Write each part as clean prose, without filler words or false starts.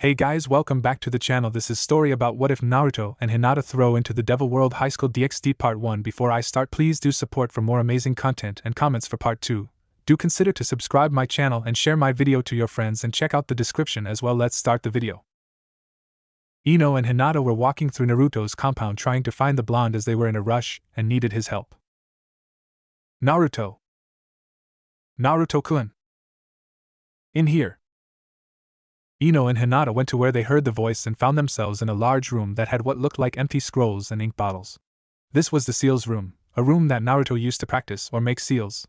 Hey guys, welcome back to the channel. This is story about what if Naruto and Hinata throw into the Devil World Highschool DxD Part 1. Before I start, please do support for more amazing content and comments for Part 2. Do consider to subscribe my channel and share my video to your friends and check out the description as well. Let's start the video. Ino and Hinata were walking through Naruto's compound trying to find the blonde as they were in a rush and needed his help. Naruto. Naruto-kun. In here. Ino and Hinata went to where they heard the voice and found themselves in a large room that had what looked like empty scrolls and ink bottles. This was the seals room, a room that Naruto used to practice or make seals.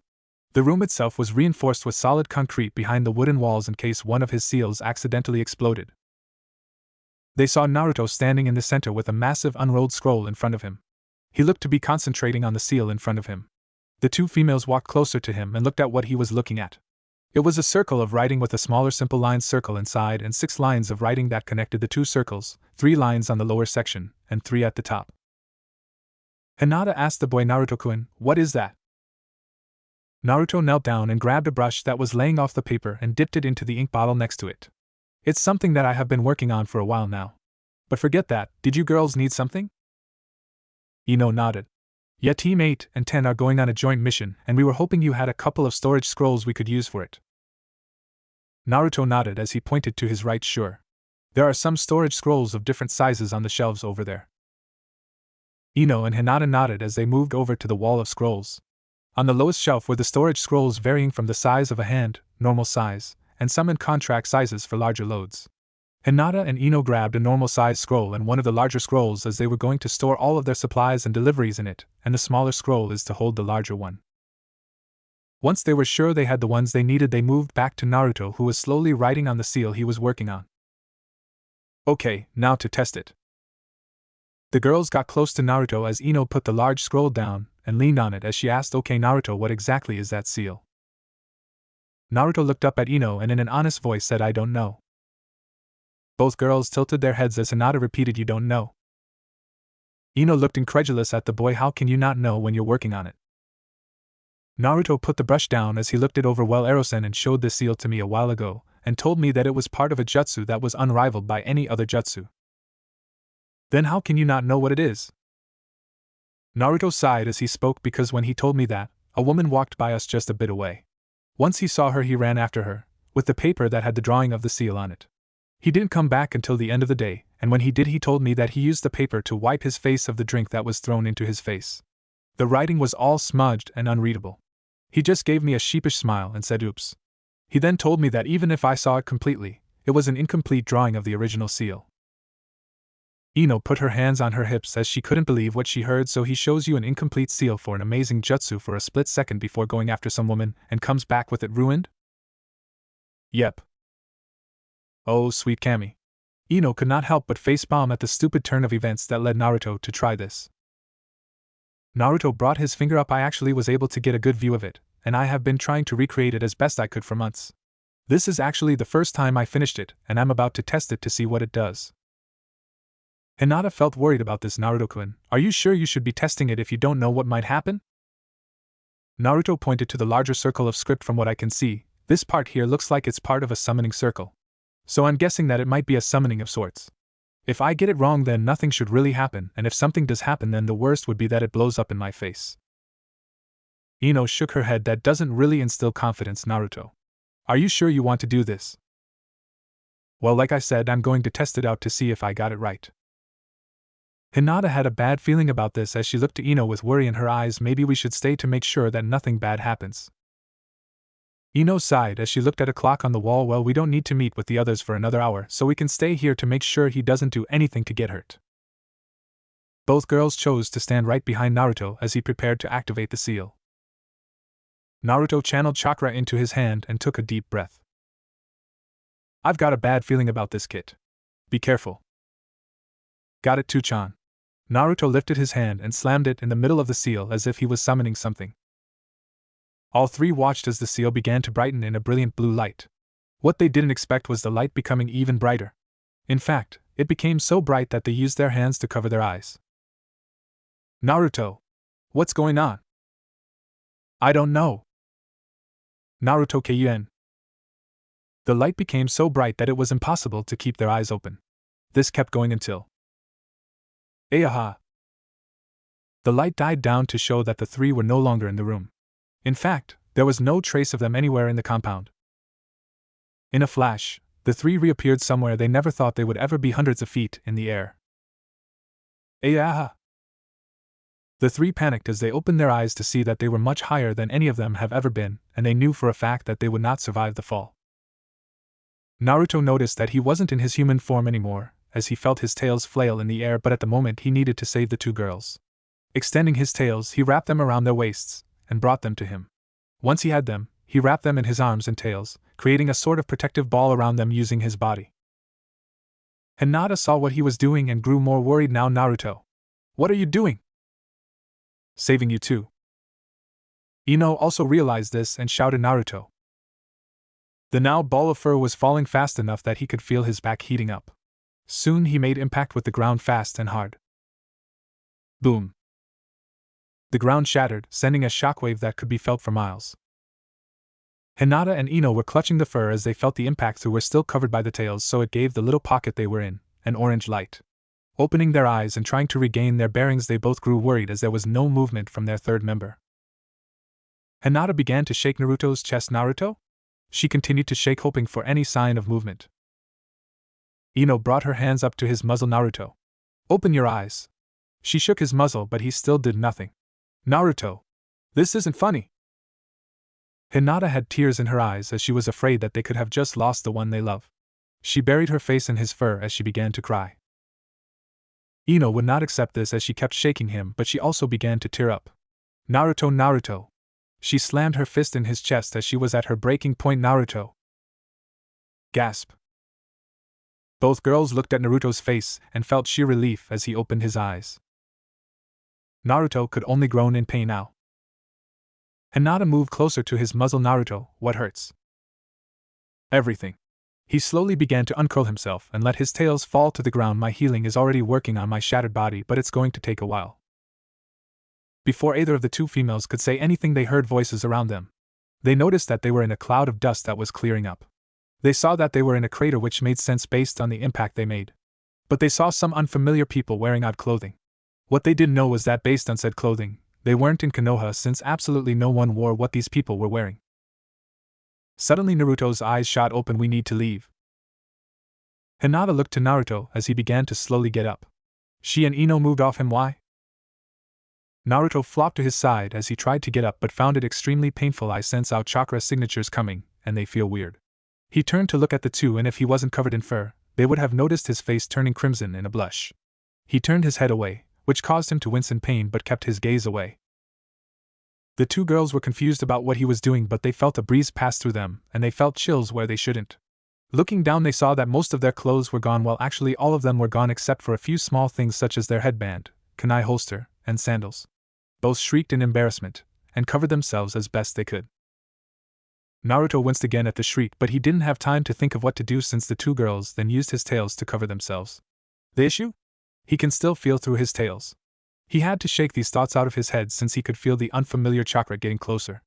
The room itself was reinforced with solid concrete behind the wooden walls in case one of his seals accidentally exploded. They saw Naruto standing in the center with a massive unrolled scroll in front of him. He looked to be concentrating on the seal in front of him. The two females walked closer to him and looked at what he was looking at. It was a circle of writing with a smaller simple line circle inside and 6 lines of writing that connected the two circles, 3 lines on the lower section, and 3 at the top. Hinata asked the boy, Naruto-kun, what is that? Naruto knelt down and grabbed a brush that was laying off the paper and dipped it into the ink bottle next to it. It's something that I have been working on for a while now. But forget that, did you girls need something? Ino nodded. Yeah, Team 8 and 10 are going on a joint mission, and we were hoping you had a couple of storage scrolls we could use for it. Naruto nodded as he pointed to his right. Sure. There are some storage scrolls of different sizes on the shelves over there. Ino and Hinata nodded as they moved over to the wall of scrolls. On the lowest shelf were the storage scrolls varying from the size of a hand, normal size, and some in contract sizes for larger loads. Hinata and Ino grabbed a normal-sized scroll and one of the larger scrolls as they were going to store all of their supplies and deliveries in it, and the smaller scroll is to hold the larger one. Once they were sure they had the ones they needed, they moved back to Naruto, who was slowly writing on the seal he was working on. Okay, now to test it. The girls got close to Naruto as Ino put the large scroll down and leaned on it as she asked, okay Naruto, what exactly is that seal? Naruto looked up at Ino and in an honest voice said, I don't know. Both girls tilted their heads as Hinata repeated, you don't know. Ino looked incredulous at the boy, how can you not know when you're working on it? Naruto put the brush down as he looked it over. Well, Ero-sen showed this seal to me a while ago, and told me that it was part of a jutsu that was unrivaled by any other jutsu. Then how can you not know what it is? Naruto sighed as he spoke because when he told me that, a woman walked by us just a bit away. Once he saw her, he ran after her, with the paper that had the drawing of the seal on it. He didn't come back until the end of the day, and when he did, he told me that he used the paper to wipe his face of the drink that was thrown into his face. The writing was all smudged and unreadable. He just gave me a sheepish smile and said, oops. He then told me that even if I saw it completely, it was an incomplete drawing of the original seal. Ino put her hands on her hips as she couldn't believe what she heard. So he shows you an incomplete seal for an amazing jutsu for a split second before going after some woman and comes back with it ruined? Yep. Oh, sweet Kami. Ino could not help but facepalm at the stupid turn of events that led Naruto to try this. Naruto brought his finger up. I actually was able to get a good view of it, and I have been trying to recreate it as best I could for months. This is actually the first time I finished it, and I'm about to test it to see what it does. Hinata felt worried about this. Naruto-kun, are you sure you should be testing it if you don't know what might happen? Naruto pointed to the larger circle of script. From what I can see, this part here looks like it's part of a summoning circle. So I'm guessing that it might be a summoning of sorts. If I get it wrong, then nothing should really happen, and if something does happen, then the worst would be that it blows up in my face. Ino shook her head. That doesn't really instill confidence, Naruto. Are you sure you want to do this? Well, like I said, I'm going to test it out to see if I got it right. Hinata had a bad feeling about this as she looked to Ino with worry in her eyes. Maybe we should stay to make sure that nothing bad happens. Ino sighed as she looked at a clock on the wall. Well, we don't need to meet with the others for another hour, so we can stay here to make sure he doesn't do anything to get hurt. Both girls chose to stand right behind Naruto as he prepared to activate the seal. Naruto channeled chakra into his hand and took a deep breath. I've got a bad feeling about this, kit. Be careful. Got it too, Chan. Naruto lifted his hand and slammed it in the middle of the seal as if he was summoning something. All three watched as the seal began to brighten in a brilliant blue light. What they didn't expect was the light becoming even brighter. In fact, it became so bright that they used their hands to cover their eyes. Naruto! What's going on? I don't know. Naruto-kun. The light became so bright that it was impossible to keep their eyes open. This kept going until. Aha! The light died down to show that the three were no longer in the room. In fact, there was no trace of them anywhere in the compound. In a flash, the three reappeared somewhere they never thought they would ever be, hundreds of feet in the air. Aha! The three panicked as they opened their eyes to see that they were much higher than any of them have ever been, and they knew for a fact that they would not survive the fall. Naruto noticed that he wasn't in his human form anymore, as he felt his tails flail in the air, but at the moment he needed to save the two girls. Extending his tails, he wrapped them around their waists and brought them to him. Once he had them, he wrapped them in his arms and tails, creating a sort of protective ball around them using his body. Hinata saw what he was doing and grew more worried now. Naruto, what are you doing? Saving you too. Ino also realized this and shouted Naruto. The now ball of fur was falling fast enough that he could feel his back heating up. Soon he made impact with the ground fast and hard. Boom. The ground shattered, sending a shockwave that could be felt for miles. Hinata and Ino were clutching the fur as they felt the impact who were still covered by the tails, so it gave the little pocket they were in an orange light. Opening their eyes and trying to regain their bearings, they both grew worried as there was no movement from their third member. Hinata began to shake Naruto's chest. Naruto? She continued to shake, hoping for any sign of movement. Ino brought her hands up to his muzzle. Naruto, open your eyes. She shook his muzzle, but he still did nothing. Naruto, this isn't funny. Hinata had tears in her eyes as she was afraid that they could have just lost the one they love. She buried her face in his fur as she began to cry. Ino would not accept this as she kept shaking him, but she also began to tear up. Naruto, Naruto. She slammed her fist in his chest as she was at her breaking point. Naruto. Gasp. Both girls looked at Naruto's face and felt sheer relief as he opened his eyes. Naruto could only groan in pain now. Hinata moved closer to his muzzle. Naruto, what hurts? Everything. He slowly began to uncurl himself and let his tails fall to the ground. My healing is already working on my shattered body, but it's going to take a while. Before either of the two females could say anything, they heard voices around them. They noticed that they were in a cloud of dust that was clearing up. They saw that they were in a crater, which made sense based on the impact they made. But they saw some unfamiliar people wearing odd clothing. What they didn't know was that based on said clothing, they weren't in Konoha, since absolutely no one wore what these people were wearing. Suddenly Naruto's eyes shot open. We need to leave. Hinata looked to Naruto as he began to slowly get up. She and Ino moved off him. Why? Naruto flopped to his side as he tried to get up but found it extremely painful. I sense out chakra signatures coming, and they feel weird. He turned to look at the two, and if he wasn't covered in fur, they would have noticed his face turning crimson in a blush. He turned his head away, which caused him to wince in pain but kept his gaze away. The two girls were confused about what he was doing, but they felt a breeze pass through them, and they felt chills where they shouldn't. Looking down, they saw that most of their clothes were gone. Well, actually all of them were gone except for a few small things such as their headband, kunai holster, and sandals. Both shrieked in embarrassment, and covered themselves as best they could. Naruto winced again at the shriek, but he didn't have time to think of what to do since the two girls then used his tails to cover themselves. The issue? He can still feel through his tails. He had to shake these thoughts out of his head since he could feel the unfamiliar chakra getting closer.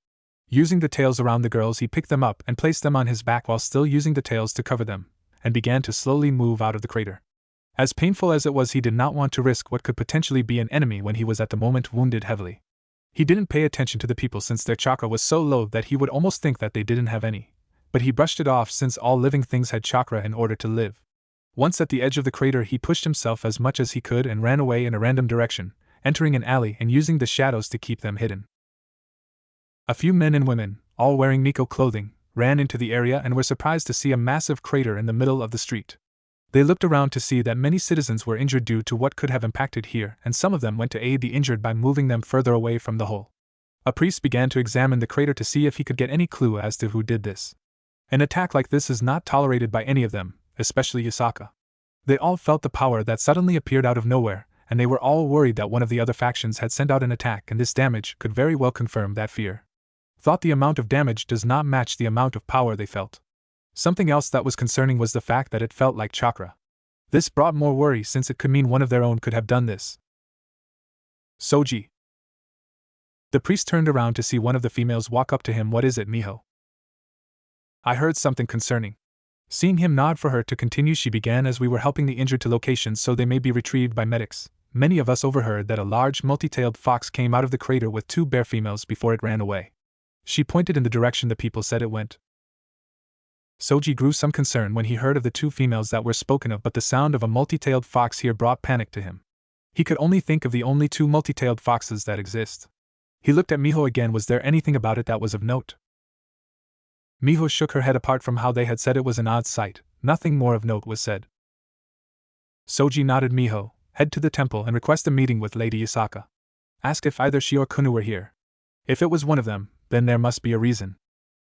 Using the tails around the girls, he picked them up and placed them on his back while still using the tails to cover them, and began to slowly move out of the crater. As painful as it was, he did not want to risk what could potentially be an enemy when he was at the moment wounded heavily. He didn't pay attention to the people since their chakra was so low that he would almost think that they didn't have any, but he brushed it off since all living things had chakra in order to live. Once at the edge of the crater, he pushed himself as much as he could and ran away in a random direction, entering an alley and using the shadows to keep them hidden. A few men and women, all wearing Miko clothing, ran into the area and were surprised to see a massive crater in the middle of the street. They looked around to see that many citizens were injured due to what could have impacted here, and some of them went to aid the injured by moving them further away from the hole. A priest began to examine the crater to see if he could get any clue as to who did this. An attack like this is not tolerated by any of them, especially Yasaka. They all felt the power that suddenly appeared out of nowhere, and they were all worried that one of the other factions had sent out an attack, and this damage could very well confirm that fear. Thought the amount of damage does not match the amount of power they felt. Something else that was concerning was the fact that it felt like chakra. This brought more worry since it could mean one of their own could have done this. Soji. The priest turned around to see one of the females walk up to him. What is it, Miho? I heard something concerning. Seeing him nod for her to continue, she began, as we were helping the injured to locations so they may be retrieved by medics. Many of us overheard that a large multi-tailed fox came out of the crater with 2 bear females before it ran away. She pointed in the direction the people said it went. Soji grew some concern when he heard of the 2 females that were spoken of, but the sound of a multi-tailed fox here brought panic to him. He could only think of the only 2 multi-tailed foxes that exist. He looked at Miho again. Was there anything about it that was of note? Miho shook her head. Apart from how they had said it was an odd sight, nothing more of note was said. Soji nodded. Miho, head to the temple and request a meeting with Lady Yasaka. Ask if either she or Kunu were here. If it was one of them, then there must be a reason.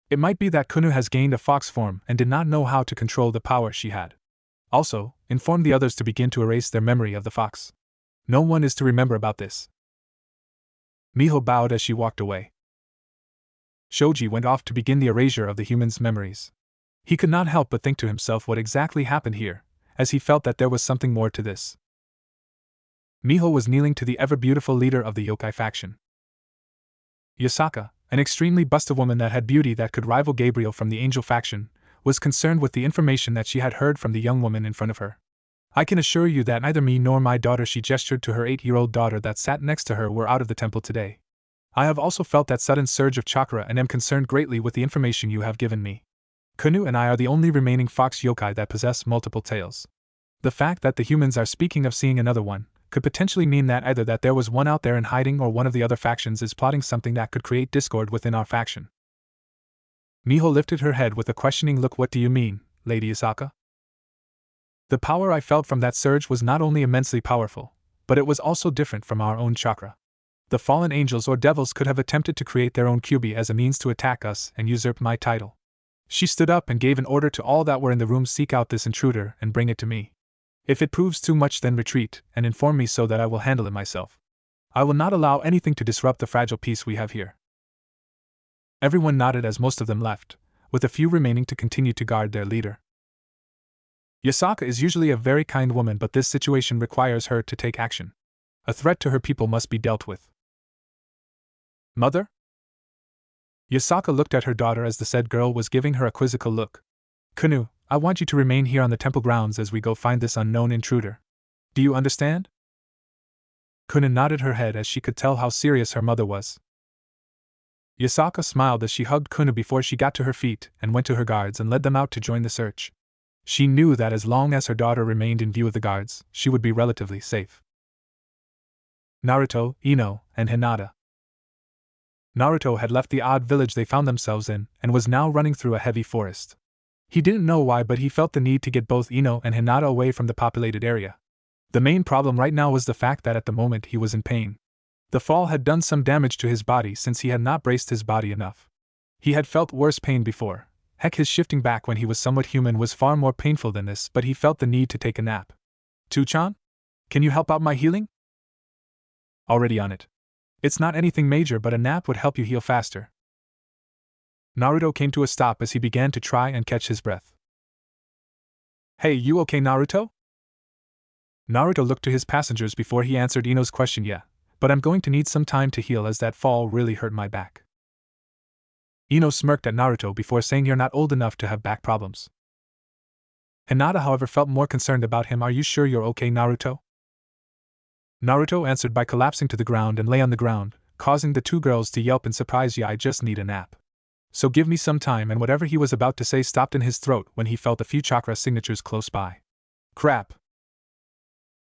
It might be that Kunu has gained a fox form and did not know how to control the power she had. Also, inform the others to begin to erase their memory of the fox. No one is to remember about this. Miho bowed as she walked away. Shoji went off to begin the erasure of the humans' memories. He could not help but think to himself what exactly happened here, as he felt that there was something more to this. Miho was kneeling to the ever-beautiful leader of the yokai faction. Yasaka, an extremely busted woman that had beauty that could rival Gabriel from the angel faction, was concerned with the information that she had heard from the young woman in front of her. I can assure you that neither me nor my daughter, she gestured to her 8-year-old daughter that sat next to her, were out of the temple today. I have also felt that sudden surge of chakra and am concerned greatly with the information you have given me. Kunu and I are the only remaining fox yokai that possess multiple tails. The fact that the humans are speaking of seeing another one could potentially mean that either that there was one out there in hiding, or one of the other factions is plotting something that could create discord within our faction. Miho lifted her head with a questioning look. What do you mean, Lady Yasaka? The power I felt from that surge was not only immensely powerful, but it was also different from our own chakra. The fallen angels or devils could have attempted to create their own kyubi as a means to attack us and usurp my title. She stood up and gave an order to all that were in the room: seek out this intruder and bring it to me. If it proves too much, then retreat and inform me so that I will handle it myself. I will not allow anything to disrupt the fragile peace we have here. Everyone nodded as most of them left, with a few remaining to continue to guard their leader. Yasaka is usually a very kind woman, but this situation requires her to take action. A threat to her people must be dealt with. Mother? Yasaka looked at her daughter as the said girl was giving her a quizzical look. Kunu, I want you to remain here on the temple grounds as we go find this unknown intruder. Do you understand? Kunu nodded her head as she could tell how serious her mother was. Yasaka smiled as she hugged Kunu before she got to her feet and went to her guards and led them out to join the search. She knew that as long as her daughter remained in view of the guards, she would be relatively safe. Naruto, Ino, and Hinata. Naruto had left the odd village they found themselves in and was now running through a heavy forest. He didn't know why, but he felt the need to get both Ino and Hinata away from the populated area. The main problem right now was the fact that at the moment he was in pain. The fall had done some damage to his body since he had not braced his body enough. He had felt worse pain before. Heck, his shifting back when he was somewhat human was far more painful than this, but he felt the need to take a nap. Tu-chan? Can you help out my healing? Already on it. It's not anything major, but a nap would help you heal faster. Naruto came to a stop as he began to try and catch his breath. Hey, you okay, Naruto? Naruto looked to his passengers before he answered Ino's question. Yeah, but I'm going to need some time to heal as that fall really hurt my back. Ino smirked at Naruto before saying, you're not old enough to have back problems. Hinata, however, felt more concerned about him. Are you sure you're okay, Naruto? Naruto answered by collapsing to the ground and lay on the ground, causing the two girls to yelp in surprise. Yeah, I just need a nap. So give me some time, and whatever he was about to say stopped in his throat when he felt a few chakra signatures close by. Crap.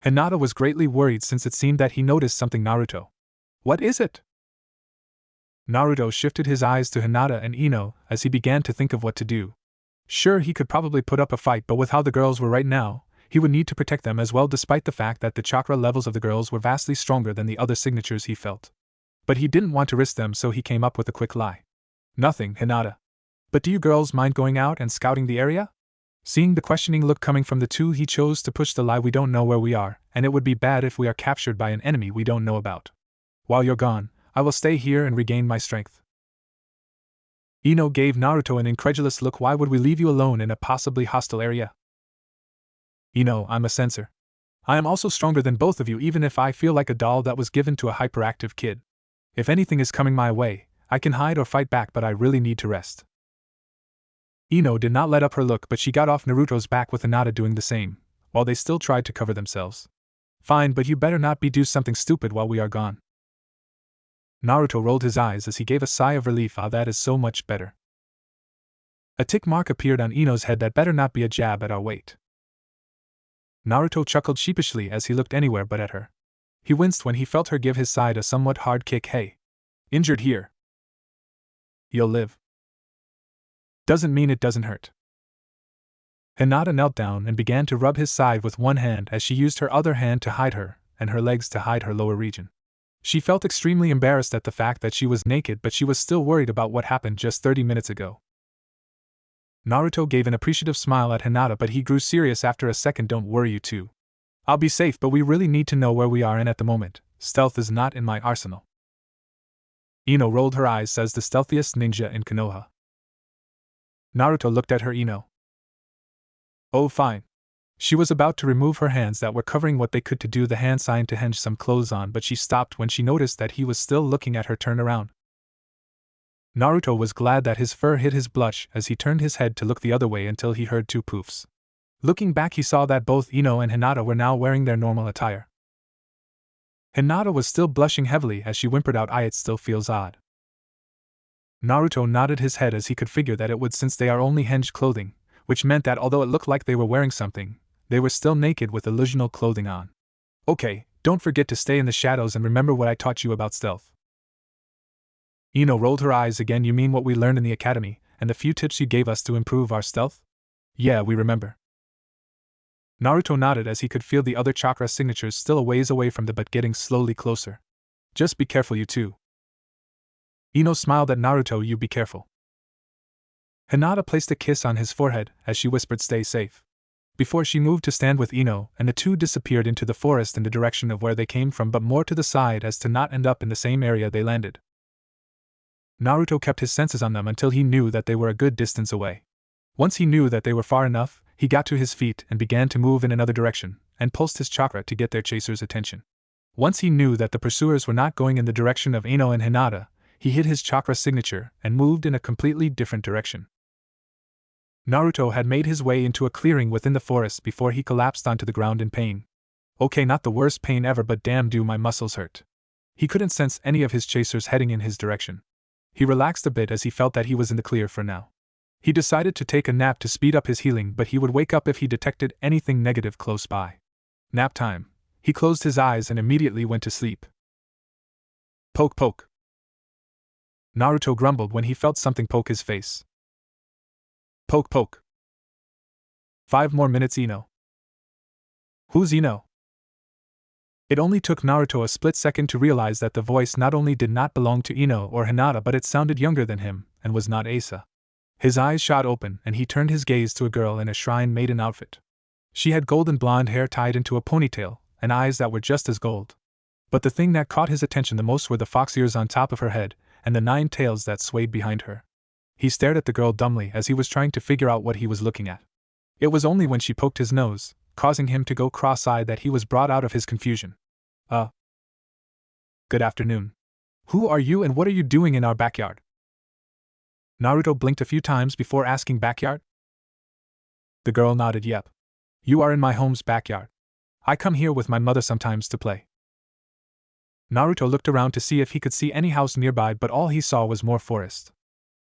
Hinata was greatly worried since it seemed that he noticed something. Naruto. What is it? Naruto shifted his eyes to Hinata and Ino as he began to think of what to do. Sure, he could probably put up a fight, but with how the girls were right now, he would need to protect them as well, despite the fact that the chakra levels of the girls were vastly stronger than the other signatures he felt. But he didn't want to risk them, so he came up with a quick lie. Nothing, Hinata. But do you girls mind going out and scouting the area? Seeing the questioning look coming from the two, he chose to push the lie. We don't know where we are, and it would be bad if we are captured by an enemy we don't know about. While you're gone, I will stay here and regain my strength. Ino gave Naruto an incredulous look. Why would we leave you alone in a possibly hostile area? Ino, I'm a censor. I am also stronger than both of you, even if I feel like a doll that was given to a hyperactive kid. If anything is coming my way, I can hide or fight back, but I really need to rest. Ino did not let up her look, but she got off Naruto's back with Hinata doing the same, while they still tried to cover themselves. Fine, but you better not do something stupid while we are gone. Naruto rolled his eyes as he gave a sigh of relief. Ah, that is so much better. A tick mark appeared on Ino's head. That better not be a jab at our weight. Naruto chuckled sheepishly as he looked anywhere but at her. He winced when he felt her give his side a somewhat hard kick. Hey. Injured here. You'll live. Doesn't mean it doesn't hurt. Hinata knelt down and began to rub his side with one hand as she used her other hand to hide her, and her legs to hide her lower region. She felt extremely embarrassed at the fact that she was naked, but she was still worried about what happened just 30 minutes ago. Naruto gave an appreciative smile at Hinata, but he grew serious after a second. Don't worry, you two. I'll be safe, but we really need to know where we are, and at the moment, stealth is not in my arsenal. Ino rolled her eyes as the stealthiest ninja in Konoha. Naruto looked at her. Ino. Oh, fine. She was about to remove her hands that were covering what they could to do the hand sign to henge some clothes on, but she stopped when she noticed that he was still looking at her. Turn around. Naruto was glad that his fur hid his blush as he turned his head to look the other way until he heard two poofs. Looking back, he saw that both Ino and Hinata were now wearing their normal attire. Hinata was still blushing heavily as she whimpered out, "It still feels odd." Naruto nodded his head as he could figure that it would, since they are only henge clothing, which meant that although it looked like they were wearing something, they were still naked with illusional clothing on. Okay, don't forget to stay in the shadows and remember what I taught you about stealth. Ino rolled her eyes again. You mean what we learned in the academy, and the few tips you gave us to improve our stealth? Yeah, we remember. Naruto nodded as he could feel the other chakra signatures still a ways away from them but getting slowly closer. Just be careful, you two. Ino smiled at Naruto. You be careful. Hinata placed a kiss on his forehead as she whispered, "Stay safe," before she moved to stand with Ino, and the two disappeared into the forest in the direction of where they came from, but more to the side as to not end up in the same area they landed. Naruto kept his senses on them until he knew that they were a good distance away. Once he knew that they were far enough, he got to his feet and began to move in another direction, and pulsed his chakra to get their chasers' attention. Once he knew that the pursuers were not going in the direction of Ino and Hinata, he hid his chakra signature and moved in a completely different direction. Naruto had made his way into a clearing within the forest before he collapsed onto the ground in pain. Okay, not the worst pain ever, but damn, do my muscles hurt. He couldn't sense any of his chasers heading in his direction. He relaxed a bit as he felt that he was in the clear for now. He decided to take a nap to speed up his healing, but he would wake up if he detected anything negative close by. Nap time. He closed his eyes and immediately went to sleep. Poke poke. Naruto grumbled when he felt something poke his face. Poke poke. 5 more minutes. Ino. Who's Ino? It only took Naruto a split second to realize that the voice not only did not belong to Ino or Hinata, but it sounded younger than him, and was not Asa. His eyes shot open and he turned his gaze to a girl in a shrine maiden outfit. She had golden blonde hair tied into a ponytail, and eyes that were just as gold. But the thing that caught his attention the most were the fox ears on top of her head, and the 9 tails that swayed behind her. He stared at the girl dumbly as he was trying to figure out what he was looking at. It was only when she poked his nose, causing him to go cross-eyed, that he was brought out of his confusion. Good afternoon. Who are you and what are you doing in our backyard? Naruto blinked a few times before asking, backyard? The girl nodded. Yep. You are in my home's backyard. I come here with my mother sometimes to play. Naruto looked around to see if he could see any house nearby, but all he saw was more forest.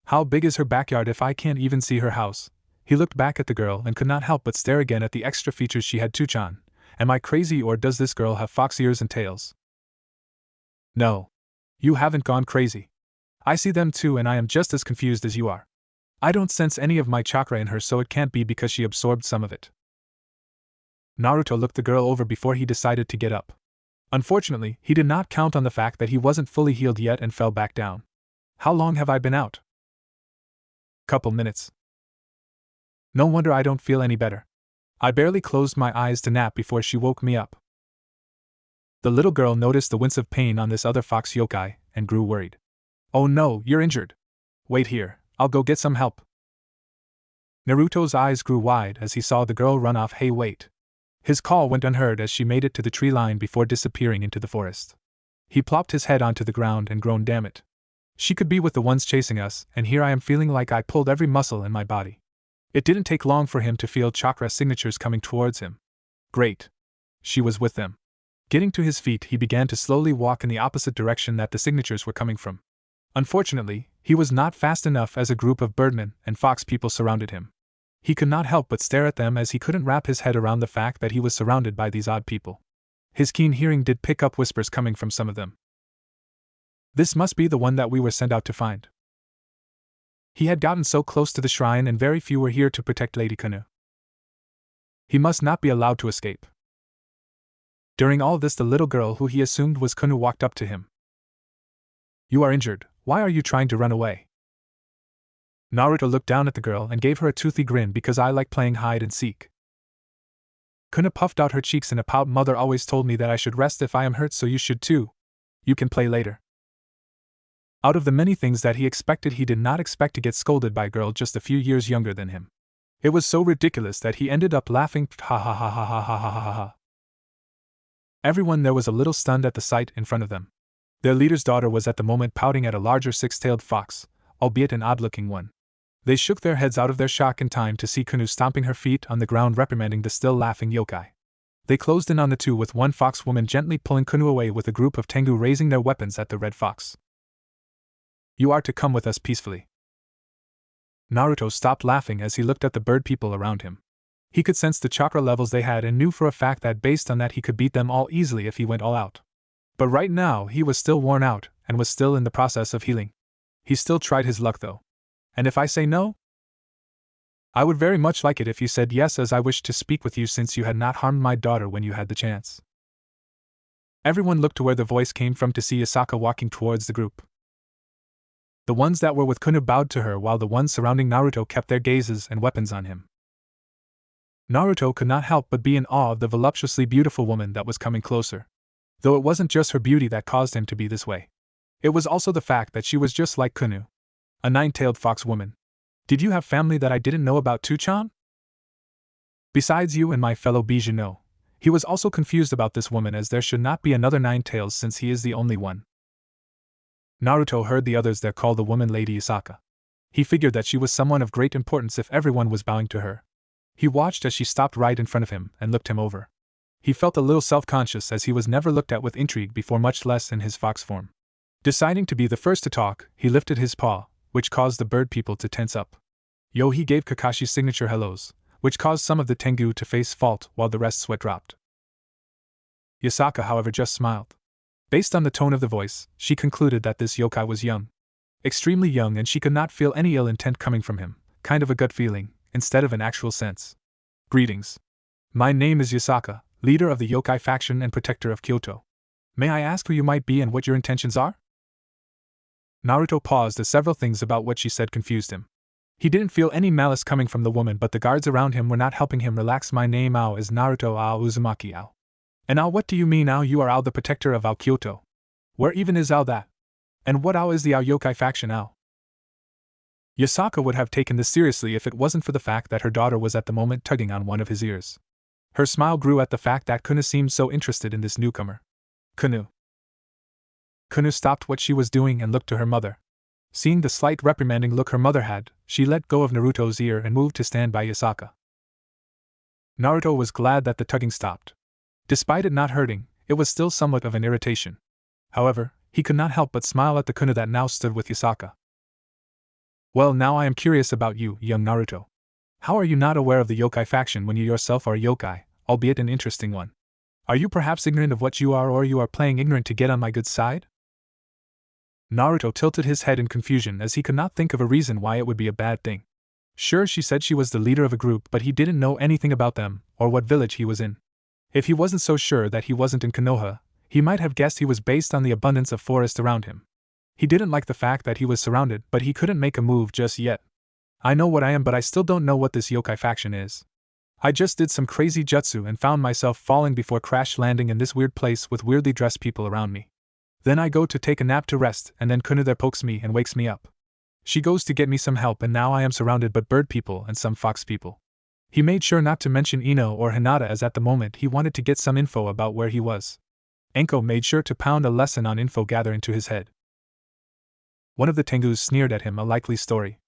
How big is her backyard if I can't even see her house? He looked back at the girl and could not help but stare again at the extra features she had. Tuchan, am I crazy, or does this girl have fox ears and tails? No. You haven't gone crazy. I see them too, and I am just as confused as you are. I don't sense any of my chakra in her, so it can't be because she absorbed some of it. Naruto looked the girl over before he decided to get up. Unfortunately, he did not count on the fact that he wasn't fully healed yet and fell back down. How long have I been out? Couple minutes. No wonder I don't feel any better. I barely closed my eyes to nap before she woke me up. The little girl noticed the wince of pain on this other fox yokai, and grew worried. Oh no, you're injured. Wait here, I'll go get some help. Naruto's eyes grew wide as he saw the girl run off. Hey, wait. His call went unheard as she made it to the tree line before disappearing into the forest. He plopped his head onto the ground and groaned, damn it. She could be with the ones chasing us, and here I am feeling like I pulled every muscle in my body. It didn't take long for him to feel chakra signatures coming towards him. Great. She was with them. Getting to his feet, he began to slowly walk in the opposite direction that the signatures were coming from. Unfortunately, he was not fast enough as a group of birdmen and fox people surrounded him. He could not help but stare at them as he couldn't wrap his head around the fact that he was surrounded by these odd people. His keen hearing did pick up whispers coming from some of them. This must be the one that we were sent out to find. He had gotten so close to the shrine and very few were here to protect Lady Kanu. He must not be allowed to escape. During all this, the little girl who he assumed was Kanu walked up to him. You are injured, why are you trying to run away? Naruto looked down at the girl and gave her a toothy grin because I like playing hide and seek. Kanu puffed out her cheeks in a pout. Mother always told me that I should rest if I am hurt, so you should too. You can play later. Out of the many things that he expected, he did not expect to get scolded by a girl just a few years younger than him. It was so ridiculous that he ended up laughing. Ha ha ha ha ha ha ha ha ha. Everyone there was a little stunned at the sight in front of them. Their leader's daughter was at the moment pouting at a larger six-tailed fox, albeit an odd-looking one. They shook their heads out of their shock in time to see Kanu stomping her feet on the ground, reprimanding the still laughing yokai. They closed in on the two, with one fox woman gently pulling Kanu away, with a group of Tengu raising their weapons at the red fox. You are to come with us peacefully. Naruto stopped laughing as he looked at the bird people around him. He could sense the chakra levels they had and knew for a fact that based on that he could beat them all easily if he went all out. But right now he was still worn out and was still in the process of healing. He still tried his luck though. And if I say no? I would very much like it if you said yes, as I wished to speak with you since you had not harmed my daughter when you had the chance. Everyone looked to where the voice came from to see Asaka walking towards the group. The ones that were with Kanu bowed to her while the ones surrounding Naruto kept their gazes and weapons on him. Naruto could not help but be in awe of the voluptuously beautiful woman that was coming closer. Though it wasn't just her beauty that caused him to be this way. It was also the fact that she was just like Kanu. A nine-tailed fox woman. Did you have family that I didn't know about too, Chan? Besides you and my fellow Bijou know. He was also confused about this woman, as there should not be another Nine-Tails since he is the only one. Naruto heard the others there call the woman Lady Asaka. He figured that she was someone of great importance if everyone was bowing to her. He watched as she stopped right in front of him and looked him over. He felt a little self-conscious as he was never looked at with intrigue before, much less in his fox form. Deciding to be the first to talk, he lifted his paw, which caused the bird people to tense up. Yo, he gave Kakashi's signature hellos, which caused some of the Tengu to face fault while the rest sweat dropped. Yasaka, however, just smiled. Based on the tone of the voice, she concluded that this yokai was young. Extremely young, and she could not feel any ill intent coming from him, kind of a gut feeling, instead of an actual sense. Greetings. My name is Yasaka, leader of the yokai faction and protector of Kyoto. May I ask who you might be and what your intentions are? Naruto paused as several things about what she said confused him. He didn't feel any malice coming from the woman, but the guards around him were not helping him relax. My name Ao is Naruto Ao Uzumaki Ao. And Ao, what do you mean Ao? You are Ao, the protector of Ao Kyoto. Where even is Ao that? And what Ao is the Ao yokai faction Ao? Yasaka would have taken this seriously if it wasn't for the fact that her daughter was at the moment tugging on one of his ears. Her smile grew at the fact that Kanu seemed so interested in this newcomer. Kanu. Kanu stopped what she was doing and looked to her mother. Seeing the slight reprimanding look her mother had, she let go of Naruto's ear and moved to stand by Yasaka. Naruto was glad that the tugging stopped. Despite it not hurting, it was still somewhat of an irritation. However, he could not help but smile at the Kanu that now stood with Yasaka. Well, now I am curious about you, young Naruto. How are you not aware of the yokai faction when you yourself are a yokai, albeit an interesting one? Are you perhaps ignorant of what you are, or you are playing ignorant to get on my good side? Naruto tilted his head in confusion as he could not think of a reason why it would be a bad thing. Sure, she said she was the leader of a group, but he didn't know anything about them, or what village he was in. If he wasn't so sure that he wasn't in Konoha, he might have guessed he was based on the abundance of forest around him. He didn't like the fact that he was surrounded, but he couldn't make a move just yet. I know what I am, but I still don't know what this yokai faction is. I just did some crazy jutsu and found myself falling before crash landing in this weird place with weirdly dressed people around me. Then I go to take a nap to rest, and then Kunu there pokes me and wakes me up. She goes to get me some help, and now I am surrounded by bird people and some fox people. He made sure not to mention Ino or Hinata, as at the moment he wanted to get some info about where he was. Enko made sure to pound a lesson on info gathering to his head. One of the Tengus sneered at him, a likely story.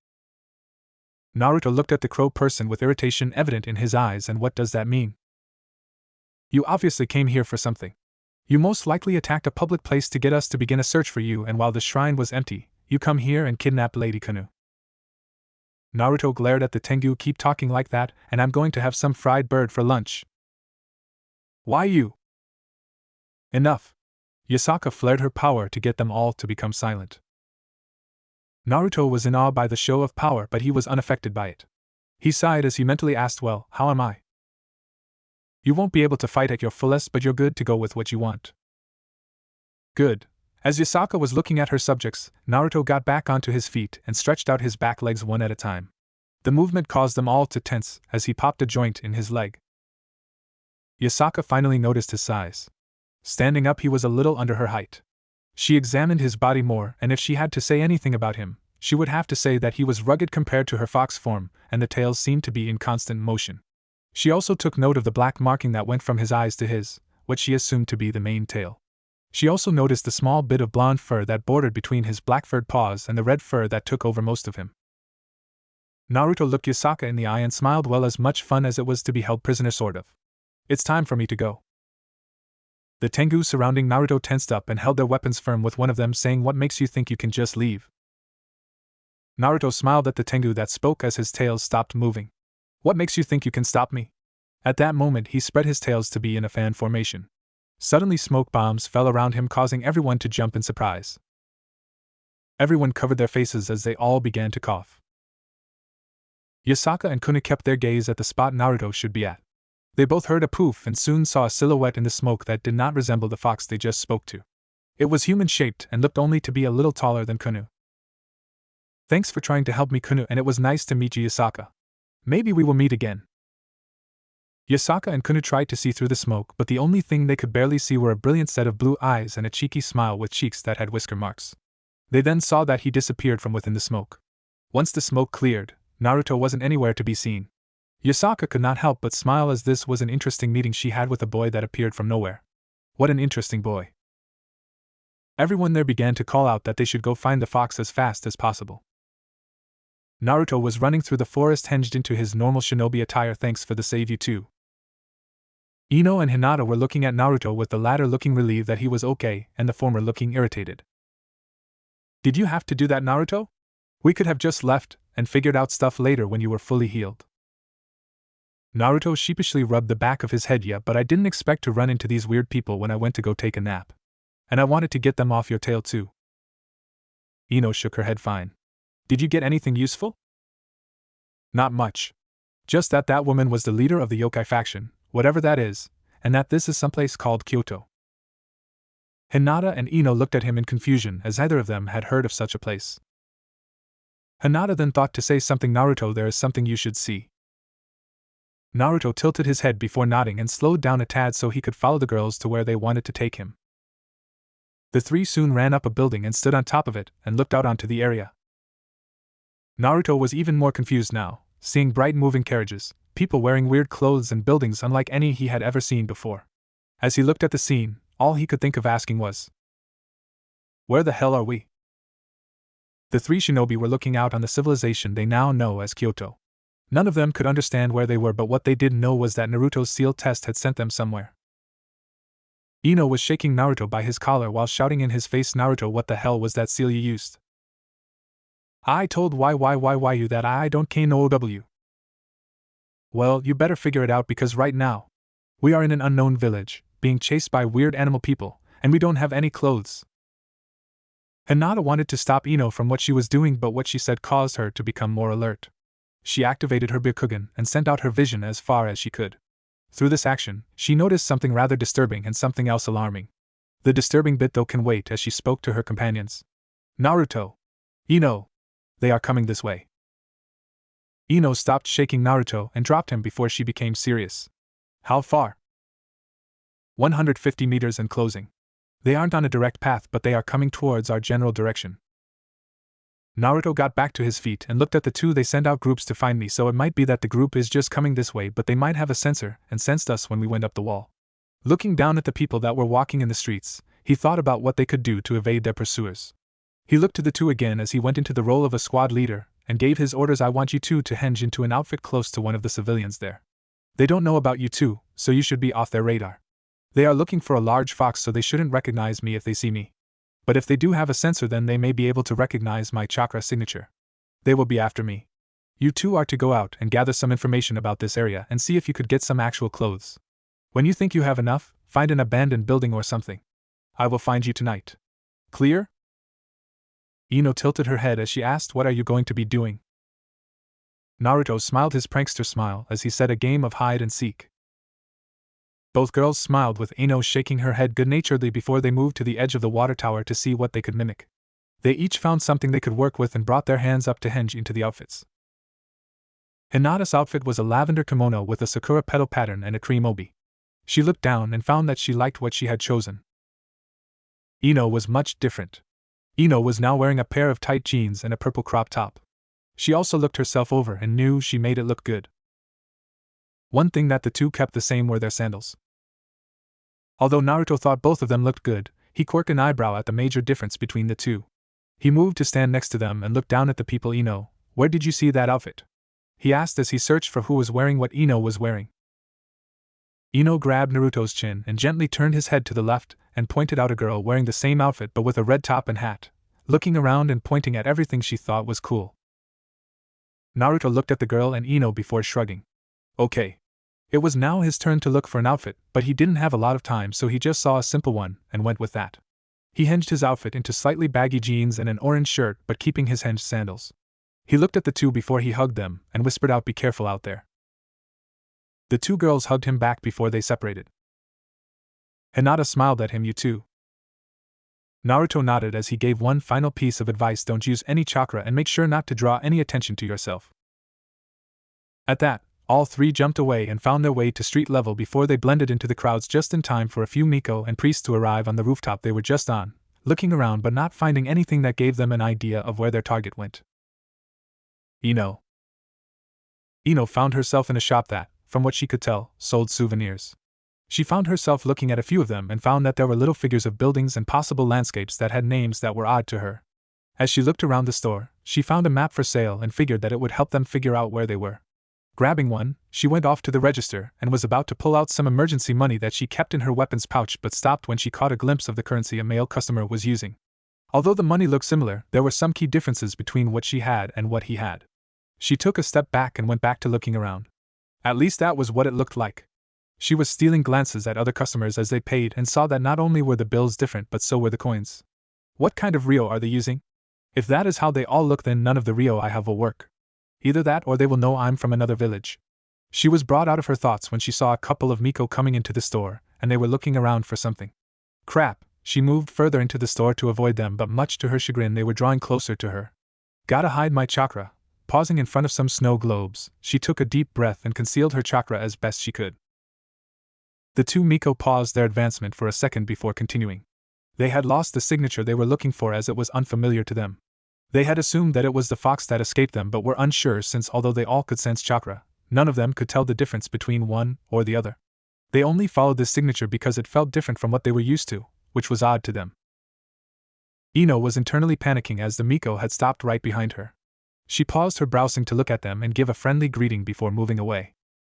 Naruto looked at the crow person with irritation evident in his eyes. And what does that mean? You obviously came here for something. You most likely attacked a public place to get us to begin a search for you, and while the shrine was empty, you come here and kidnap Lady Kanu. Naruto glared at the Tengu. Keep talking like that, and I'm going to have some fried bird for lunch. Why you? Enough. Yasaka flared her power to get them all to become silent. Naruto was in awe by the show of power, but he was unaffected by it. He sighed as he mentally asked, well, how am I? You won't be able to fight at your fullest, but you're good to go with what you want. Good. As Yasaka was looking at her subjects, Naruto got back onto his feet and stretched out his back legs one at a time. The movement caused them all to tense as he popped a joint in his leg. Yasaka finally noticed his size. Standing up, he was a little under her height. She examined his body more, and if she had to say anything about him, she would have to say that he was rugged compared to her fox form, and the tails seemed to be in constant motion. She also took note of the black marking that went from his eyes to his, what she assumed to be the mane tail. She also noticed the small bit of blonde fur that bordered between his black-furred paws and the red fur that took over most of him. Naruto looked Yasaka in the eye and smiled. Well, as much fun as it was to be held prisoner, sort of. It's time for me to go. The Tengu surrounding Naruto tensed up and held their weapons firm, with one of them saying, what makes you think you can just leave? Naruto smiled at the Tengu that spoke as his tails stopped moving. What makes you think you can stop me? At that moment he spread his tails to be in a fan formation. Suddenly smoke bombs fell around him, causing everyone to jump in surprise. Everyone covered their faces as they all began to cough. Yasaka and Kunu kept their gaze at the spot Naruto should be at. They both heard a poof and soon saw a silhouette in the smoke that did not resemble the fox they just spoke to. It was human-shaped and looked only to be a little taller than Kunu. Thanks for trying to help me, Kunu, and it was nice to meet you, Yasaka. Maybe we will meet again. Yasaka and Kunu tried to see through the smoke, but the only thing they could barely see were a brilliant set of blue eyes and a cheeky smile with cheeks that had whisker marks. They then saw that he disappeared from within the smoke. Once the smoke cleared, Naruto wasn't anywhere to be seen. Yasaka could not help but smile, as this was an interesting meeting she had with a boy that appeared from nowhere. What an interesting boy. Everyone there began to call out that they should go find the fox as fast as possible. Naruto was running through the forest, hinged into his normal shinobi attire. Thanks for the save, you two. Ino and Hinata were looking at Naruto, with the latter looking relieved that he was okay and the former looking irritated. Did you have to do that, Naruto? We could have just left and figured out stuff later when you were fully healed. Naruto sheepishly rubbed the back of his head. Yeah, but I didn't expect to run into these weird people when I went to go take a nap. And I wanted to get them off your tail too. Ino shook her head. Fine. Did you get anything useful? Not much. Just that that woman was the leader of the yokai faction, whatever that is, and that this is someplace called Kyoto. Hinata and Ino looked at him in confusion, as either of them had heard of such a place. Hinata then thought to say something. Naruto, there is something you should see. Naruto tilted his head before nodding and slowed down a tad so he could follow the girls to where they wanted to take him. The three soon ran up a building and stood on top of it and looked out onto the area. Naruto was even more confused now, seeing bright moving carriages, people wearing weird clothes, and buildings unlike any he had ever seen before. As he looked at the scene, all he could think of asking was, where the hell are we? The three shinobi were looking out on the civilization they now know as Kyoto. None of them could understand where they were, but what they did know was that Naruto's seal test had sent them somewhere. Ino was shaking Naruto by his collar while shouting in his face, Naruto, what the hell was that seal you used? I told you that I don't know. Well, you better figure it out, because right now, we are in an unknown village, being chased by weird animal people, and we don't have any clothes. Hinata wanted to stop Ino from what she was doing, but what she said caused her to become more alert. She activated her Byakugan and sent out her vision as far as she could. Through this action, she noticed something rather disturbing and something else alarming. The disturbing bit, though, can wait, as she spoke to her companions. Naruto! Ino! They are coming this way. Ino stopped shaking Naruto and dropped him before she became serious. How far? 150 meters and closing. They aren't on a direct path, but they are coming towards our general direction. Naruto got back to his feet and looked at the two. They send out groups to find me, so it might be that the group is just coming this way, but they might have a sensor and sensed us when we went up the wall. Looking down at the people that were walking in the streets, he thought about what they could do to evade their pursuers. He looked to the two again as he went into the role of a squad leader and gave his orders. I want you two to henge into an outfit close to one of the civilians there. They don't know about you two, so you should be off their radar. They are looking for a large fox, so they shouldn't recognize me if they see me. But if they do have a sensor, then they may be able to recognize my chakra signature. They will be after me. You two are to go out and gather some information about this area and see if you could get some actual clothes. When you think you have enough, find an abandoned building or something. I will find you tonight. Clear? Ino tilted her head as she asked, what are you going to be doing? Naruto smiled his prankster smile as he said, a game of hide and seek. Both girls smiled, with Ino shaking her head good-naturedly before they moved to the edge of the water tower to see what they could mimic. They each found something they could work with and brought their hands up to henge into the outfits. Hinata's outfit was a lavender kimono with a sakura petal pattern and a cream obi. She looked down and found that she liked what she had chosen. Ino was much different. Ino was now wearing a pair of tight jeans and a purple crop top. She also looked herself over and knew she made it look good. One thing that the two kept the same were their sandals. Although Naruto thought both of them looked good, he quirked an eyebrow at the major difference between the two. He moved to stand next to them and looked down at the people. Ino, where did you see that outfit? He asked as he searched for who was wearing what Ino was wearing. Ino grabbed Naruto's chin and gently turned his head to the left and pointed out a girl wearing the same outfit but with a red top and hat, looking around and pointing at everything she thought was cool. Naruto looked at the girl and Ino before shrugging. Okay. It was now his turn to look for an outfit, but he didn't have a lot of time, so he just saw a simple one and went with that. He hinged his outfit into slightly baggy jeans and an orange shirt, but keeping his hinged sandals. He looked at the two before he hugged them and whispered out, be careful out there. The two girls hugged him back before they separated. Hinata smiled at him. You too. Naruto nodded as he gave one final piece of advice, don't use any chakra and make sure not to draw any attention to yourself. At that, all three jumped away and found their way to street level before they blended into the crowds just in time for a few Miko and priests to arrive on the rooftop they were just on, looking around but not finding anything that gave them an idea of where their target went. Ino found herself in a shop that, from what she could tell, sold souvenirs. She found herself looking at a few of them and found that there were little figures of buildings and possible landscapes that had names that were odd to her. As she looked around the store, she found a map for sale and figured that it would help them figure out where they were. Grabbing one, she went off to the register and was about to pull out some emergency money that she kept in her weapons pouch, but stopped when she caught a glimpse of the currency a male customer was using. Although the money looked similar, there were some key differences between what she had and what he had. She took a step back and went back to looking around. At least that was what it looked like. She was stealing glances at other customers as they paid and saw that not only were the bills different but so were the coins. What kind of Rio are they using? If that is how they all look, then none of the Rio I have will work. Either that or they will know I'm from another village. She was brought out of her thoughts when she saw a couple of Miko coming into the store, and they were looking around for something. Crap, she moved further into the store to avoid them, but much to her chagrin they were drawing closer to her. Gotta hide my chakra. Pausing in front of some snow globes, she took a deep breath and concealed her chakra as best she could. The two Miko paused their advancement for a second before continuing. They had lost the signature they were looking for as it was unfamiliar to them. They had assumed that it was the fox that escaped them but were unsure since although they all could sense chakra, none of them could tell the difference between one or the other. They only followed this signature because it felt different from what they were used to, which was odd to them. Ino was internally panicking as the Miko had stopped right behind her. She paused her browsing to look at them and give a friendly greeting before moving away.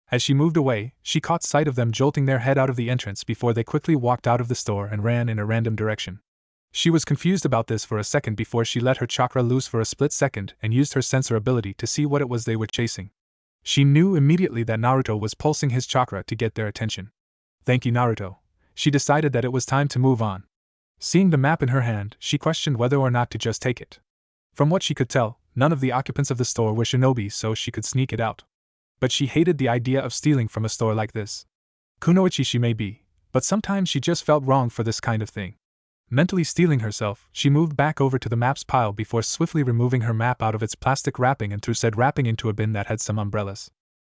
As she moved away, she caught sight of them jolting their head out of the entrance before they quickly walked out of the store and ran in a random direction. She was confused about this for a second before she let her chakra loose for a split second and used her sensor ability to see what it was they were chasing. She knew immediately that Naruto was pulsing his chakra to get their attention. Thank you, Naruto. She decided that it was time to move on. Seeing the map in her hand, she questioned whether or not to just take it. From what she could tell, none of the occupants of the store were shinobi, so she could sneak it out. But she hated the idea of stealing from a store like this. Kunoichi she may be, but sometimes she just felt wrong for this kind of thing. Mentally steeling herself, she moved back over to the maps pile before swiftly removing her map out of its plastic wrapping and threw said wrapping into a bin that had some umbrellas.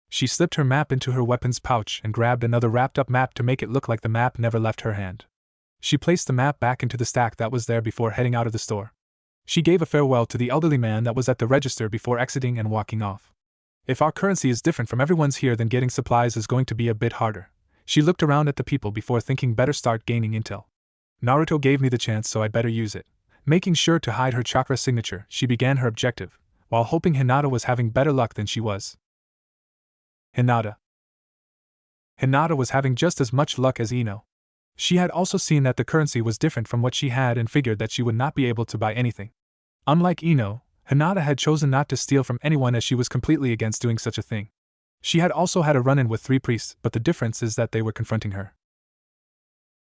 She slipped her map into her weapons pouch and grabbed another wrapped up map to make it look like the map never left her hand. She placed the map back into the stack that was there before heading out of the store. She gave a farewell to the elderly man that was at the register before exiting and walking off. If our currency is different from everyone's here, then getting supplies is going to be a bit harder. She looked around at the people before thinking better start gaining intel. Naruto gave me the chance, so I'd better use it. Making sure to hide her chakra signature, she began her objective, while hoping Hinata was having better luck than she was. Hinata was having just as much luck as Ino. She had also seen that the currency was different from what she had and figured that she would not be able to buy anything. Unlike Ino, Hinata had chosen not to steal from anyone as she was completely against doing such a thing. She had also had a run-in with 3 priests, but the difference is that they were confronting her.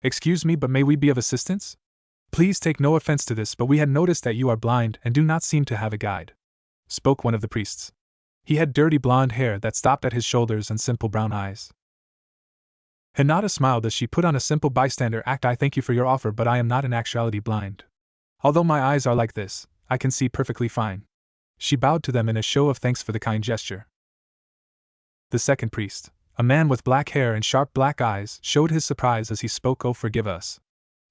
"Excuse me, but may we be of assistance? Please take no offense to this, but we had noticed that you are blind and do not seem to have a guide," spoke one of the priests. He had dirty blonde hair that stopped at his shoulders and simple brown eyes. Hinata smiled as she put on a simple bystander act. "I thank you for your offer, but I am not in actuality blind. Although my eyes are like this, I can see perfectly fine." She bowed to them in a show of thanks for the kind gesture. The second priest, a man with black hair and sharp black eyes, showed his surprise as he spoke. "Oh, forgive us.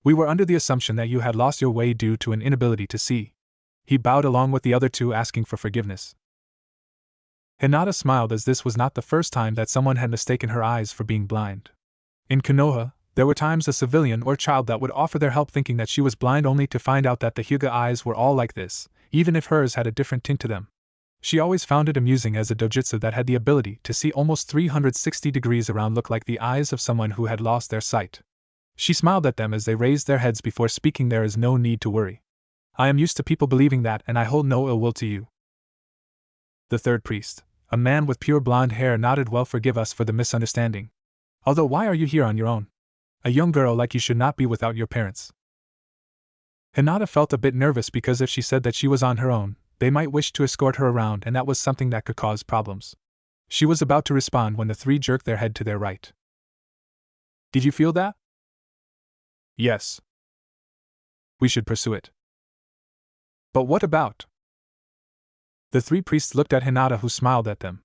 We were under the assumption that you had lost your way due to an inability to see." He bowed along with the other 2, asking for forgiveness. Hinata smiled as this was not the first time that someone had mistaken her eyes for being blind. In Konoha, there were times a civilian or child that would offer their help thinking that she was blind only to find out that the Hyuga eyes were all like this, even if hers had a different tint to them. She always found it amusing as a dojutsu that had the ability to see almost 360 degrees around looked like the eyes of someone who had lost their sight. She smiled at them as they raised their heads before speaking. "There is no need to worry. I am used to people believing that, and I hold no ill will to you." The third priest, a man with pure blonde hair, nodded. "Well, forgive us for the misunderstanding. Although, why are you here on your own? A young girl like you should not be without your parents." Hinata felt a bit nervous because if she said that she was on her own, they might wish to escort her around, and that was something that could cause problems. She was about to respond when the 3 jerked their head to their right. "Did you feel that?" "Yes. We should pursue it." "But what about?" The 3 priests looked at Hinata, who smiled at them.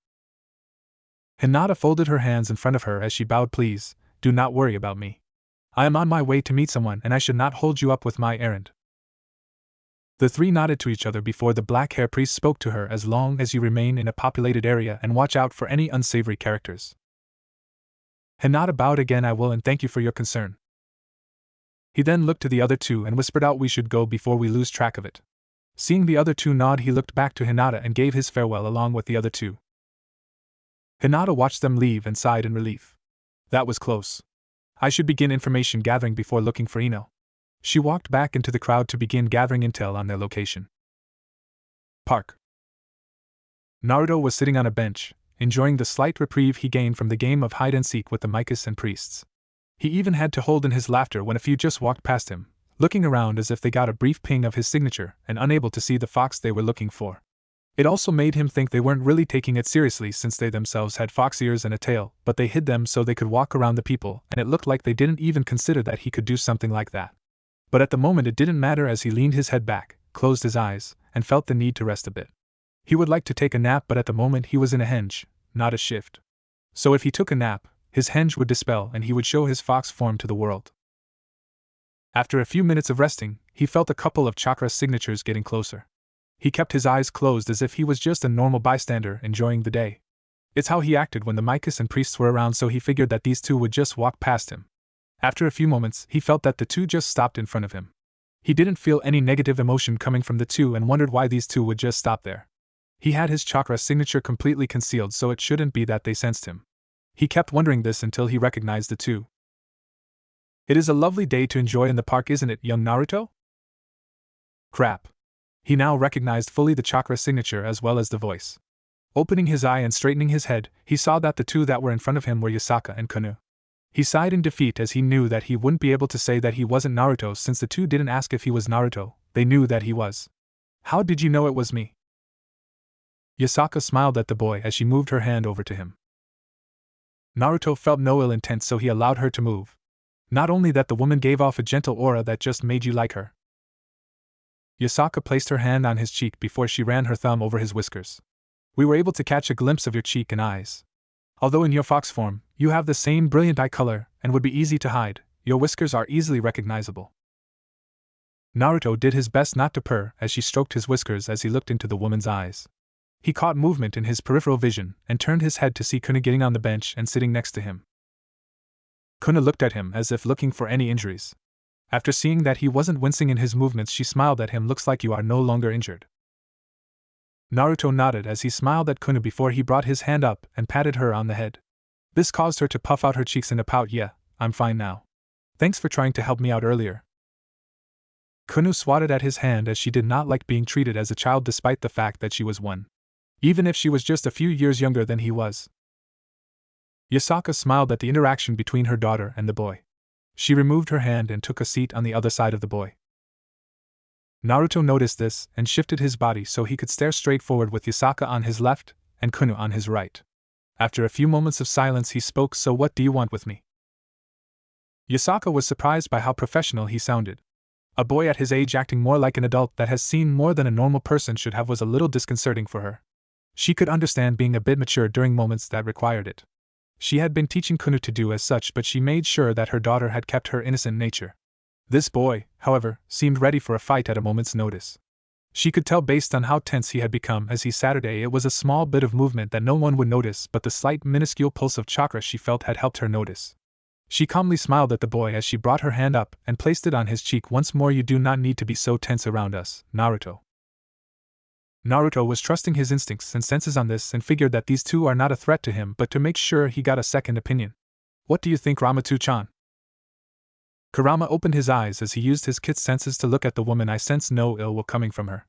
Hinata folded her hands in front of her as she bowed. "Please, do not worry about me. I am on my way to meet someone and I should not hold you up with my errand." The 3 nodded to each other before the black hair priest spoke to her. "As long as you remain in a populated area and watch out for any unsavory characters." Hinata bowed again. "I will, and thank you for your concern." He then looked to the other 2 and whispered out, "We should go before we lose track of it." Seeing the other 2 nod, he looked back to Hinata and gave his farewell along with the other 2. Hinata watched them leave and sighed in relief. That was close. I should begin information gathering before looking for Ino. She walked back into the crowd to begin gathering intel on their location. Park. Naruto was sitting on a bench, enjoying the slight reprieve he gained from the game of hide-and-seek with the Mikas and priests. He even had to hold in his laughter when a few just walked past him, looking around as if they got a brief ping of his signature and unable to see the fox they were looking for. It also made him think they weren't really taking it seriously since they themselves had fox ears and a tail, but they hid them so they could walk around the people, and it looked like they didn't even consider that he could do something like that. But at the moment it didn't matter as he leaned his head back, closed his eyes, and felt the need to rest a bit. He would like to take a nap, but at the moment he was in a henge, not a shift. So if he took a nap, his henge would dispel and he would show his fox form to the world. After a few minutes of resting, he felt a couple of chakra signatures getting closer. He kept his eyes closed as if he was just a normal bystander enjoying the day. It's how he acted when the Mikas and priests were around, so he figured that these 2 would just walk past him. After a few moments, he felt that the 2 just stopped in front of him. He didn't feel any negative emotion coming from the 2 and wondered why these 2 would just stop there. He had his chakra signature completely concealed, so it shouldn't be that they sensed him. He kept wondering this until he recognized the 2. "It is a lovely day to enjoy in the park, isn't it, young Naruto?" Crap. He now recognized fully the chakra signature as well as the voice. Opening his eye and straightening his head, he saw that the 2 that were in front of him were Yasaka and Konu. He sighed in defeat as he knew that he wouldn't be able to say that he wasn't Naruto since the 2 didn't ask if he was Naruto, they knew that he was. "How did you know it was me?" Yasaka smiled at the boy as she moved her hand over to him. Naruto felt no ill intent, so he allowed her to move. Not only that, the woman gave off a gentle aura that just made you like her. Yasaka placed her hand on his cheek before she ran her thumb over his whiskers. "We were able to catch a glimpse of your cheek and eyes. Although in your fox form, you have the same brilliant eye color and would be easy to hide, your whiskers are easily recognizable." Naruto did his best not to purr as she stroked his whiskers as he looked into the woman's eyes. He caught movement in his peripheral vision and turned his head to see Kuna getting on the bench and sitting next to him. Kuna looked at him as if looking for any injuries. After seeing that he wasn't wincing in his movements, she smiled at him. "Looks like you are no longer injured." Naruto nodded as he smiled at Kunu before he brought his hand up and patted her on the head. This caused her to puff out her cheeks in a pout. Yeah, I'm fine now. Thanks for trying to help me out earlier. Kunu swatted at his hand as she did not like being treated as a child despite the fact that she was one. Even if she was just a few years younger than he was. Yasaka smiled at the interaction between her daughter and the boy. She removed her hand and took a seat on the other side of the boy. Naruto noticed this and shifted his body so he could stare straight forward with Yasaka on his left and Kunu on his right. After a few moments of silence he spoke, "So what do you want with me?" Yasaka was surprised by how professional he sounded. A boy at his age acting more like an adult that has seen more than a normal person should have was a little disconcerting for her. She could understand being a bit mature during moments that required it. She had been teaching Kunu to do as such, but she made sure that her daughter had kept her innocent nature. This boy, however, seemed ready for a fight at a moment's notice. She could tell based on how tense he had become as he Saturday. It was a small bit of movement that no one would notice, but the slight minuscule pulse of chakra she felt had helped her notice. She calmly smiled at the boy as she brought her hand up and placed it on his cheek once more. "You do not need to be so tense around us, Naruto." Naruto was trusting his instincts and senses on this and figured that these two are not a threat to him, but to make sure he got a second opinion. "What do you think, Ramatu-chan?" Kurama opened his eyes as he used his kid's senses to look at the woman. "I sense no ill will coming from her.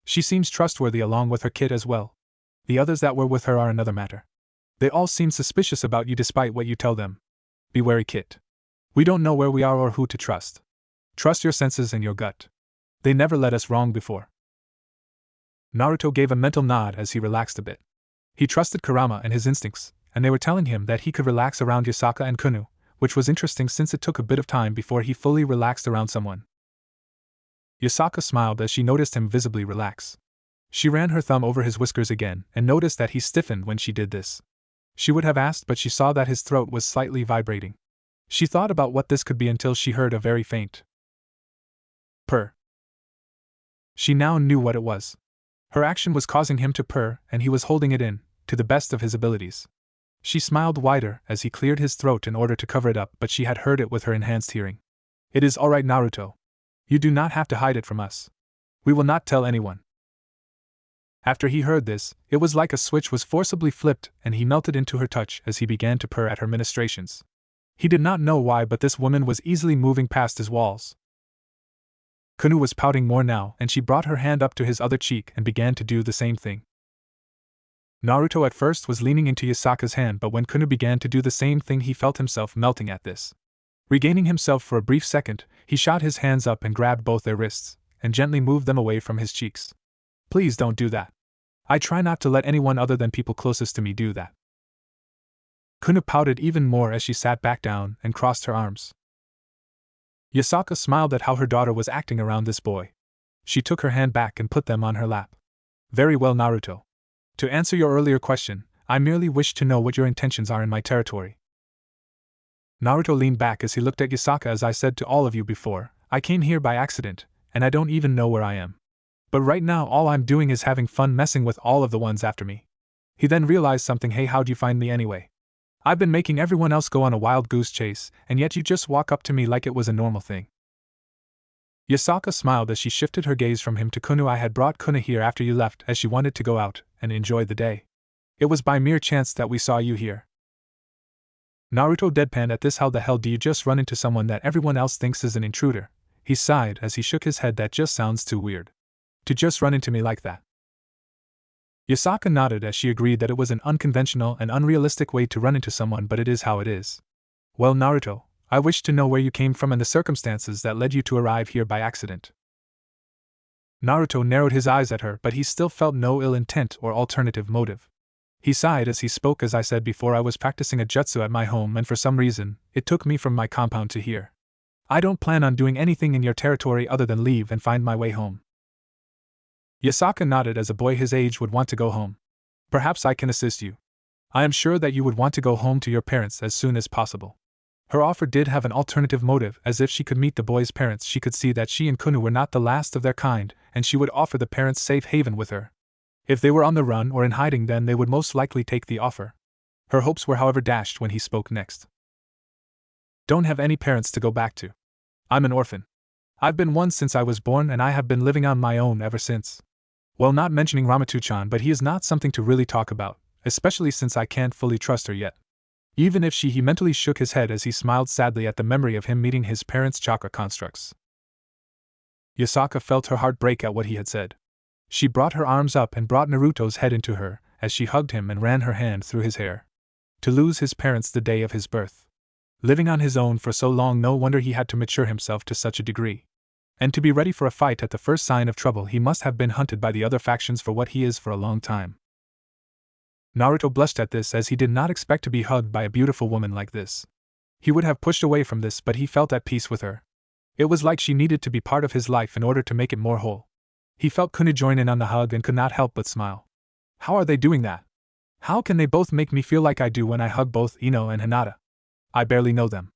She seems trustworthy along with her kid as well. The others that were with her are another matter. They all seem suspicious about you despite what you tell them. Be wary, kid. We don't know where we are or who to trust. Trust your senses and your gut. They never led us wrong before." Naruto gave a mental nod as he relaxed a bit. He trusted Kurama and his instincts, and they were telling him that he could relax around Yasaka and Kunu, which was interesting since it took a bit of time before he fully relaxed around someone. Yasaka smiled as she noticed him visibly relax. She ran her thumb over his whiskers again and noticed that he stiffened when she did this. She would have asked, but she saw that his throat was slightly vibrating. She thought about what this could be until she heard a very faint purr. She now knew what it was. Her action was causing him to purr, and he was holding it in, to the best of his abilities. She smiled wider as he cleared his throat in order to cover it up, but she had heard it with her enhanced hearing. "It is all right, Naruto. You do not have to hide it from us. We will not tell anyone." After he heard this, it was like a switch was forcibly flipped and he melted into her touch as he began to purr at her ministrations. He did not know why, but this woman was easily moving past his walls. Kunu was pouting more now, and she brought her hand up to his other cheek and began to do the same thing. Naruto at first was leaning into Yasaka's hand, but when Kunu began to do the same thing he felt himself melting at this. Regaining himself for a brief second, he shot his hands up and grabbed both their wrists, and gently moved them away from his cheeks. "Please don't do that. I try not to let anyone other than people closest to me do that." Kunu pouted even more as she sat back down and crossed her arms. Yasaka smiled at how her daughter was acting around this boy. She took her hand back and put them on her lap. "Very well, Naruto. To answer your earlier question, I merely wish to know what your intentions are in my territory." Naruto leaned back as he looked at Yasaka. "As I said to all of you before, I came here by accident, and I don't even know where I am. But right now all I'm doing is having fun messing with all of the ones after me." He then realized something. "Hey, how'd you find me anyway? I've been making everyone else go on a wild goose chase, and yet you just walk up to me like it was a normal thing." Yasaka smiled as she shifted her gaze from him to Kunu. "I had brought Kunu here after you left as she wanted to go out and enjoy the day. It was by mere chance that we saw you here." Naruto deadpanned at this. "How the hell do you just run into someone that everyone else thinks is an intruder?" He sighed as he shook his head. "That just sounds too weird. To just run into me like that." Yasaka nodded as she agreed that it was an unconventional and unrealistic way to run into someone, but it is how it is. "Well, Naruto, I wish to know where you came from and the circumstances that led you to arrive here by accident." Naruto narrowed his eyes at her, but he still felt no ill intent or alternative motive. He sighed as he spoke. "As I said before, I was practicing a jutsu at my home, and for some reason, it took me from my compound to here. I don't plan on doing anything in your territory other than leave and find my way home." Yasaka nodded as a boy his age would want to go home. "Perhaps I can assist you. I am sure that you would want to go home to your parents as soon as possible." Her offer did have an alternative motive, as if she could meet the boy's parents she could see that she and Kunu were not the last of their kind, and she would offer the parents safe haven with her. If they were on the run or in hiding, then they would most likely take the offer. Her hopes were however dashed when he spoke next. "Don't have any parents to go back to. I'm an orphan. I've been one since I was born and I have been living on my own ever since. Well, not mentioning Ramatu-chan, but he is not something to really talk about, especially since I can't fully trust her yet. Even if he mentally shook his head as he smiled sadly at the memory of him meeting his parents' chakra constructs. Yasaka felt her heart break at what he had said. She brought her arms up and brought Naruto's head into her, as she hugged him and ran her hand through his hair. To lose his parents the day of his birth. Living on his own for so long, no wonder he had to mature himself to such a degree. And to be ready for a fight at the first sign of trouble, he must have been hunted by the other factions for what he is for a long time. Naruto blushed at this, as he did not expect to be hugged by a beautiful woman like this. He would have pushed away from this, but he felt at peace with her. It was like she needed to be part of his life in order to make it more whole. He felt Kuno join in on the hug and could not help but smile. How are they doing that? How can they both make me feel like I do when I hug both Ino and Hinata? I barely know them.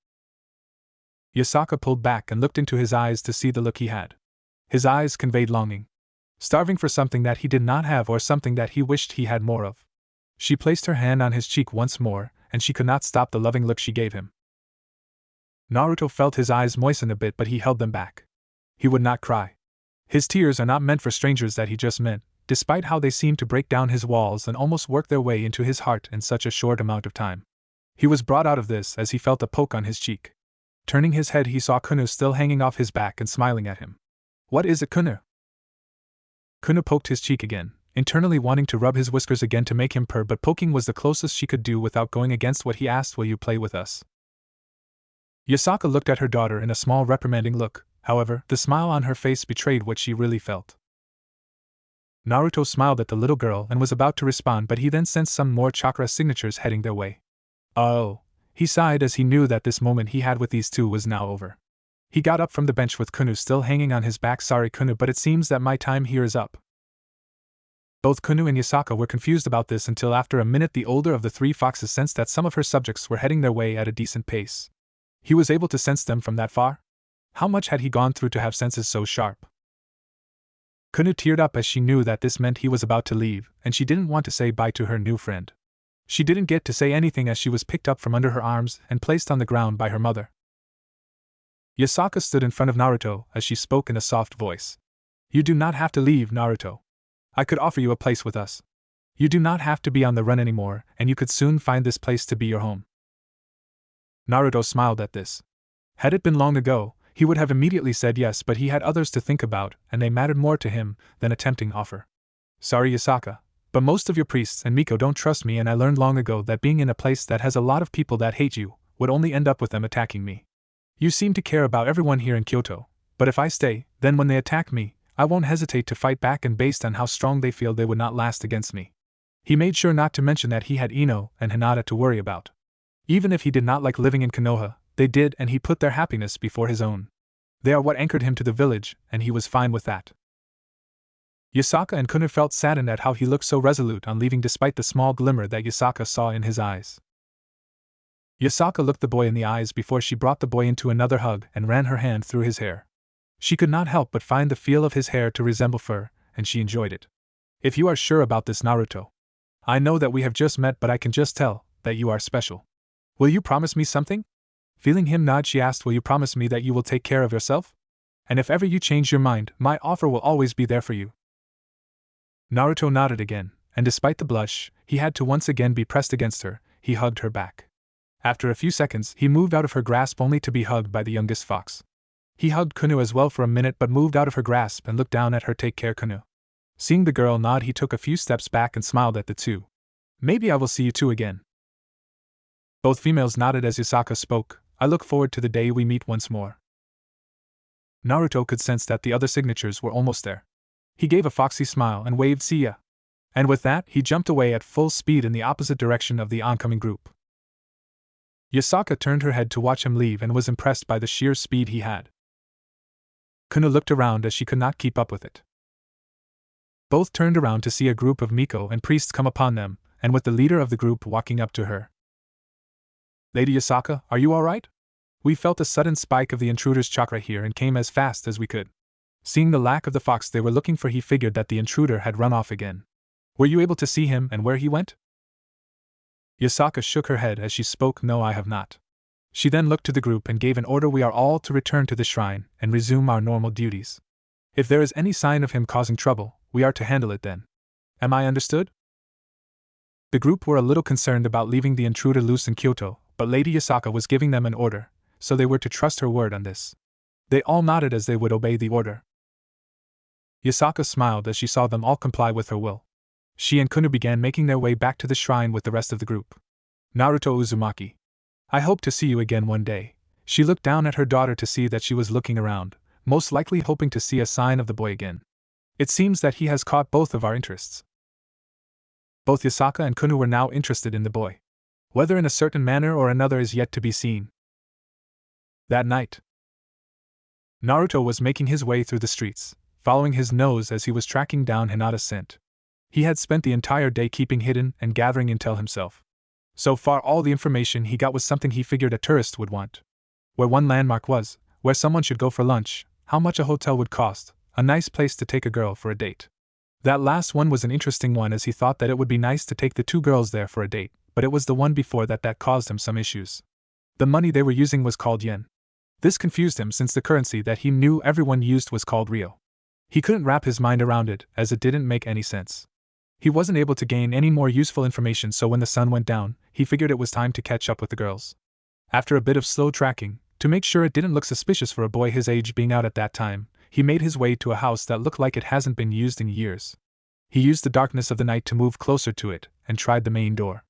Yasaka pulled back and looked into his eyes to see the look he had. His eyes conveyed longing. Starving for something that he did not have, or something that he wished he had more of. She placed her hand on his cheek once more, and she could not stop the loving look she gave him. Naruto felt his eyes moisten a bit, but he held them back. He would not cry. His tears are not meant for strangers that he just met, despite how they seemed to break down his walls and almost work their way into his heart in such a short amount of time. He was brought out of this as he felt a poke on his cheek. Turning his head, he saw Kuno still hanging off his back and smiling at him. What is it, Kuno? Kuno poked his cheek again, internally wanting to rub his whiskers again to make him purr, but poking was the closest she could do without going against what he asked. Will you play with us? Yasaka looked at her daughter in a small reprimanding look, however, the smile on her face betrayed what she really felt. Naruto smiled at the little girl and was about to respond, but he then sensed some more chakra signatures heading their way. Oh, he sighed as he knew that this moment he had with these two was now over. He got up from the bench with Kuno still hanging on his back. Sorry, Kuno, but it seems that my time here is up. Both Kuno and Yasaka were confused about this until after a minute the older of the three foxes sensed that some of her subjects were heading their way at a decent pace. He was able to sense them from that far? How much had he gone through to have senses so sharp? Kuno teared up as she knew that this meant he was about to leave, and she didn't want to say bye to her new friend. She didn't get to say anything as she was picked up from under her arms and placed on the ground by her mother. Yasaka stood in front of Naruto as she spoke in a soft voice. You do not have to leave, Naruto. I could offer you a place with us. You do not have to be on the run anymore, and you could soon find this place to be your home. Naruto smiled at this. Had it been long ago, he would have immediately said yes, but he had others to think about, and they mattered more to him than a tempting offer. Sorry, Yasaka, but most of your priests and Miko don't trust me, and I learned long ago that being in a place that has a lot of people that hate you would only end up with them attacking me. You seem to care about everyone here in Kyoto, but if I stay, then when they attack me, I won't hesitate to fight back, and based on how strong they feel, they would not last against me. He made sure not to mention that he had Ino and Hinata to worry about. Even if he did not like living in Konoha, they did, and he put their happiness before his own. They are what anchored him to the village, and he was fine with that. Yasaka and Kuno felt saddened at how he looked so resolute on leaving despite the small glimmer that Yasaka saw in his eyes. Yasaka looked the boy in the eyes before she brought the boy into another hug and ran her hand through his hair. She could not help but find the feel of his hair to resemble fur, and she enjoyed it. If you are sure about this, Naruto. I know that we have just met, but I can just tell that you are special. Will you promise me something? Feeling him nod, she asked, will you promise me that you will take care of yourself? And if ever you change your mind, my offer will always be there for you. Naruto nodded again, and despite the blush he had to once again be pressed against her, he hugged her back. After a few seconds, he moved out of her grasp only to be hugged by the youngest fox. He hugged Kuno as well for a minute, but moved out of her grasp and looked down at her. Take care, Kuno. Seeing the girl nod, he took a few steps back and smiled at the two. Maybe I will see you two again. Both females nodded as Yasaka spoke. I look forward to the day we meet once more. Naruto could sense that the other signatures were almost there. He gave a foxy smile and waved see ya. And with that, he jumped away at full speed in the opposite direction of the oncoming group. Yasaka turned her head to watch him leave and was impressed by the sheer speed he had. Kuno looked around as she could not keep up with it. Both turned around to see a group of Miko and priests come upon them, and with the leader of the group walking up to her. Lady Yasaka, are you alright? We felt a sudden spike of the intruder's chakra here and came as fast as we could. Seeing the lack of the fox they were looking for, he figured that the intruder had run off again. Were you able to see him and where he went? Yasaka shook her head as she spoke. No, I have not. She then looked to the group and gave an order. We are all to return to the shrine and resume our normal duties. If there is any sign of him causing trouble, we are to handle it then. Am I understood? The group were a little concerned about leaving the intruder loose in Kyoto, but Lady Yasaka was giving them an order, so they were to trust her word on this. They all nodded as they would obey the order. Yasaka smiled as she saw them all comply with her will. She and Kunu began making their way back to the shrine with the rest of the group. Naruto Uzumaki. I hope to see you again one day. She looked down at her daughter to see that she was looking around, most likely hoping to see a sign of the boy again. It seems that he has caught both of our interests. Both Yasaka and Kunu were now interested in the boy. Whether in a certain manner or another is yet to be seen. That night, Naruto was making his way through the streets, following his nose as he was tracking down Hinata's scent. He had spent the entire day keeping hidden and gathering intel himself. So far all the information he got was something he figured a tourist would want. Where one landmark was, where someone should go for lunch, how much a hotel would cost, a nice place to take a girl for a date. That last one was an interesting one as he thought that it would be nice to take the two girls there for a date, but it was the one before that caused him some issues. The money they were using was called yen. This confused him since the currency that he knew everyone used was called ryo. He couldn't wrap his mind around it as it didn't make any sense. He wasn't able to gain any more useful information, so when the sun went down, he figured it was time to catch up with the girls. After a bit of slow tracking, to make sure it didn't look suspicious for a boy his age being out at that time, he made his way to a house that looked like it hasn't been used in years. He used the darkness of the night to move closer to it, and tried the main door.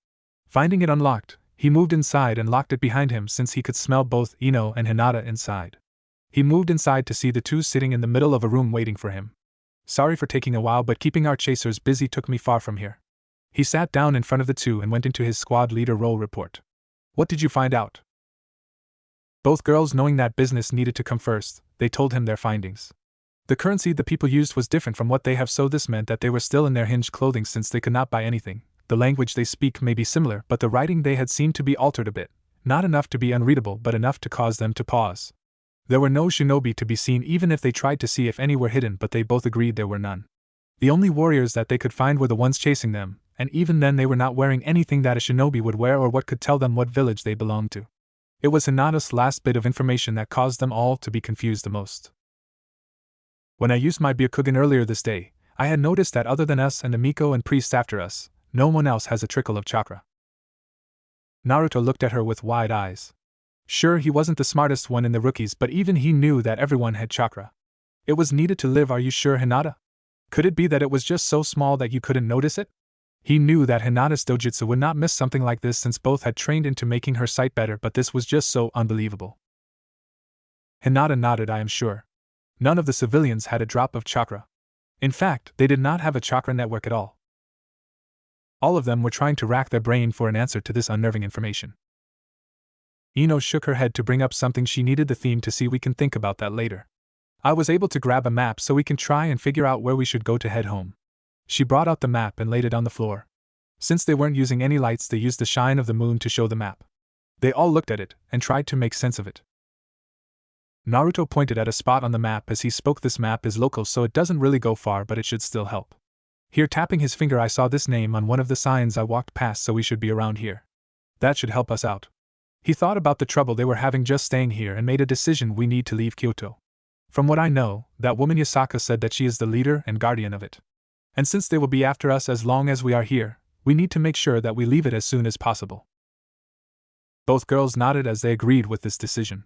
Finding it unlocked, he moved inside and locked it behind him since he could smell both Ino and Hinata inside. He moved inside to see the two sitting in the middle of a room waiting for him. Sorry for taking a while, but keeping our chasers busy took me far from here. He sat down in front of the two and went into his squad leader role report. What did you find out? Both girls, knowing that business needed to come first, they told him their findings. The currency the people used was different from what they have, so this meant that they were still in their hinged clothing since they could not buy anything. The language they speak may be similar, but the writing they had seemed to be altered a bit, not enough to be unreadable but enough to cause them to pause. There were no shinobi to be seen even if they tried to see if any were hidden, but they both agreed there were none. The only warriors that they could find were the ones chasing them, and even then they were not wearing anything that a shinobi would wear or what could tell them what village they belonged to. It was Hinata's last bit of information that caused them all to be confused the most. When I used my Byakugan earlier this day, I had noticed that other than us and the Miko and priest after us, no one else has a trickle of chakra. Naruto looked at her with wide eyes. Sure, he wasn't the smartest one in the rookies, but even he knew that everyone had chakra. It was needed to live. Are you sure, Hinata? Could it be that it was just so small that you couldn't notice it? He knew that Hinata's dojutsu would not miss something like this since both had trained into making her sight better, but this was just so unbelievable. Hinata nodded. I am sure. None of the civilians had a drop of chakra. In fact, they did not have a chakra network at all. All of them were trying to rack their brain for an answer to this unnerving information. Ino shook her head to bring up something she needed the theme to see. We can think about that later. I was able to grab a map so we can try and figure out where we should go to head home. She brought out the map and laid it on the floor. Since they weren't using any lights, they used the shine of the moon to show the map. They all looked at it and tried to make sense of it. Naruto pointed at a spot on the map as he spoke. This map is local, so it doesn't really go far, but it should still help. Here, tapping his finger, I saw this name on one of the signs I walked past, so we should be around here. That should help us out. He thought about the trouble they were having just staying here and made a decision. We need to leave Kyoto. From what I know, that woman Yasaka said that she is the leader and guardian of it. And since they will be after us as long as we are here, we need to make sure that we leave it as soon as possible. Both girls nodded as they agreed with this decision.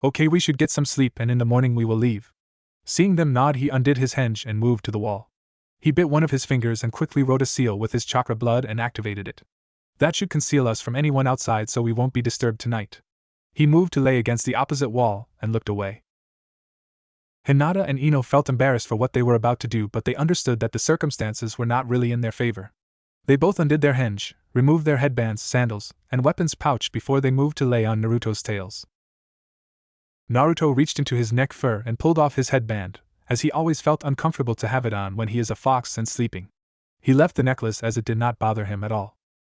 Okay, we should get some sleep and in the morning we will leave. Seeing them nod, he undid his henge and moved to the wall. He bit one of his fingers and quickly wrote a seal with his chakra blood and activated it. That should conceal us from anyone outside so we won't be disturbed tonight. He moved to lay against the opposite wall and looked away. Hinata and Ino felt embarrassed for what they were about to do, but they understood that the circumstances were not really in their favor. They both undid their henge, removed their headbands, sandals, and weapons pouch before they moved to lay on Naruto's tails. Naruto reached into his neck fur and pulled off his headband, as he always felt uncomfortable to have it on when he is a fox and sleeping. He left the necklace as it did not bother him at all.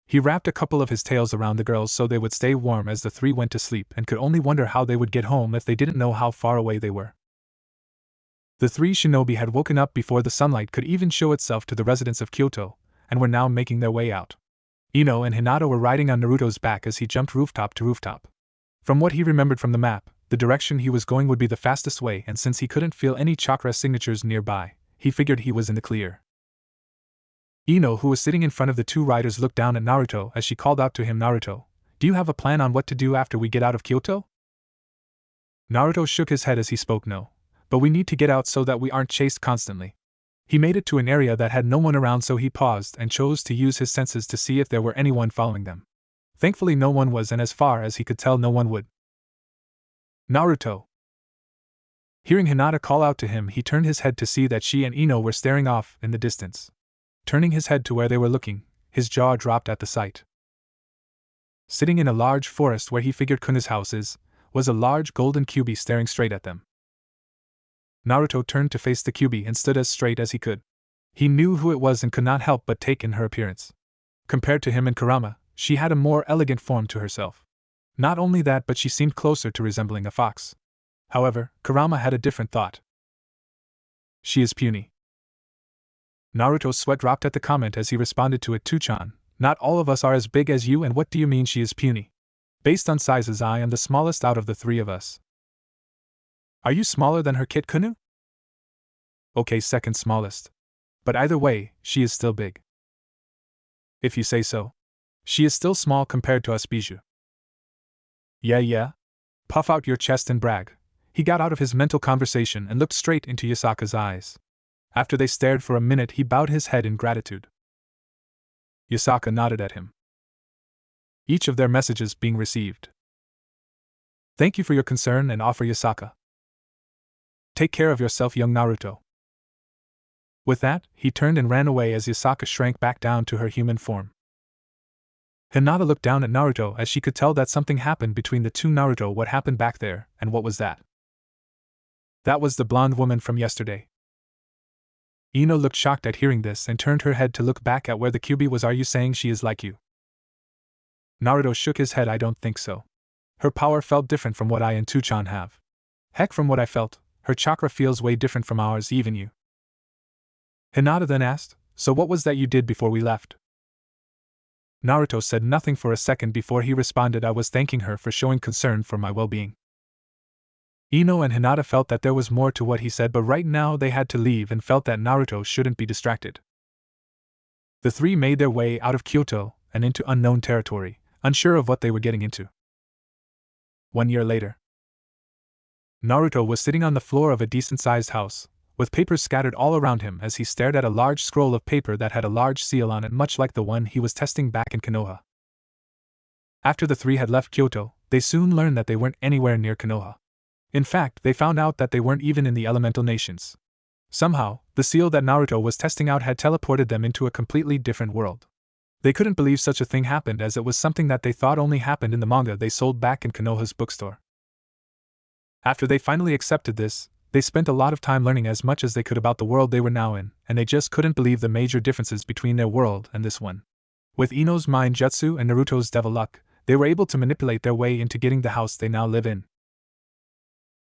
He wrapped a couple of his tails around the girls so they would stay warm as the three went to sleep, and could only wonder how they would get home if they didn't know how far away they were. The three shinobi had woken up before the sunlight could even show itself to the residents of Kyoto, and were now making their way out. Ino and Hinata were riding on Naruto's back as he jumped rooftop to rooftop. From what he remembered from the map, the direction he was going would be the fastest way, and since he couldn't feel any chakra signatures nearby, he figured he was in the clear. Ino, who was sitting in front of the two riders, looked down at Naruto as she called out to him, "Naruto, do you have a plan on what to do after we get out of Kyoto?" Naruto shook his head as he spoke. "No, but we need to get out so that we aren't chased constantly." He made it to an area that had no one around, so he paused and chose to use his senses to see if there were anyone following them. Thankfully no one was, and as far as he could tell no one would. "Naruto!" Hearing Hinata call out to him, he turned his head to see that she and Ino were staring off in the distance. Turning his head to where they were looking, his jaw dropped at the sight. Sitting in a large forest where he figured Kuna's house is, was a large golden Kyuubi staring straight at them. Naruto turned to face the Kyuubi and stood as straight as he could. He knew who it was and could not help but take in her appearance. Compared to him and Kurama, she had a more elegant form to herself. Not only that, but she seemed closer to resembling a fox. However, Kurama had a different thought. "She is puny." Naruto's sweat dropped at the comment as he responded to it. "Tuchan, not all of us are as big as you, and what do you mean she is puny? Based on sizes, I am the smallest out of the three of us." "Are you smaller than her, Kit Kunu?" "Okay, second smallest. But either way, she is still big." "If you say so. She is still small compared to us, Bijou." Yeah. Puff out your chest and brag." He got out of his mental conversation and looked straight into Yasaka's eyes. After they stared for a minute, he bowed his head in gratitude. Yasaka nodded at him. Each of their messages being received. "Thank you for your concern and offer, Yasaka. Take care of yourself, young Naruto." With that, he turned and ran away as Yasaka shrank back down to her human form. Hinata looked down at Naruto as she could tell that something happened between the two. "Naruto, what happened back there, and what was that?" "That was the blonde woman from yesterday." Ino looked shocked at hearing this and turned her head to look back at where the Kyuubi was. "Are you saying she is like you?" Naruto shook his head. "I don't think so. Her power felt different from what I and Tuchan have. Heck, from what I felt, her chakra feels way different from ours, even you." Hinata then asked, "So what was that you did before we left?" Naruto said nothing for a second before he responded, "I was thanking her for showing concern for my well-being." Ino and Hinata felt that there was more to what he said, but right now they had to leave and felt that Naruto shouldn't be distracted. The three made their way out of Kyoto and into unknown territory, unsure of what they were getting into. 1 year later. Naruto was sitting on the floor of a decent-sized house, with papers scattered all around him as he stared at a large scroll of paper that had a large seal on it, much like the one he was testing back in Konoha. After the three had left Kyoto, they soon learned that they weren't anywhere near Konoha. In fact, they found out that they weren't even in the elemental nations. Somehow, the seal that Naruto was testing out had teleported them into a completely different world. They couldn't believe such a thing happened, as it was something that they thought only happened in the manga they sold back in Konoha's bookstore. After they finally accepted this, they spent a lot of time learning as much as they could about the world they were now in, and they just couldn't believe the major differences between their world and this one. With Ino's mind jutsu and Naruto's devil luck, they were able to manipulate their way into getting the house they now live in.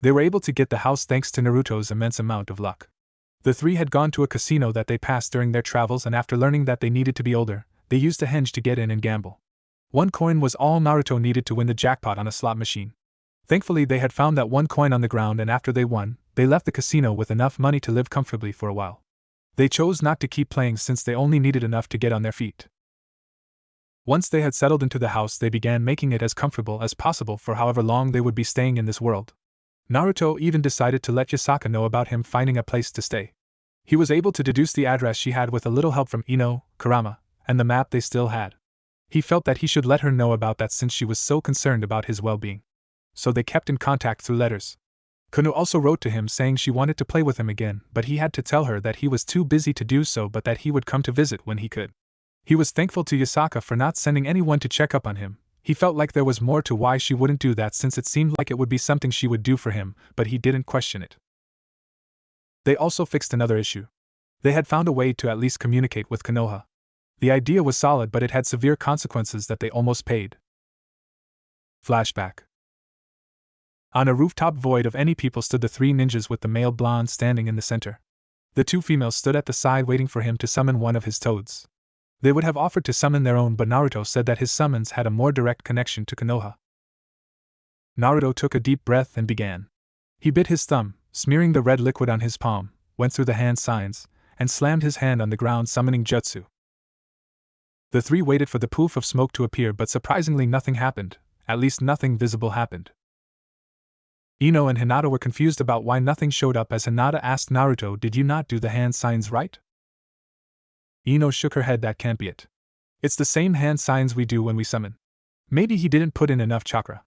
They were able to get the house thanks to Naruto's immense amount of luck. The three had gone to a casino that they passed during their travels, and after learning that they needed to be older, they used a henge to get in and gamble. 1 coin was all Naruto needed to win the jackpot on a slot machine. Thankfully, they had found that 1 coin on the ground, and after they won, they left the casino with enough money to live comfortably for a while. They chose not to keep playing since they only needed enough to get on their feet. Once they had settled into the house, they began making it as comfortable as possible for however long they would be staying in this world. Naruto even decided to let Yasaka know about him finding a place to stay. He was able to deduce the address she had with a little help from Ino, Kurama, and the map they still had. He felt that he should let her know about that since she was so concerned about his well-being. So they kept in contact through letters. Kunu also wrote to him saying she wanted to play with him again, but he had to tell her that he was too busy to do so, but that he would come to visit when he could. He was thankful to Yasaka for not sending anyone to check up on him. He felt like there was more to why she wouldn't do that, since it seemed like it would be something she would do for him, but he didn't question it. They also fixed another issue. They had found a way to at least communicate with Konoha. The idea was solid, but it had severe consequences that they almost paid. Flashback. On a rooftop void of any people stood the 3 ninjas, with the male blonde standing in the center. The 2 females stood at the side waiting for him to summon one of his toads. They would have offered to summon their own, but Naruto said that his summons had a more direct connection to Konoha. Naruto took a deep breath and began. He bit his thumb, smearing the red liquid on his palm, went through the hand signs, and slammed his hand on the ground, summoning jutsu. The three waited for the poof of smoke to appear, but surprisingly nothing happened, at least nothing visible happened. Ino and Hinata were confused about why nothing showed up as Hinata asked Naruto, "Did you not do the hand signs right?" Ino shook her head. "That can't be it. It's the same hand signs we do when we summon. Maybe he didn't put in enough chakra.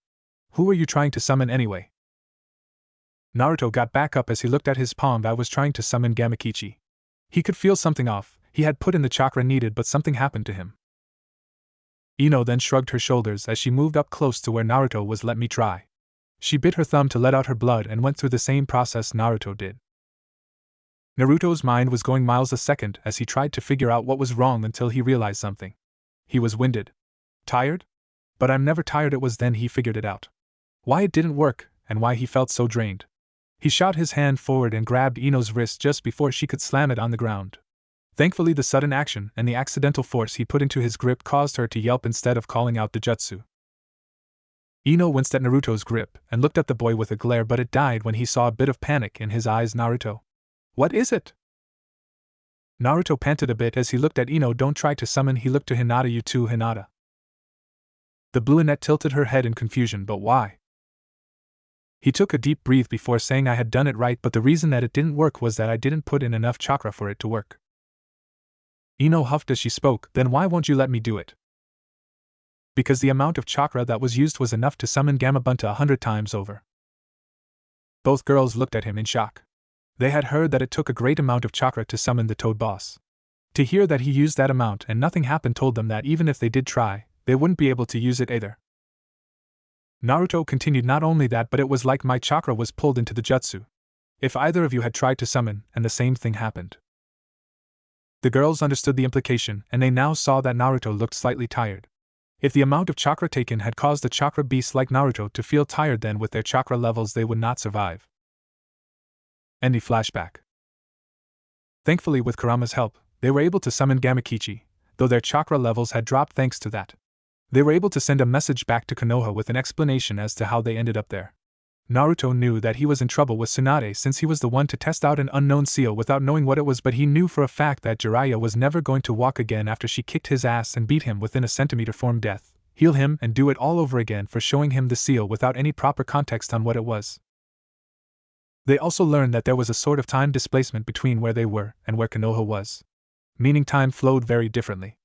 Who are you trying to summon anyway?" Naruto got back up as he looked at his palm. "That was trying to summon Gamakichi. He could feel something off. He had put in the chakra needed, but something happened to him." Ino then shrugged her shoulders as she moved up close to where Naruto was. "Let me try." She bit her thumb to let out her blood and went through the same process Naruto did. Naruto's mind was going miles a second as he tried to figure out what was wrong until he realized something. He was winded. Tired? But I'm never tired. It was then he figured it out. Why it didn't work, and why he felt so drained. He shot his hand forward and grabbed Ino's wrist just before she could slam it on the ground. Thankfully, the sudden action and the accidental force he put into his grip caused her to yelp instead of calling out the jutsu. Ino winced at Naruto's grip and looked at the boy with a glare, but it died when he saw a bit of panic in his eyes. "Naruto. What is it?" Naruto panted a bit as he looked at Ino. "Don't try to summon." He looked to Hinata. "You too, Hinata." The brunette tilted her head in confusion. "But why?" He took a deep breath before saying, "I had done it right, but the reason that it didn't work was that I didn't put in enough chakra for it to work." Ino huffed as she spoke. "Then why won't you let me do it?" "Because the amount of chakra that was used was enough to summon Gamabunta 100 times over." Both girls looked at him in shock. They had heard that it took a great amount of chakra to summon the Toad Boss. To hear that he used that amount and nothing happened told them that even if they did try, they wouldn't be able to use it either. Naruto continued, "Not only that, but it was like my chakra was pulled into the jutsu. If either of you had tried to summon, and the same thing happened." The girls understood the implication, and they now saw that Naruto looked slightly tired. If the amount of chakra taken had caused a chakra beast like Naruto to feel tired, then with their chakra levels they would not survive. End of flashback. Thankfully, with Kurama's help, they were able to summon Gamakichi, though their chakra levels had dropped thanks to that. They were able to send a message back to Konoha with an explanation as to how they ended up there. Naruto knew that he was in trouble with Tsunade since he was the one to test out an unknown seal without knowing what it was, but he knew for a fact that Jiraiya was never going to walk again after she kicked his ass and beat him within a centimeter from death, heal him and do it all over again for showing him the seal without any proper context on what it was. They also learned that there was a sort of time displacement between where they were and where Konoha was. Meaning time flowed very differently.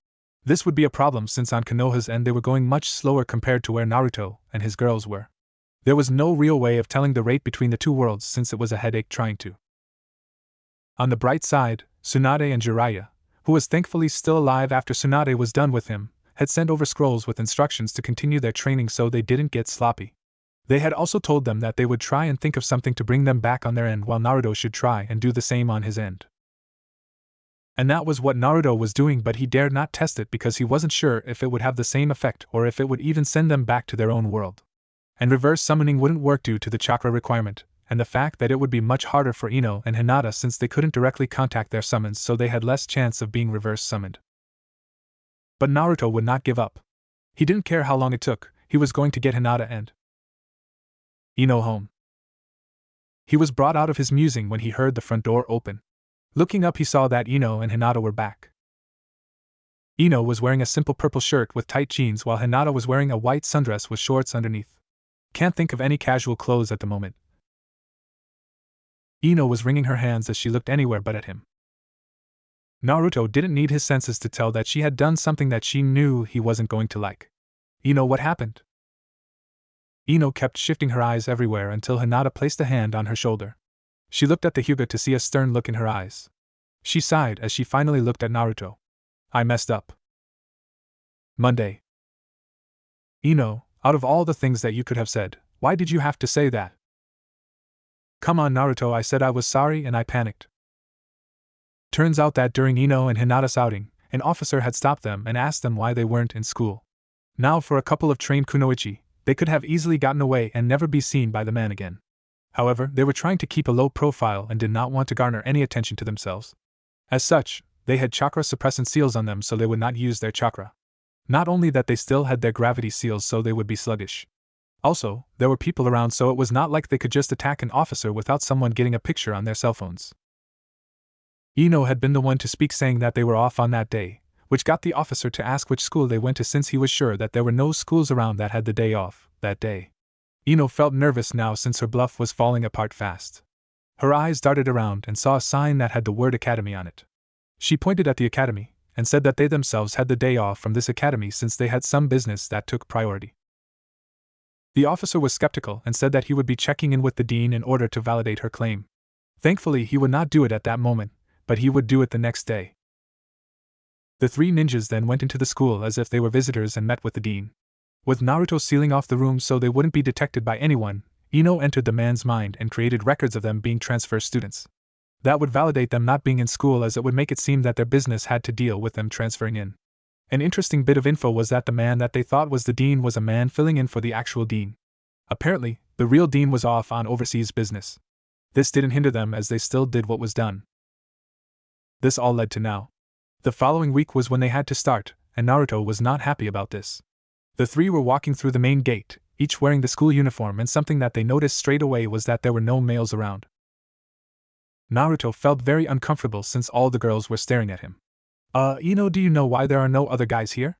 This would be a problem since on Konoha's end they were going much slower compared to where Naruto and his girls were. There was no real way of telling the rate between the two worlds since it was a headache trying to. On the bright side, Tsunade and Jiraiya, who was thankfully still alive after Tsunade was done with him, had sent over scrolls with instructions to continue their training so they didn't get sloppy. They had also told them that they would try and think of something to bring them back on their end while Naruto should try and do the same on his end. And that was what Naruto was doing, but he dared not test it because he wasn't sure if it would have the same effect or if it would even send them back to their own world. And reverse summoning wouldn't work due to the chakra requirement, and the fact that it would be much harder for Ino and Hinata since they couldn't directly contact their summons, so they had less chance of being reverse summoned. But Naruto would not give up. He didn't care how long it took, he was going to get Hinata and Ino home. He was brought out of his musing when he heard the front door open. Looking up, he saw that Ino and Hinata were back. Ino was wearing a simple purple shirt with tight jeans while Hinata was wearing a white sundress with shorts underneath. Can't think of any casual clothes at the moment. Ino was wringing her hands as she looked anywhere but at him. Naruto didn't need his senses to tell that she had done something that she knew he wasn't going to like. Ino, what happened? Ino kept shifting her eyes everywhere until Hinata placed a hand on her shoulder. She looked at the Hyuga to see a stern look in her eyes. She sighed as she finally looked at Naruto. I messed up. Monday. Ino, out of all the things that you could have said, why did you have to say that? Come on, Naruto, I said I was sorry and I panicked. Turns out that during Ino and Hinata's outing, an officer had stopped them and asked them why they weren't in school. Now, for a couple of trained kunoichi, they could have easily gotten away and never be seen by the man again. However, they were trying to keep a low profile and did not want to garner any attention to themselves. As such, they had chakra suppressant seals on them so they would not use their chakra. Not only that, they still had their gravity seals so they would be sluggish. Also, there were people around, so it was not like they could just attack an officer without someone getting a picture on their cell phones. Ino had been the one to speak, saying that they were off on that day, which got the officer to ask which school they went to, since he was sure that there were no schools around that had the day off that day. Ino felt nervous now since her bluff was falling apart fast. Her eyes darted around and saw a sign that had the word academy on it. She pointed at the academy and said that they themselves had the day off from this academy since they had some business that took priority. The officer was skeptical and said that he would be checking in with the dean in order to validate her claim. Thankfully, he would not do it at that moment, but he would do it the next day. The three ninjas then went into the school as if they were visitors and met with the dean. With Naruto sealing off the room so they wouldn't be detected by anyone, Ino entered the man's mind and created records of them being transfer students. That would validate them not being in school, as it would make it seem that their business had to deal with them transferring in. An interesting bit of info was that the man that they thought was the dean was a man filling in for the actual dean. Apparently, the real dean was off on overseas business. This didn't hinder them, as they still did what was done. This all led to now. The following week was when they had to start, and Naruto was not happy about this. The three were walking through the main gate, each wearing the school uniform, and something that they noticed straight away was that there were no males around. Naruto felt very uncomfortable since all the girls were staring at him. Ino, do you know why there are no other guys here?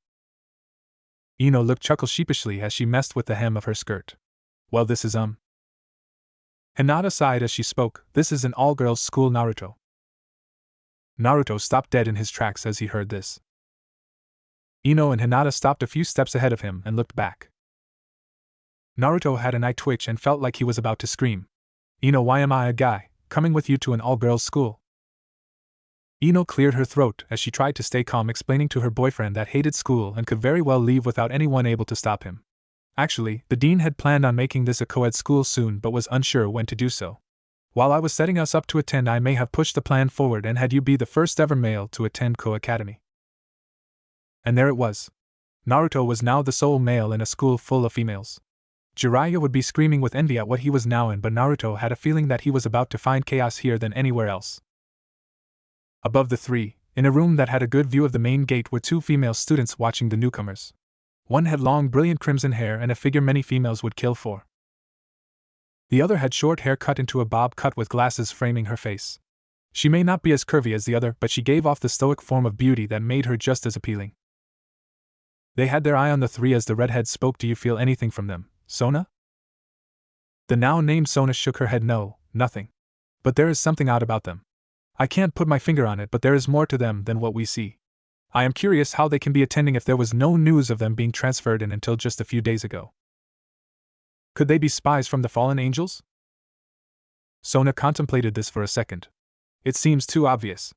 Ino looked chuckle sheepishly as she messed with the hem of her skirt. Well, this is Hinata sighed as she spoke. This is an all-girls school, Naruto. Naruto stopped dead in his tracks as he heard this. Ino and Hinata stopped a few steps ahead of him and looked back. Naruto had an eye twitch and felt like he was about to scream. Ino, why am I a guy, coming with you to an all-girls school? Ino cleared her throat as she tried to stay calm, explaining to her boyfriend that hated school and could very well leave without anyone able to stop him. Actually, the dean had planned on making this a co-ed school soon but was unsure when to do so. While I was setting us up to attend, I may have pushed the plan forward and had you be the first ever male to attend co-academy. And there it was. Naruto was now the sole male in a school full of females. Jiraiya would be screaming with envy at what he was now in, but Naruto had a feeling that he was about to find chaos here than anywhere else. Above the three, in a room that had a good view of the main gate, were two female students watching the newcomers. One had long, brilliant crimson hair and a figure many females would kill for. The other had short hair cut into a bob cut with glasses framing her face. She may not be as curvy as the other, but she gave off the stoic form of beauty that made her just as appealing. They had their eye on the three as the redhead spoke. Do you feel anything from them, Sona? The now named Sona shook her head. No, nothing. But there is something odd about them. I can't put my finger on it, but there is more to them than what we see. I am curious how they can be attending if there was no news of them being transferred in until just a few days ago. Could they be spies from the fallen angels? Sona contemplated this for a second. It seems too obvious.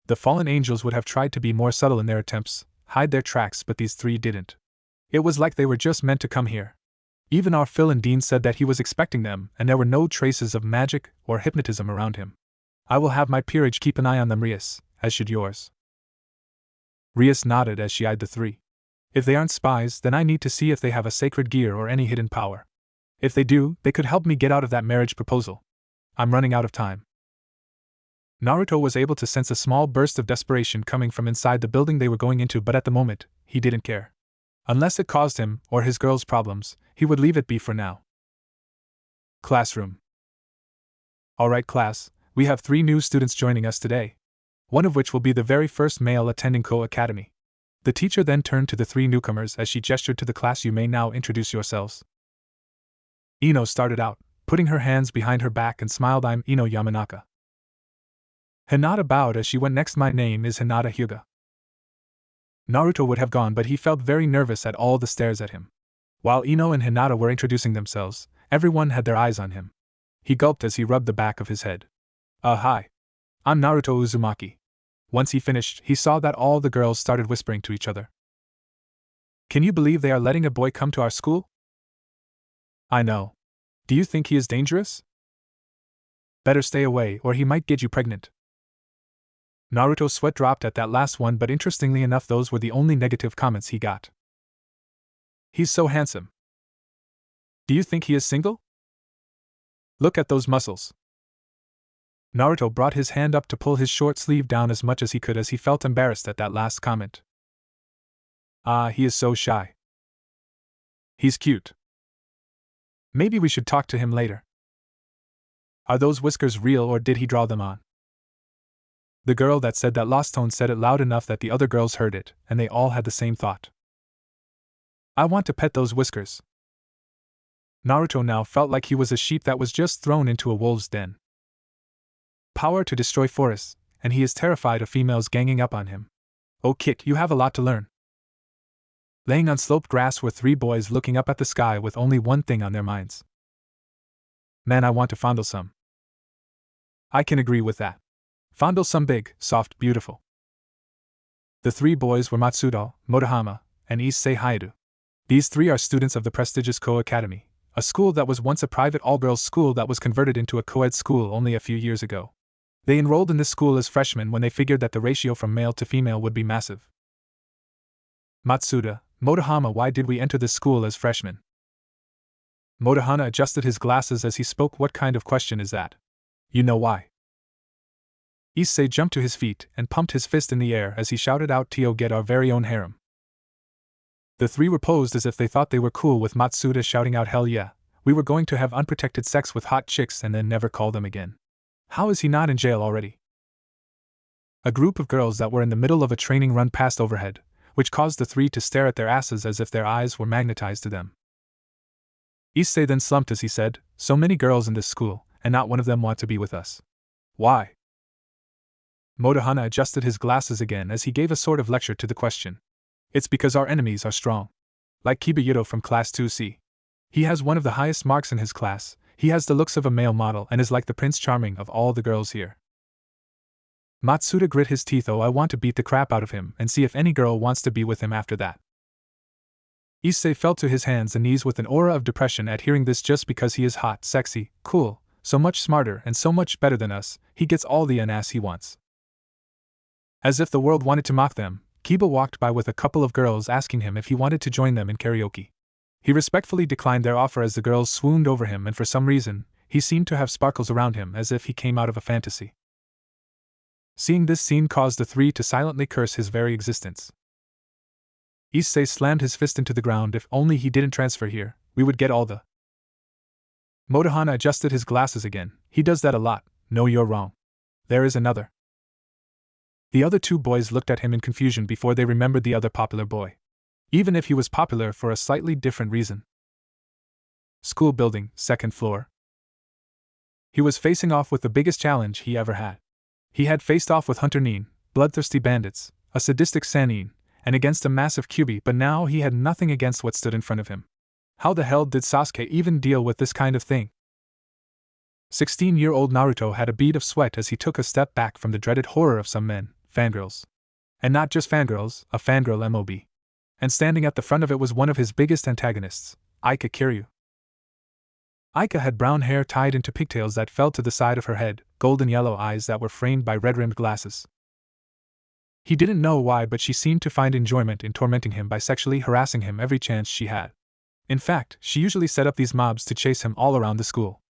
The fallen angels would have tried to be more subtle in their attempts, hide their tracks, but these three didn't. It was like they were just meant to come here. Even our Phil Dean said that he was expecting them, and there were no traces of magic or hypnotism around him. I will have my peerage keep an eye on them, Rias, as should yours. Rias nodded as she eyed the three. If they aren't spies, then I need to see if they have a sacred gear or any hidden power. If they do, they could help me get out of that marriage proposal. I'm running out of time. Naruto was able to sense a small burst of desperation coming from inside the building they were going into, but at the moment, he didn't care. Unless it caused him or his girls problems, he would leave it be for now. Classroom. All right, class, we have 3 new students joining us today. One of which will be the very first male attending co-academy. The teacher then turned to the 3 newcomers as she gestured to the class. You may now introduce yourselves. Ino started out, putting her hands behind her back and smiled. I'm Ino Yamanaka. Hinata bowed as she went next. My name is Hinata Hyuga. Naruto would have gone, but he felt very nervous at all the stares at him. While Ino and Hinata were introducing themselves, everyone had their eyes on him. He gulped as he rubbed the back of his head. Hi. I'm Naruto Uzumaki. Once he finished, he saw that all the girls started whispering to each other. Can you believe they are letting a boy come to our school? I know. Do you think he is dangerous? Better stay away or he might get you pregnant. Naruto's sweat dropped at that last one, but interestingly enough those were the only negative comments he got. He's so handsome. Do you think he is single? Look at those muscles. Naruto brought his hand up to pull his short sleeve down as much as he could as he felt embarrassed at that last comment. He is so shy. He's cute. Maybe we should talk to him later. Are those whiskers real or did he draw them on? The girl that said that lost tone said it loud enough that the other girls heard it, and they all had the same thought. I want to pet those whiskers. Naruto now felt like he was a sheep that was just thrown into a wolf's den. Power to destroy forests, and he is terrified of females ganging up on him. Oh Kit, you have a lot to learn. Laying on sloped grass were 3 boys looking up at the sky with only one thing on their minds. Man, I want to fondle some. I can agree with that. Fondle some big, soft, beautiful. The 3 boys were Matsuda, Motohama, and Issei Hayato. These 3 are students of the prestigious Ko Academy, a school that was once a private all-girls school that was converted into a co-ed school only a few years ago. They enrolled in this school as freshmen when they figured that the ratio from male to female would be massive. Matsuda, Motohama, why did we enter this school as freshmen? Motohama adjusted his glasses as he spoke. What kind of question is that? You know why. Issei jumped to his feet and pumped his fist in the air as he shouted out, "Tio, get our very own harem." The 3 were posed as if they thought they were cool with Matsuda shouting out, "Hell yeah, we were going to have unprotected sex with hot chicks and then never call them again. How is he not in jail already?" A group of girls that were in the middle of a training run passed overhead, which caused the 3 to stare at their asses as if their eyes were magnetized to them. Issei then slumped as he said, "So many girls in this school, and not one of them want to be with us. Why?" Motohama adjusted his glasses again as he gave a sort of lecture to the question. "It's because our enemies are strong. Like Kibayuto from Class 2C. He has one of the highest marks in his class, he has the looks of a male model and is like the Prince Charming of all the girls here." Matsuda grit his teeth. "Oh, I want to beat the crap out of him and see if any girl wants to be with him after that." Issei fell to his hands and knees with an aura of depression at hearing this. Just because he is hot, sexy, cool, so much smarter and so much better than us, he gets all the ass he wants. As if the world wanted to mock them, Kiba walked by with a couple of girls asking him if he wanted to join them in karaoke. He respectfully declined their offer as the girls swooned over him, and for some reason, he seemed to have sparkles around him as if he came out of a fantasy. Seeing this scene caused the 3 to silently curse his very existence. Issei slammed his fist into the ground. "If only he didn't transfer here, we would get all the..." Motohama adjusted his glasses again. "He does that a lot. No, you're wrong. There is another." The other 2 boys looked at him in confusion before they remembered the other popular boy. Even if he was popular for a slightly different reason. School building, 2nd floor. He was facing off with the biggest challenge he ever had. He had faced off with Hunter Nin, bloodthirsty bandits, a sadistic Sannin, and against a massive Kyuubi, but now he had nothing against what stood in front of him. How the hell did Sasuke even deal with this kind of thing? 16-year-old Naruto had a bead of sweat as he took a step back from the dreaded horror of some men, fangirls. And not just fangirls, a fangirl MOB. And standing at the front of it was one of his biggest antagonists, Aika Kiryu. Aika had brown hair tied into pigtails that fell to the side of her head, golden yellow eyes that were framed by red-rimmed glasses. He didn't know why, but she seemed to find enjoyment in tormenting him by sexually harassing him every chance she had. In fact, she usually set up these mobs to chase him all around the school.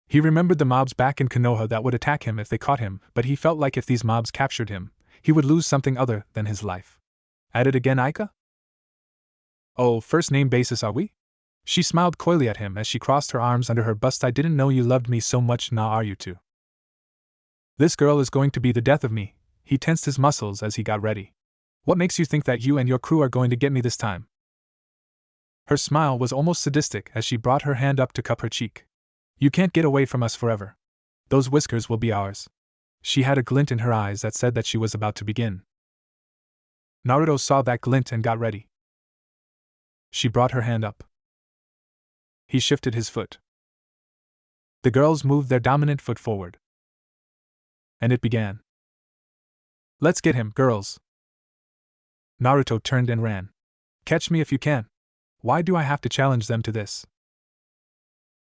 He remembered the mobs back in Konoha that would attack him if they caught him, but he felt like if these mobs captured him, he would lose something other than his life. At it again, Aika? Oh, first name basis are we? She smiled coyly at him as she crossed her arms under her bust. "I didn't know you loved me so much, now are you too? This girl is going to be the death of me." He tensed his muscles as he got ready. "What makes you think that you and your crew are going to get me this time?" Her smile was almost sadistic as she brought her hand up to cup her cheek. "You can't get away from us forever. Those whiskers will be ours." She had a glint in her eyes that said that she was about to begin. Naruto saw that glint and got ready. She brought her hand up. He shifted his foot. The girls moved their dominant foot forward. And it began. "Let's get him, girls." Naruto turned and ran. "Catch me if you can." Why do I have to challenge them to this?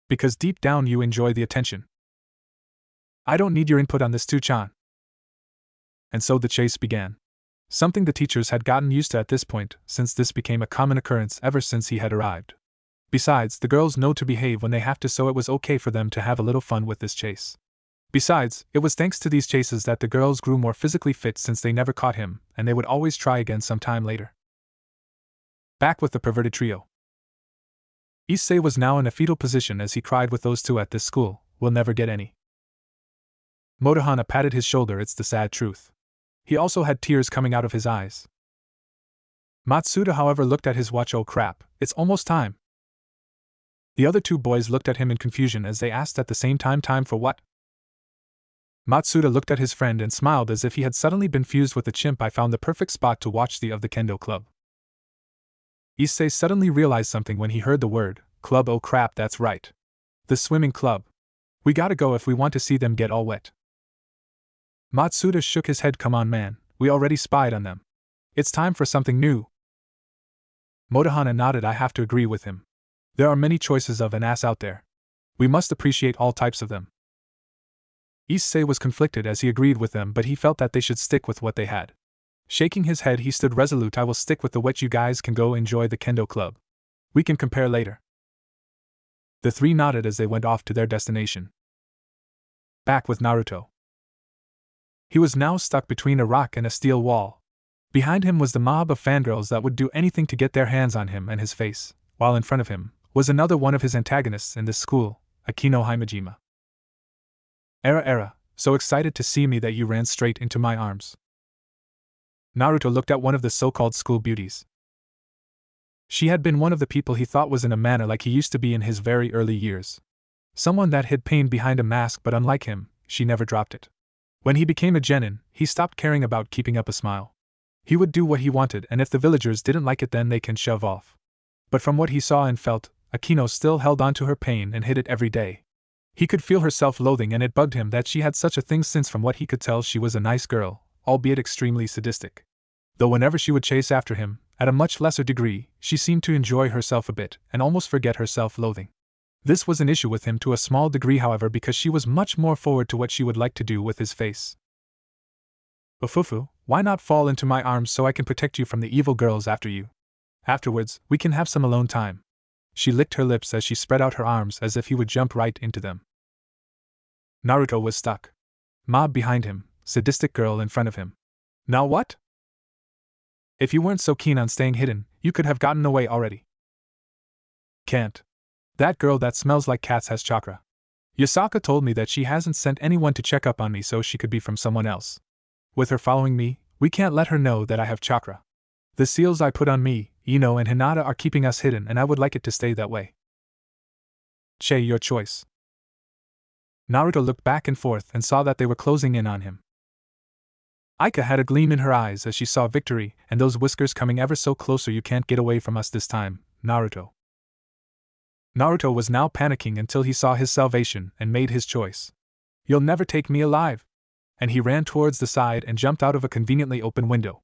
Because deep down you enjoy the attention. I don't need your input on this too, Chan. And so the chase began. Something the teachers had gotten used to at this point, since this became a common occurrence ever since he had arrived. Besides, the girls know to behave when they have to, so it was okay for them to have a little fun with this chase. Besides, it was thanks to these chases that the girls grew more physically fit, since they never caught him, and they would always try again some time later. Back with the perverted trio. Issei was now in a fetal position as he cried, "With those 2 at this school, we'll never get any." Motohana patted his shoulder. "It's the sad truth. He also had tears coming out of his eyes. Matsuda, however, looked at his watch. Oh crap, it's almost time. The other two boys looked at him in confusion as they asked at the same time, time for what? Matsuda looked at his friend and smiled as if he had suddenly been fused with the chimp. I found the perfect spot to watch the kendo club. Issei suddenly realized something when he heard the word club. Oh crap, that's right. The swimming club. We gotta go if we want to see them get all wet. Matsuda shook his head. Come on man, we already spied on them. It's time for something new. Motohana nodded. I have to agree with him. There are many choices of an ass out there. We must appreciate all types of them. Issei was conflicted as he agreed with them, but he felt that they should stick with what they had. Shaking his head, he stood resolute. I will stick with the wet. You guys can go enjoy the kendo club. We can compare later. The three nodded as they went off to their destination. Back with Naruto. He was now stuck between a rock and a steel wall. Behind him was the mob of fangirls that would do anything to get their hands on him and his face, while in front of him was another one of his antagonists in this school, Akino Himejima. Era, so excited to see me that you ran straight into my arms. Naruto looked at one of the so-called school beauties. She had been one of the people he thought was in a manner like he used to be in his very early years. Someone that hid pain behind a mask, but unlike him, she never dropped it. When he became a genin, he stopped caring about keeping up a smile. He would do what he wanted, and if the villagers didn't like it, then they can shove off. But from what he saw and felt, Akino still held on to her pain and hid it every day. He could feel her self-loathing, and it bugged him that she had such a thing, since from what he could tell she was a nice girl, albeit extremely sadistic. Though whenever she would chase after him, at a much lesser degree, she seemed to enjoy herself a bit and almost forget her self-loathing. This was an issue with him to a small degree, however, because she was much more forward to what she would like to do with his face. Ufufu, why not fall into my arms so I can protect you from the evil girls after you? Afterwards, we can have some alone time. She licked her lips as she spread out her arms as if he would jump right into them. Naruto was stuck. Mob behind him, sadistic girl in front of him. Now what? If you weren't so keen on staying hidden, you could have gotten away already. Can't. That girl that smells like cats has chakra. Yasaka told me that she hasn't sent anyone to check up on me, so she could be from someone else. With her following me, we can't let her know that I have chakra. The seals I put on me, Ino and Hinata, are keeping us hidden, and I would like it to stay that way. Che, your choice. Naruto looked back and forth and saw that they were closing in on him. Aika had a gleam in her eyes as she saw victory, and those whiskers coming ever so closer. You can't get away from us this time, Naruto. Naruto was now panicking until he saw his salvation and made his choice. You'll never take me alive. And he ran towards the side and jumped out of a conveniently open window.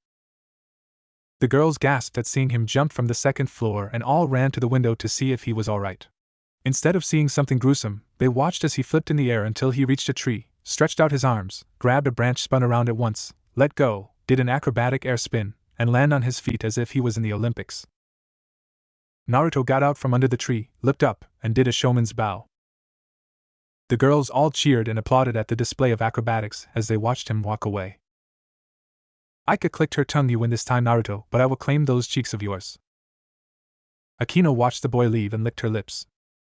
The girls gasped at seeing him jump from the second floor and all ran to the window to see if he was all right. Instead of seeing something gruesome, they watched as he flipped in the air until he reached a tree, stretched out his arms, grabbed a branch, spun around at once, let go, did an acrobatic air spin, and landed on his feet as if he was in the Olympics. Naruto got out from under the tree, looked up, and did a showman's bow. The girls all cheered and applauded at the display of acrobatics as they watched him walk away. Aika clicked her tongue. You win this time, Naruto, but I will claim those cheeks of yours. Akino watched the boy leave and licked her lips.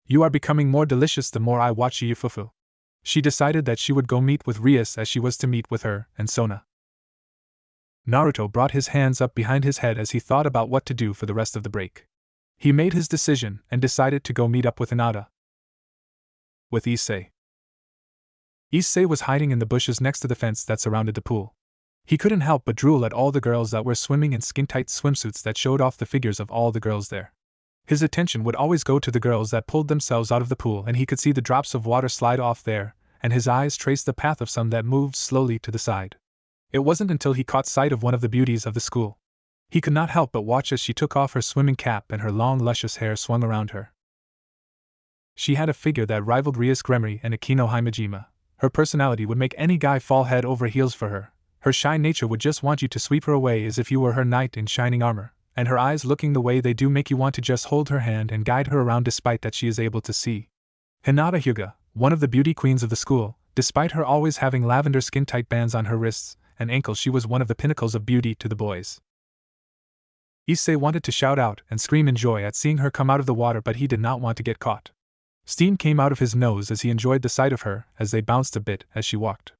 You are becoming more delicious the more I watch you, Fufu. She decided that she would go meet with Rias as she was to meet with her and Sona. Naruto brought his hands up behind his head as he thought about what to do for the rest of the break. He made his decision and decided to go meet up with Hinata. With Issei. Issei was hiding in the bushes next to the fence that surrounded the pool. He couldn't help but drool at all the girls that were swimming in skin-tight swimsuits that showed off the figures of all the girls there. His attention would always go to the girls that pulled themselves out of the pool, and he could see the drops of water slide off there, and his eyes traced the path of some that moved slowly to the side. It wasn't until he caught sight of one of the beauties of the school. He could not help but watch as she took off her swimming cap and her long luscious hair swung around her. She had a figure that rivaled Rias Gremory and Akino Himejima. Her personality would make any guy fall head over heels for her. Her shy nature would just want you to sweep her away as if you were her knight in shining armor, and her eyes looking the way they do make you want to just hold her hand and guide her around despite that she is able to see. Hinata Hyuga, one of the beauty queens of the school, despite her always having lavender skin-tight bands on her wrists and ankles, she was one of the pinnacles of beauty to the boys. Issei wanted to shout out and scream in joy at seeing her come out of the water, but he did not want to get caught. Steam came out of his nose as he enjoyed the sight of her as they bounced a bit as she walked.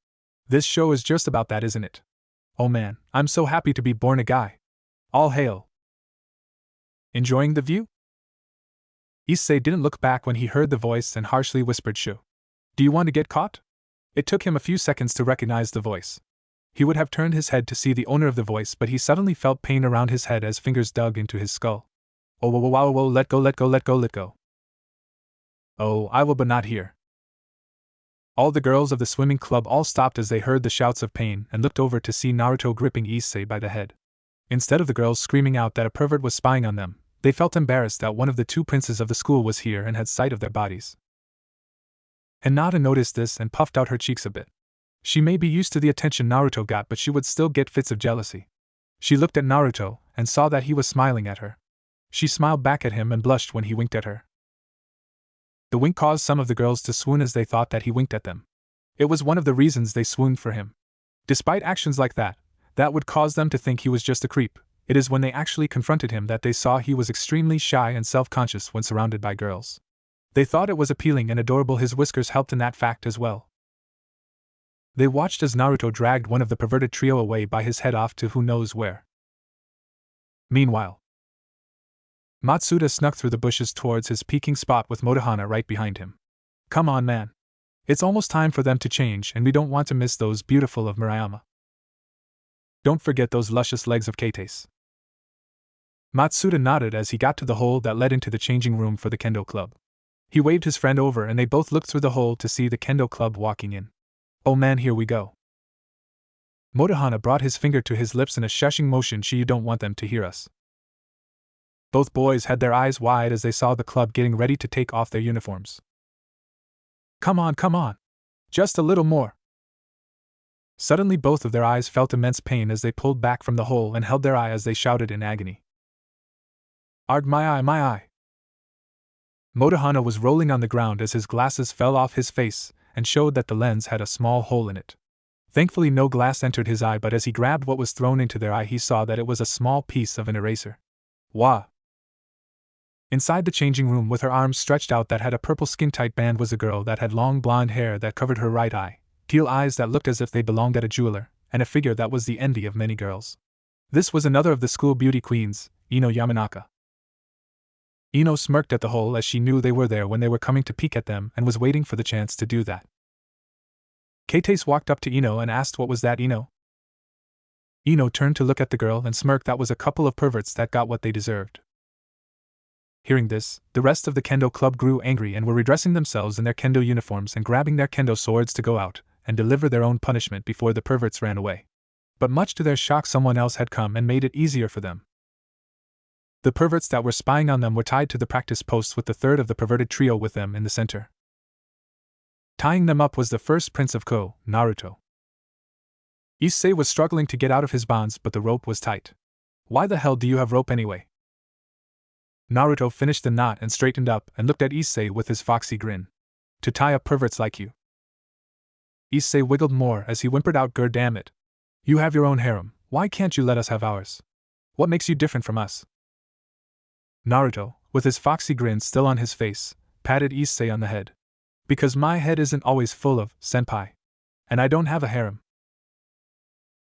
This show is just about that, isn't it? Oh man, I'm so happy to be born a guy. All hail. Enjoying the view? Issei didn't look back when he heard the voice and harshly whispered Shu. Do you want to get caught? It took him a few seconds to recognize the voice. He would have turned his head to see the owner of the voice, but he suddenly felt pain around his head as fingers dug into his skull. Oh, whoa, whoa, whoa, let go, let go, let go, let go. Oh, I will, but not here. All the girls of the swimming club all stopped as they heard the shouts of pain and looked over to see Naruto gripping Issei by the head. Instead of the girls screaming out that a pervert was spying on them, they felt embarrassed that one of the two princes of the school was here and had sight of their bodies. Hinata noticed this and puffed out her cheeks a bit. She may be used to the attention Naruto got, but she would still get fits of jealousy. She looked at Naruto and saw that he was smiling at her. She smiled back at him and blushed when he winked at her. The wink caused some of the girls to swoon as they thought that he winked at them. It was one of the reasons they swooned for him. Despite actions like that would cause them to think he was just a creep. It is when they actually confronted him that they saw he was extremely shy and self-conscious when surrounded by girls. They thought it was appealing and adorable. His whiskers helped in that fact as well. They watched as Naruto dragged one of the perverted trio away by his head off to who knows where. Meanwhile, Matsuda snuck through the bushes towards his peeking spot with Motohana right behind him. Come on, man. It's almost time for them to change, and we don't want to miss those beautiful of Murayama. Don't forget those luscious legs of Kates. Matsuda nodded as he got to the hole that led into the changing room for the kendo club. He waved his friend over and they both looked through the hole to see the kendo club walking in. Oh man, here we go. Motohana brought his finger to his lips in a shushing motion. You don't want them to hear us. Both boys had their eyes wide as they saw the club getting ready to take off their uniforms. Come on, come on. Just a little more. Suddenly both of their eyes felt immense pain as they pulled back from the hole and held their eye as they shouted in agony. Arg, my eye, my eye. Motohana was rolling on the ground as his glasses fell off his face and showed that the lens had a small hole in it. Thankfully no glass entered his eye, but as he grabbed what was thrown into their eye he saw that it was a small piece of an eraser. Wah! Inside the changing room with her arms stretched out that had a purple skin-tight band was a girl that had long blonde hair that covered her right eye, teal eyes that looked as if they belonged at a jeweler, and a figure that was the envy of many girls. This was another of the school beauty queens, Ino Yamanaka. Ino smirked at the hole as she knew they were there when they were coming to peek at them and was waiting for the chance to do that. Kates walked up to Ino and asked what was that, Ino? Ino turned to look at the girl and smirked. That was a couple of perverts that got what they deserved. Hearing this, the rest of the kendo club grew angry and were redressing themselves in their kendo uniforms and grabbing their kendo swords to go out and deliver their own punishment before the perverts ran away. But much to their shock, someone else had come and made it easier for them. The perverts that were spying on them were tied to the practice posts with the third of the perverted trio with them in the center. Tying them up was the first prince of Ko, Naruto. Issei was struggling to get out of his bonds, but the rope was tight. Why the hell do you have rope anyway? Naruto finished the knot and straightened up and looked at Issei with his foxy grin. To tie up perverts like you. Issei wiggled more as he whimpered out, "Grr, damn it. You have your own harem, why can't you let us have ours? What makes you different from us?" Naruto, with his foxy grin still on his face, patted Issei on the head. Because my head isn't always full of senpai. And I don't have a harem.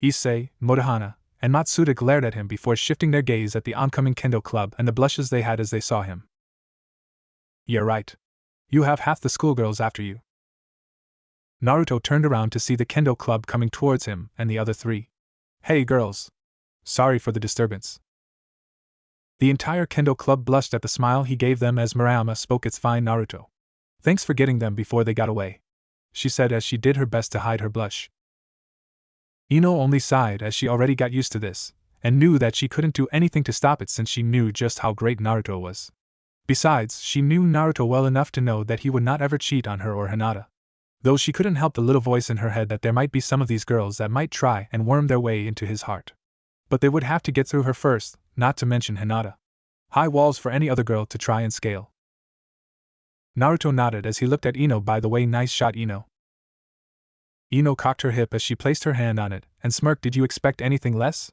Issei, Motohana, and Matsuda glared at him before shifting their gaze at the oncoming kendo club and the blushes they had as they saw him. You're right. You have half the schoolgirls after you. Naruto turned around to see the kendo club coming towards him and the other three. Hey girls. Sorry for the disturbance. The entire kendo club blushed at the smile he gave them as Murayama spoke. It's fine, Naruto. Thanks for getting them before they got away, she said as she did her best to hide her blush. Ino only sighed as she already got used to this, and knew that she couldn't do anything to stop it since she knew just how great Naruto was. Besides, she knew Naruto well enough to know that he would not ever cheat on her or Hinata. Though she couldn't help the little voice in her head that there might be some of these girls that might try and worm their way into his heart. But they would have to get through her first, not to mention Hinata. High walls for any other girl to try and scale. Naruto nodded as he looked at Ino. By the way, nice shot, Ino. Ino cocked her hip as she placed her hand on it and smirked. Did you expect anything less?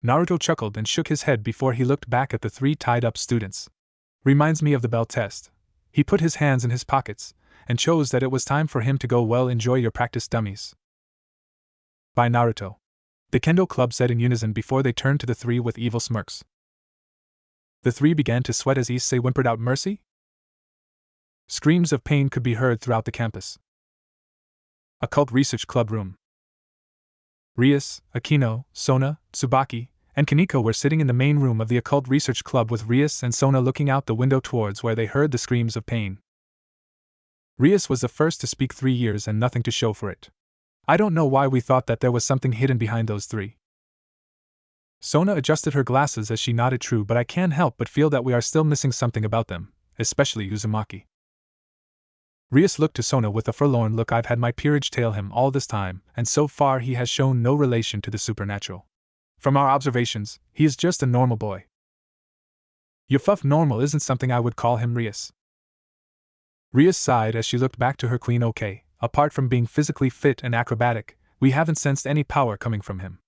Naruto chuckled and shook his head before he looked back at the three tied-up students. Reminds me of the bell test. He put his hands in his pockets and chose that it was time for him to go. Well, enjoy your practice, dummies. Bye, Naruto. The Kendo Club said in unison before they turned to the three with evil smirks. The three began to sweat as Issei whimpered out mercy. Screams of pain could be heard throughout the campus. Occult Research Club room. Rias, Akino, Sona, Tsubaki, and Kaneko were sitting in the main room of the Occult Research Club with Rias and Sona looking out the window towards where they heard the screams of pain. Rias was the first to speak 3 years and nothing to show for it. I don't know why we thought that there was something hidden behind those three. Sona adjusted her glasses as she nodded true, but I can't help but feel that we are still missing something about them, especially Uzumaki. Rias looked to Sona with a forlorn look. I've had my peerage tail him all this time, and so far he has shown no relation to the supernatural. From our observations, he is just a normal boy. Yufuff normal isn't something I would call him, Rias. Rias sighed as she looked back to her queen. Okay, apart from being physically fit and acrobatic, we haven't sensed any power coming from him.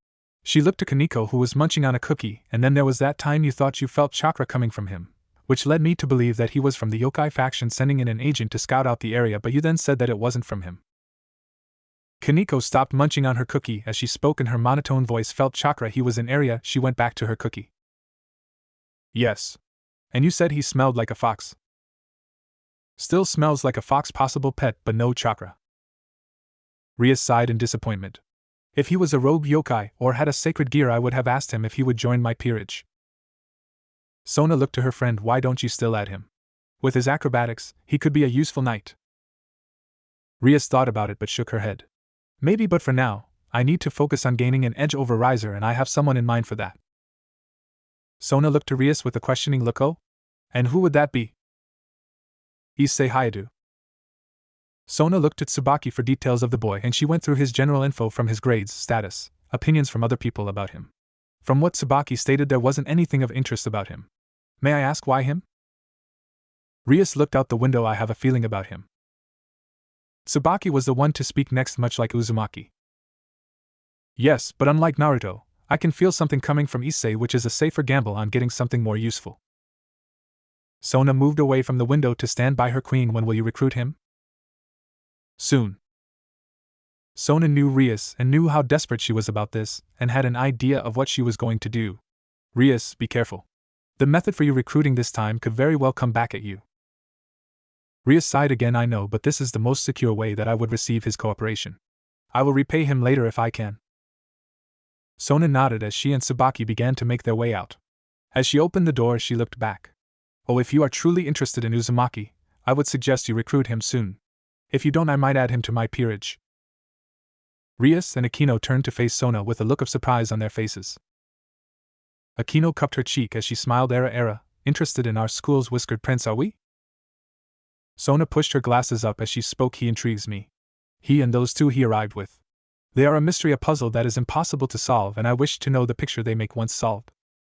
She looked to Kaneko, who was munching on a cookie, and then there was that time you thought you felt chakra coming from him, which led me to believe that he was from the yokai faction sending in an agent to scout out the area, but you then said that it wasn't from him. Kaneko stopped munching on her cookie as she spoke in her monotone voice. Felt chakra, he was in area. She went back to her cookie. Yes. And you said he smelled like a fox. Still smells like a fox, possible pet, but no chakra. Rias sighed in disappointment. If he was a rogue yokai or had a sacred gear, I would have asked him if he would join my peerage. Sona looked to her friend. Why don't you still add him? With his acrobatics, he could be a useful knight. Rias thought about it but shook her head. Maybe, but for now, I need to focus on gaining an edge over Riser, and I have someone in mind for that. Sona looked to Rias with a questioning look. Oh? And who would that be? Issei Hayadu. Sona looked at Tsubaki for details of the boy, and she went through his general info from his grades, status, opinions from other people about him. From what Tsubaki stated, there wasn't anything of interest about him. May I ask why him? Rias looked out the window. I have a feeling about him. Tsubaki was the one to speak next, much like Uzumaki. Yes, but unlike Naruto, I can feel something coming from Issei, which is a safer gamble on getting something more useful. Sona moved away from the window to stand by her queen. When will you recruit him? Soon. Sona knew Rias and knew how desperate she was about this, and had an idea of what she was going to do. Rias, be careful. The method for you recruiting this time could very well come back at you. Rias sighed again. I know, but this is the most secure way that I would receive his cooperation. I will repay him later if I can. Sona nodded as she and Tsubaki began to make their way out. As she opened the door, she looked back. Oh, if you are truly interested in Uzumaki, I would suggest you recruit him soon. If you don't, I might add him to my peerage. Rias and Akino turned to face Sona with a look of surprise on their faces. Akino cupped her cheek as she smiled. Era, interested in our school's whiskered prince, are we? Sona pushed her glasses up as she spoke. He intrigues me. He and those two he arrived with. They are a mystery, a puzzle that is impossible to solve, and I wish to know the picture they make once solved.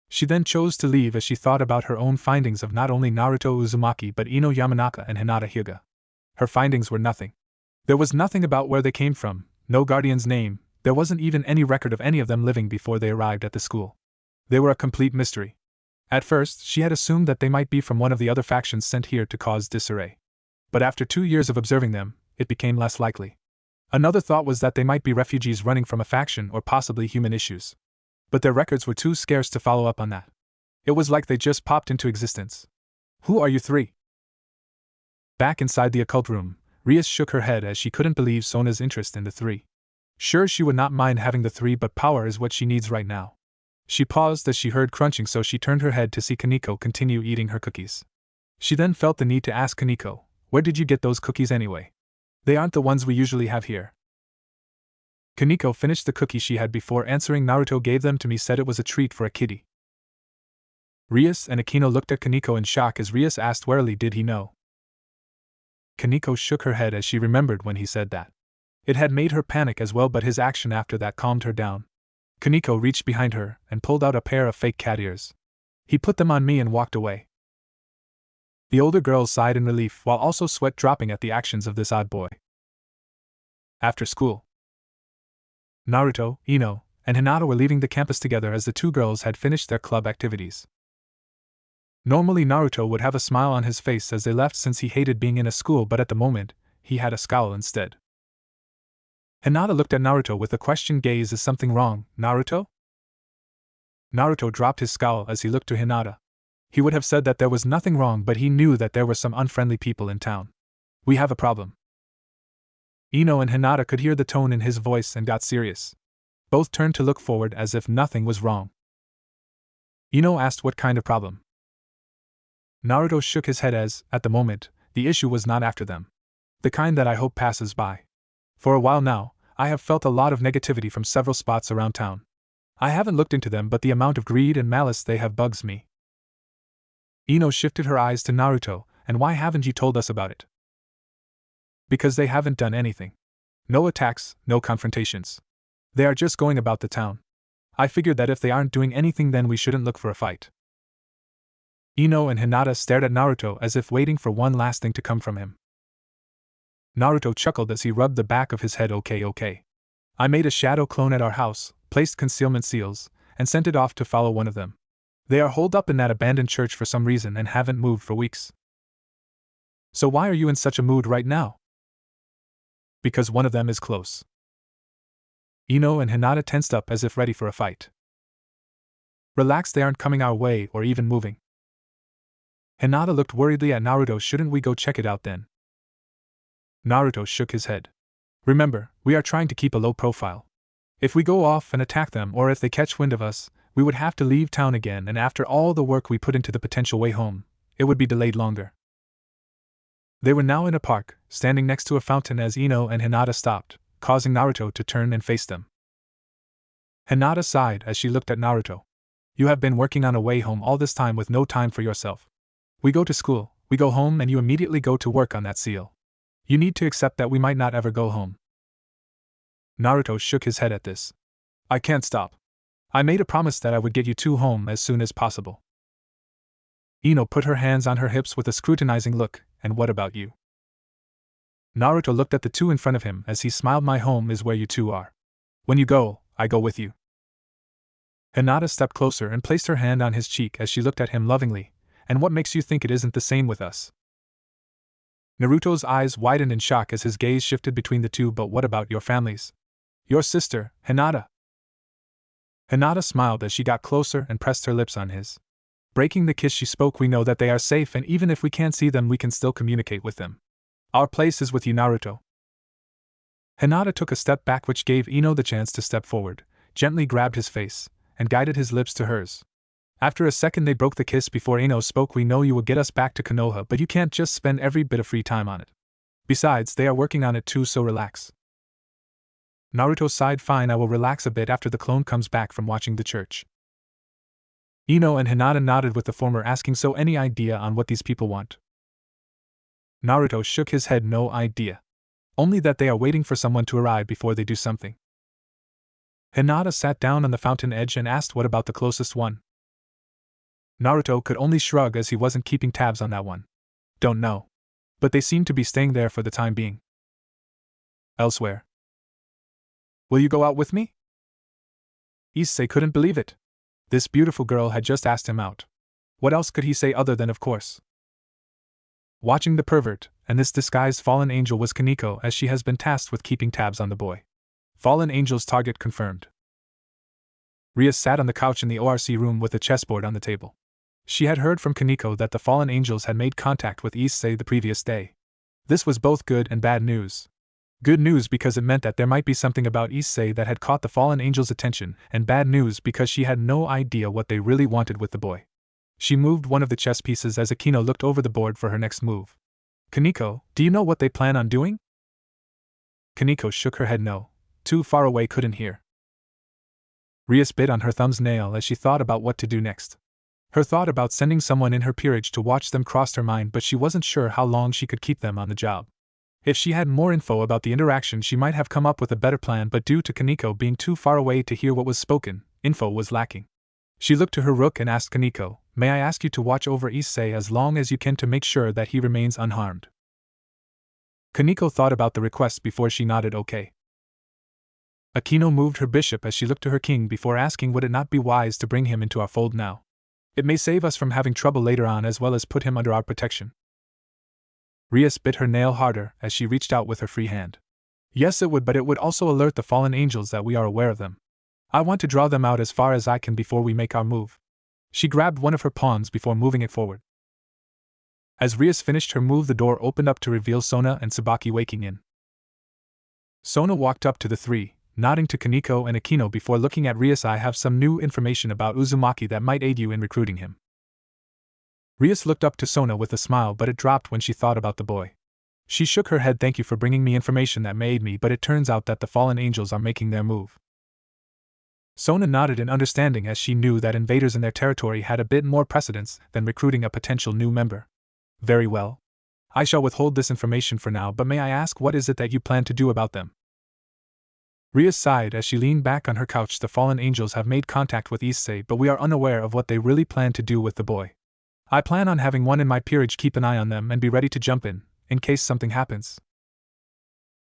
She then chose to leave as she thought about her own findings of not only Naruto Uzumaki but Ino Yamanaka and Hinata Hyuga. Her findings were nothing. There was nothing about where they came from, no guardian's name, there wasn't even any record of any of them living before they arrived at the school. They were a complete mystery. At first, she had assumed that they might be from one of the other factions sent here to cause disarray. But after 2 years of observing them, it became less likely. Another thought was that they might be refugees running from a faction or possibly human issues. But their records were too scarce to follow up on that. It was like they just popped into existence. Who are you three? Back inside the occult room, Rias shook her head as she couldn't believe Sona's interest in the three. Sure, she would not mind having the three, but power is what she needs right now. She paused as she heard crunching, so she turned her head to see Kaneko continue eating her cookies. She then felt the need to ask Kaneko, where did you get those cookies anyway? They aren't the ones we usually have here. Kaneko finished the cookie she had before answering. Naruto gave them to me, said it was a treat for a kitty. Rias and Akino looked at Kaneko in shock as Rias asked warily, did he know? Kaneko shook her head as she remembered when he said that. It had made her panic as well, but his action after that calmed her down. Kaneko reached behind her and pulled out a pair of fake cat ears. He put them on me and walked away. The older girl sighed in relief while also sweat dropping at the actions of this odd boy. After school, Naruto, Ino, and Hinata were leaving the campus together as the two girls had finished their club activities. Normally Naruto would have a smile on his face as they left since he hated being in a school, but at the moment, he had a scowl instead. Hinata looked at Naruto with a questioned gaze. Is something wrong, Naruto? Naruto dropped his scowl as he looked to Hinata. He would have said that there was nothing wrong, but he knew that there were some unfriendly people in town. We have a problem. Ino and Hinata could hear the tone in his voice and got serious. Both turned to look forward as if nothing was wrong. Ino asked what kind of problem. Naruto shook his head as, at the moment, the issue was not after them. The kind that I hope passes by. For a while now, I have felt a lot of negativity from several spots around town. I haven't looked into them, but the amount of greed and malice they have bugs me. Ino shifted her eyes to Naruto. And why haven't you told us about it? Because they haven't done anything. No attacks, no confrontations. They are just going about the town. I figured that if they aren't doing anything, then we shouldn't look for a fight. Ino and Hinata stared at Naruto as if waiting for one last thing to come from him. Naruto chuckled as he rubbed the back of his head. Okay. I made a shadow clone at our house, placed concealment seals, and sent it off to follow one of them. They are holed up in that abandoned church for some reason and haven't moved for weeks. So why are you in such a mood right now? Because one of them is close. Ino and Hinata tensed up as if ready for a fight. Relax, they aren't coming our way or even moving. Hinata looked worriedly at Naruto. Shouldn't we go check it out then? Naruto shook his head. Remember, we are trying to keep a low profile. If we go off and attack them, or if they catch wind of us, we would have to leave town again, and after all the work we put into the potential way home, it would be delayed longer. They were now in a park, standing next to a fountain as Ino and Hinata stopped, causing Naruto to turn and face them. Hinata sighed as she looked at Naruto. You have been working on a way home all this time with no time for yourself. We go to school, we go home, and you immediately go to work on that seal. You need to accept that we might not ever go home. Naruto shook his head at this. I can't stop. I made a promise that I would get you two home as soon as possible. Ino put her hands on her hips with a scrutinizing look. And what about you? Naruto looked at the two in front of him as he smiled. My home is where you two are. When you go, I go with you. Hinata stepped closer and placed her hand on his cheek as she looked at him lovingly. And what makes you think it isn't the same with us? Naruto's eyes widened in shock as his gaze shifted between the two. But what about your families? Your sister, Hinata? Hinata smiled as she got closer and pressed her lips on his. Breaking the kiss, she spoke. We know that they are safe, and even if we can't see them, we can still communicate with them. Our place is with you, Naruto. Hinata took a step back, which gave Ino the chance to step forward, gently grabbed his face, and guided his lips to hers. After a second, they broke the kiss before Ino spoke. We know you will get us back to Konoha, but you can't just spend every bit of free time on it. Besides, they are working on it too, so relax. Naruto sighed. Fine, I will relax a bit after the clone comes back from watching the church. Ino and Hinata nodded, with the former asking, so any idea on what these people want? Naruto shook his head. No idea. Only that they are waiting for someone to arrive before they do something. Hinata sat down on the fountain edge and asked, what about the closest one? Naruto could only shrug as he wasn't keeping tabs on that one. Don't know. But they seem to be staying there for the time being. Elsewhere. Will you go out with me? Issei couldn't believe it. This beautiful girl had just asked him out. What else could he say other than of course? Watching the pervert, and this disguised fallen angel, was Kaneko, as she has been tasked with keeping tabs on the boy. Fallen angel's target confirmed. Ria sat on the couch in the ORC room with a chessboard on the table. She had heard from Kaneko that the fallen angels had made contact with Issei the previous day. This was both good and bad news. Good news because it meant that there might be something about Issei that had caught the fallen angel's attention, and bad news because she had no idea what they really wanted with the boy. She moved one of the chess pieces as Akino looked over the board for her next move. Kaneko, do you know what they plan on doing? Kaneko shook her head. No. Too far away, couldn't hear. Ria bit on her thumb's nail as she thought about what to do next. Her thought about sending someone in her peerage to watch them crossed her mind, but she wasn't sure how long she could keep them on the job. If she had more info about the interaction, she might have come up with a better plan, but due to Kaneko being too far away to hear what was spoken, info was lacking. She looked to her rook and asked Kaneko, may I ask you to watch over Issei as long as you can to make sure that he remains unharmed? Kaneko thought about the request before she nodded okay. Akino moved her bishop as she looked to her king before asking, would it not be wise to bring him into our fold now? It may save us from having trouble later on, as well as put him under our protection. Ria bit her nail harder as she reached out with her free hand. Yes, it would, but it would also alert the fallen angels that we are aware of them. I want to draw them out as far as I can before we make our move. She grabbed one of her pawns before moving it forward. As Rias finished her move, the door opened up to reveal Sona and Tsubaki waking in. Sona walked up to the three, nodding to Kaneko and Akino before looking at Rias. I have some new information about Uzumaki that might aid you in recruiting him. Rias looked up to Sona with a smile, but it dropped when she thought about the boy. She shook her head. Thank you for bringing me information that may aid me, but it turns out that the fallen angels are making their move. Sona nodded in understanding, as she knew that invaders in their territory had a bit more precedence than recruiting a potential new member. Very well. I shall withhold this information for now, but may I ask what is it that you plan to do about them? Rias sighed as she leaned back on her couch. The fallen angels have made contact with Issei, but we are unaware of what they really plan to do with the boy. I plan on having one in my peerage keep an eye on them and be ready to jump in case something happens.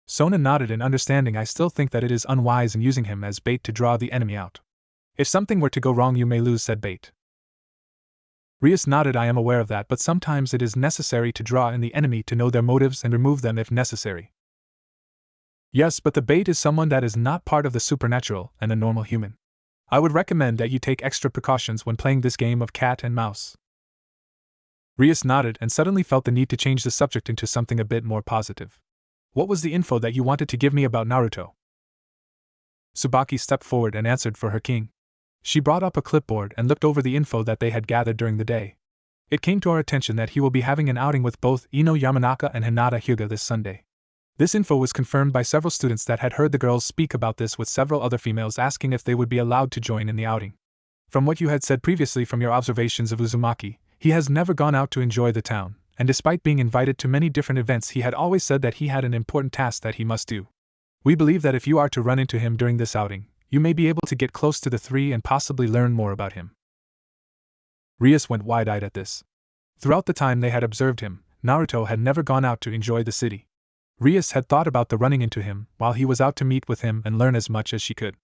Sona nodded in understanding. I still think that it is unwise in using him as bait to draw the enemy out. If something were to go wrong, you may lose said bait. Rias nodded. I am aware of that, but sometimes it is necessary to draw in the enemy to know their motives and remove them if necessary. Yes, but the bait is someone that is not part of the supernatural and a normal human. I would recommend that you take extra precautions when playing this game of cat and mouse. Rias nodded and suddenly felt the need to change the subject into something a bit more positive. What was the info that you wanted to give me about Naruto? Tsubaki stepped forward and answered for her king. She brought up a clipboard and looked over the info that they had gathered during the day. It came to our attention that he will be having an outing with both Ino Yamanaka and Hinata Hyuga this Sunday. This info was confirmed by several students that had heard the girls speak about this, with several other females asking if they would be allowed to join in the outing. From what you had said previously from your observations of Uzumaki, he has never gone out to enjoy the town, and despite being invited to many different events, he had always said that he had an important task that he must do. We believe that if you are to run into him during this outing, you may be able to get close to the three and possibly learn more about him. Rias went wide-eyed at this. Throughout the time they had observed him, Naruto had never gone out to enjoy the city. Rias had thought about the running into him while he was out to meet with him and learn as much as she could.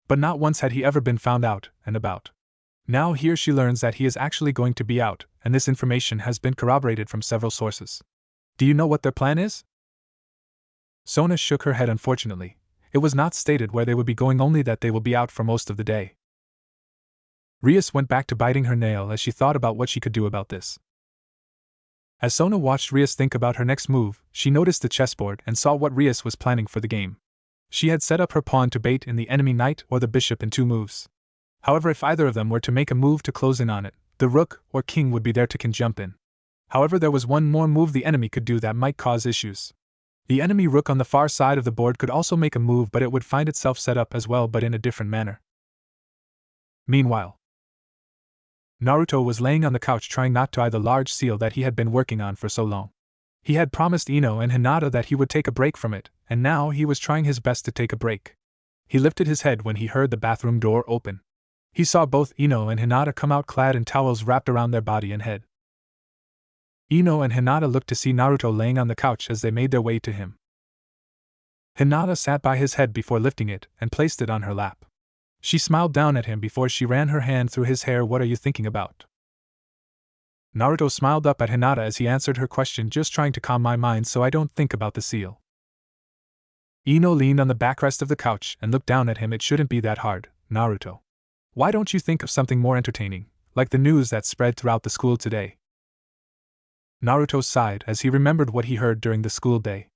But not once had he ever been found out and about. Now here she learns that he is actually going to be out, and this information has been corroborated from several sources. Do you know what their plan is? Sona shook her head. Unfortunately, it was not stated where they would be going, only that they will be out for most of the day. Rias went back to biting her nail as she thought about what she could do about this. As Sona watched Rias think about her next move, she noticed the chessboard and saw what Rias was planning for the game. She had set up her pawn to bait in the enemy knight or the bishop in 2 moves. However, if either of them were to make a move to close in on it, the rook or king would be there to jump in. However, there was one more move the enemy could do that might cause issues. The enemy rook on the far side of the board could also make a move, but it would find itself set up as well, but in a different manner. Meanwhile, Naruto was laying on the couch trying not to eye the large seal that he had been working on for so long. He had promised Ino and Hinata that he would take a break from it, and now he was trying his best to take a break. He lifted his head when he heard the bathroom door open. He saw both Ino and Hinata come out clad in towels wrapped around their body and head. Ino and Hinata looked to see Naruto laying on the couch as they made their way to him. Hinata sat by his head before lifting it and placed it on her lap. She smiled down at him before she ran her hand through his hair. What are you thinking about? Naruto smiled up at Hinata as he answered her question. Just trying to calm my mind so I don't think about the seal. Ino leaned on the backrest of the couch and looked down at him. It shouldn't be that hard, Naruto. Why don't you think of something more entertaining, like the news that spread throughout the school today? Naruto sighed as he remembered what he heard during the school day.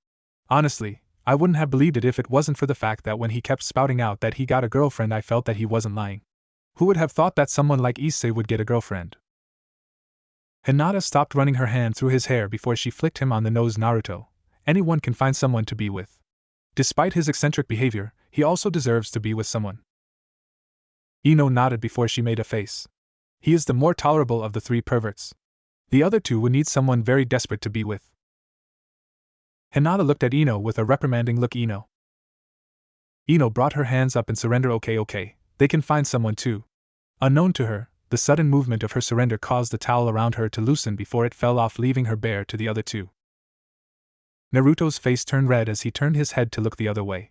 Honestly, I wouldn't have believed it if it wasn't for the fact that when he kept spouting out that he got a girlfriend, I felt that he wasn't lying. Who would have thought that someone like Issei would get a girlfriend? Hinata stopped running her hand through his hair before she flicked him on the nose. Naruto, anyone can find someone to be with. Despite his eccentric behavior, he also deserves to be with someone. Ino nodded before she made a face. He is the more tolerable of the 3 perverts. The other 2 would need someone very desperate to be with. Hinata looked at Ino with a reprimanding look. Ino brought her hands up in surrender. Okay, they can find someone too. Unknown to her, the sudden movement of her surrender caused the towel around her to loosen before it fell off, leaving her bare to the other 2. Naruto's face turned red as he turned his head to look the other way.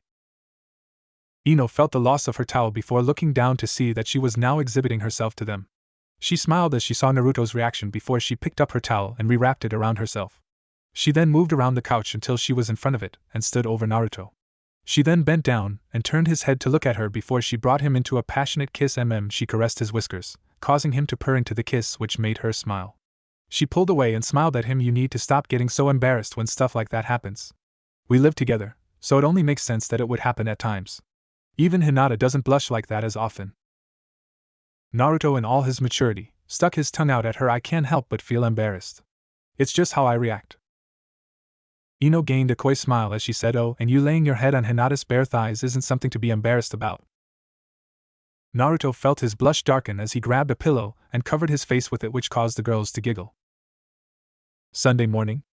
Ino felt the loss of her towel before looking down to see that she was now exhibiting herself to them. She smiled as she saw Naruto's reaction before she picked up her towel and rewrapped it around herself. She then moved around the couch until she was in front of it and stood over Naruto. She then bent down and turned his head to look at her before she brought him into a passionate kiss. She caressed his whiskers, causing him to purr into the kiss, which made her smile. She pulled away and smiled at him. You need to stop getting so embarrassed when stuff like that happens. We live together, so it only makes sense that it would happen at times. Even Hinata doesn't blush like that as often. Naruto, in all his maturity, stuck his tongue out at her. I can't help but feel embarrassed. It's just how I react. Ino gained a coy smile as she said, oh, and you laying your head on Hinata's bare thighs isn't something to be embarrassed about. Naruto felt his blush darken as he grabbed a pillow and covered his face with it, which caused the girls to giggle. Sunday morning.